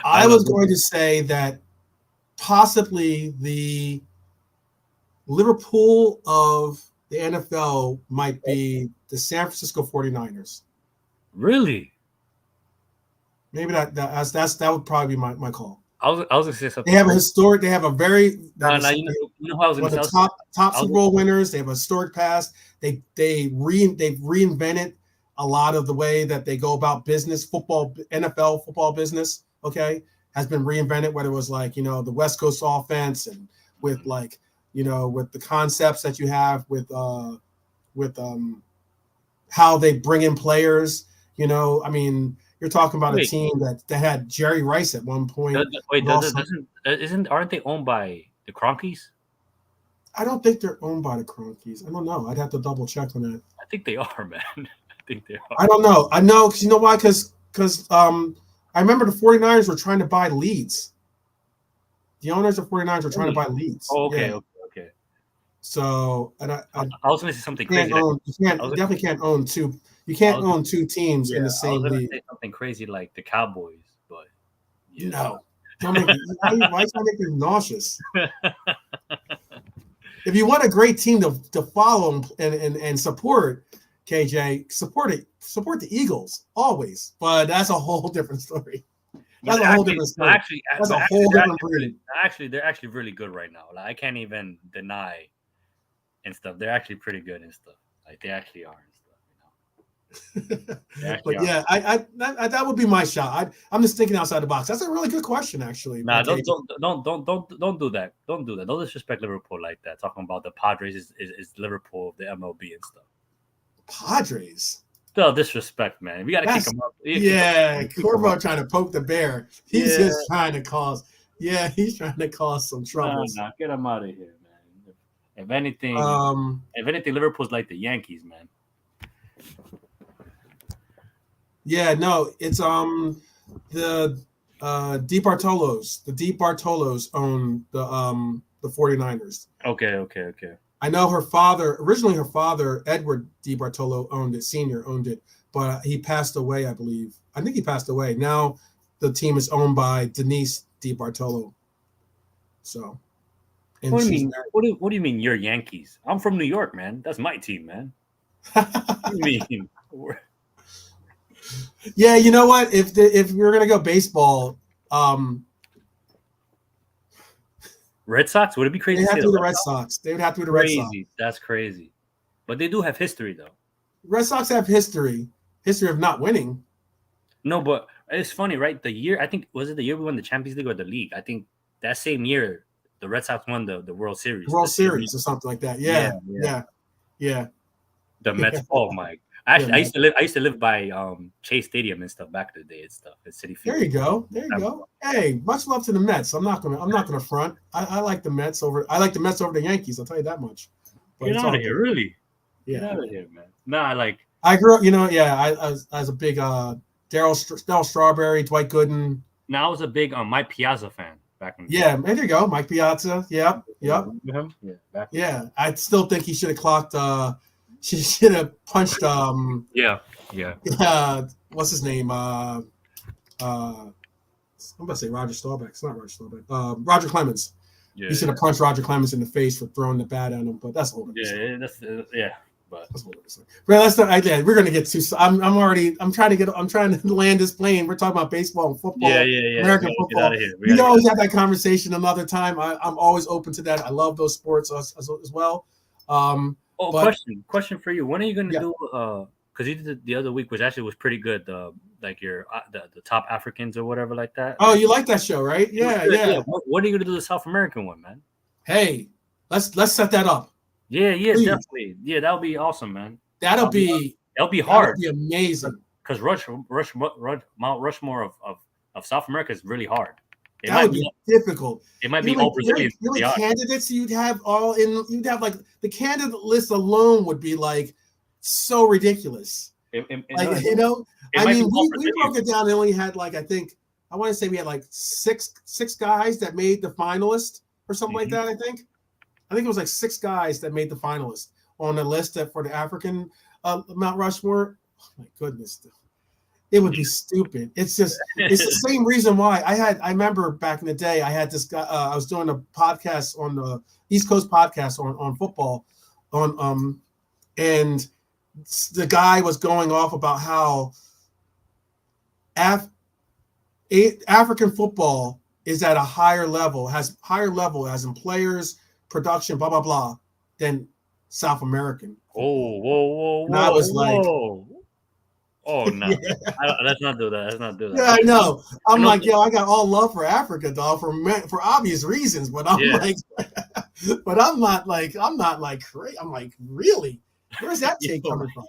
I was going to say that possibly the Liverpool of the NFL might be the San Francisco 49ers. Really? Maybe that would probably be my call. I was going to say something. They have a historic. They have a very. You know who I was going to say? Top Super Bowl winners. They have a historic past. They've reinvented a lot of the way that they go about business. NFL football business. Okay, has been reinvented. Whether it was like the West Coast offense and with like with the concepts that you have with how they bring in players. I mean. You're talking about a team that had Jerry Rice at one point. Aren't they owned by the Cronkies? I don't think they're owned by the Cronkies. I don't know. I'd have to double check on that. I think they are, man. I think they are. I don't know. I know because you know why? Because I remember the 49ers were trying to buy Leeds. The owners of 49ers were trying to buy Leeds. Oh, okay, yeah. okay. So, and I was going to say something crazy. You definitely can't own two. You can't own two teams in the same league. I was going to say something crazy like the Cowboys, but no. Why you trying to make me nauseous? If you want a great team to follow and support, KJ, support the Eagles always. But that's a whole different story. That's a whole different story. That's a whole different breed. They're actually really good right now. Like I can't even deny and stuff. They're actually pretty good and stuff. Like they actually are. But yeah, I that would be my shot. I'm just thinking outside the box. That's a really good question, actually. Nah, don't do that. Don't do that. Don't disrespect Liverpool like that. Talking about the Padres is Liverpool of the MLB and stuff. Padres. Still disrespect, man. We gotta kick them up. Yeah, Corvo trying to poke the bear. He's just trying to cause. Yeah, he's trying to cause some trouble. Nah, get him out of here, man. If anything, Liverpool's like the Yankees, man. Yeah, no, it's the Deep Bartolos. The Deep Bartolos own the 49ers. Okay. I know originally her father, Edward DiBartolo, Senior owned it, but he passed away, I believe. I think he passed away. Now the team is owned by Denise DiBartolo. So what do you mean? What do you mean you're Yankees? I'm from New York, man. That's my team, man. What do you mean? Yeah, you know what? If we're gonna go baseball, Red Sox, would it be crazy? They have to be the Red Sox. They would have to be the Red Sox. That's crazy, but they do have history, though. Red Sox have history of not winning. No, but it's funny, right? The year was it the year we won the Champions League or the league? I think that same year the Red Sox won the World Series. The World Series or something like that. Yeah. The Mets. Oh my. Actually, I used to live by Chase Stadium and stuff back in the day and stuff at Citi Field. There you go. Hey, much love to the Mets. I'm not gonna front. I like the Mets over the Yankees. I'll tell you that much. Get out of here, really? Yeah. Get out of here, man. Nah, I grew up. I was a big Darryl Strawberry, Dwight Gooden. Now I was a big Mike Piazza fan back in the day. There you go, Mike Piazza. Yep. Yeah. I still think he should have clocked. She should have punched. Yeah. What's his name? I'm about to say Roger Staubach. It's not Roger Staubach. Roger Clemens. He should have punched Roger Clemens in the face for throwing the bat at him, but that's all. Yeah, but that's what well, that's not. We're gonna get too. I'm trying to land this plane. We're talking about baseball and football. American football. We always have that conversation another time. I'm always open to that. I love those sports as well. Question for you. When are you gonna do? Because you did it the other week, which actually was pretty good. Like your the top Africans or whatever like that. Oh, you like that show, right? Yeah. What are you gonna do the South American one, man? Hey, let's set that up. Yeah, please. Definitely. Yeah, that would be awesome, man. That'll be hard. That'll be amazing. Because Mount Rushmore of South America is really hard. That would be difficult. It might be all Brazilians. Really candidates you'd have like the candidate list alone would be like so ridiculous. We broke it down and only had like I want to say we had like six guys that made the finalist or something like that. I think it was like 6 guys that made the finalist on the list for the African Mount Rushmore. Oh my goodness, it would be stupid. It's the same reason why I remember back in the day I had this guy. I was doing a podcast on the East Coast podcast on football and the guy was going off about how African football is at a higher level, has higher level as in players, production, blah, blah, blah, than South American. Whoa. And I was like, oh, no. Let's not do that. Yeah, I know. I'm like, yo, I got all love for Africa, dog, for obvious reasons. But I'm I'm not like, crazy. I'm like, really? Where's that take coming from?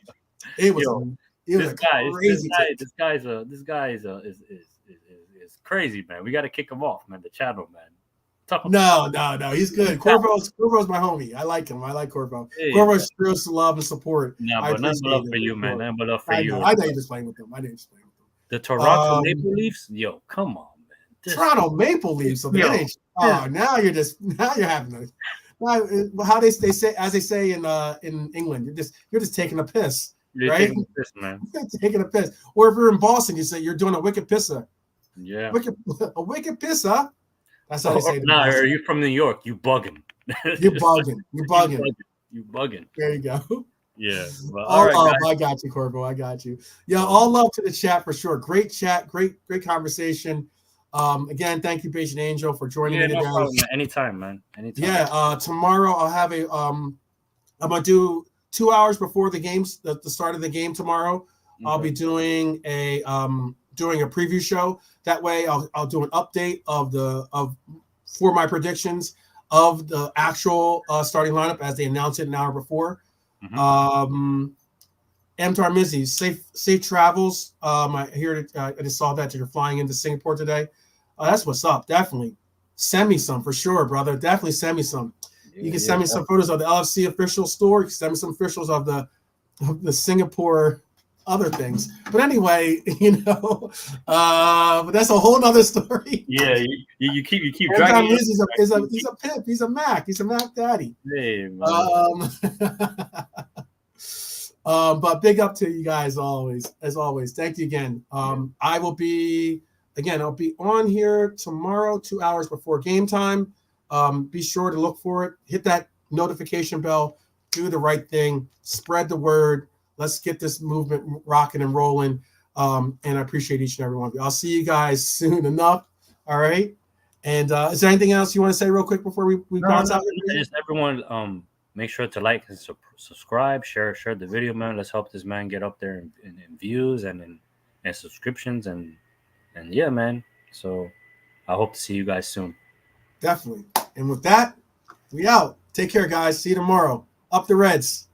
It was crazy. This guy is crazy, man. We got to kick him off, man. The channel, man. No. He's good. Corvo's my homie. I like him. I like Corvo. Yeah, Corvo shows love and support. No, but nothing but love for you, man. Nothing but love for you. I know you're just playing with them. The Toronto Maple Leafs? Yo, come on, man. Toronto Maple Leafs. So now you're having a how they say, as they say in England, you're just taking a piss. You're right? taking a piss, man. You're taking a piss. Or if you're in Boston, you say you're doing a wicked pisser. Yeah. A wicked pisser. That's how they say it. Nah, are you from New York? You bugging. You're bugging. You're bugging. You bugging. There you go. Yeah. Well, all right, I got you, Corvo. I got you. Yeah, all love to the chat for sure. Great chat. Great conversation. Again, thank you, Patient Angel, for joining me today. No problem. Anytime, man. Anytime. Yeah. Tomorrow I'll have I'm gonna do 2 hours before the games, the start of the game tomorrow. Okay. I'll be doing a preview show. That way, I'll do an update for my predictions of the actual starting lineup as they announce it an hour before. Mm-hmm. Mtar Mizzi, safe travels. I just saw that you're flying into Singapore today. That's what's up. Definitely send me some for sure, brother. Definitely send me some. You can send me some photos of the LFC official store. You can send me some officials of the Singapore other things. But anyway, but that's a whole nother story. Yeah, you keep dragging. He's a pimp. He's a Mac. He's a Mac daddy. Hey, man. But big up to you guys as always. Thank you again. I'll be on here tomorrow, 2 hours before game time. Be sure to look for it. Hit that notification bell. Do the right thing. Spread the word. Let's get this movement rocking and rolling. And I appreciate each and every one of you. I'll see you guys soon enough. All right. And is there anything else you want to say real quick before we bounce out? Just everyone, make sure to like and subscribe, share the video, man. Let's help this man get up there in views and in subscriptions and yeah, man. So I hope to see you guys soon. Definitely. And with that, we out. Take care, guys. See you tomorrow. Up the Reds.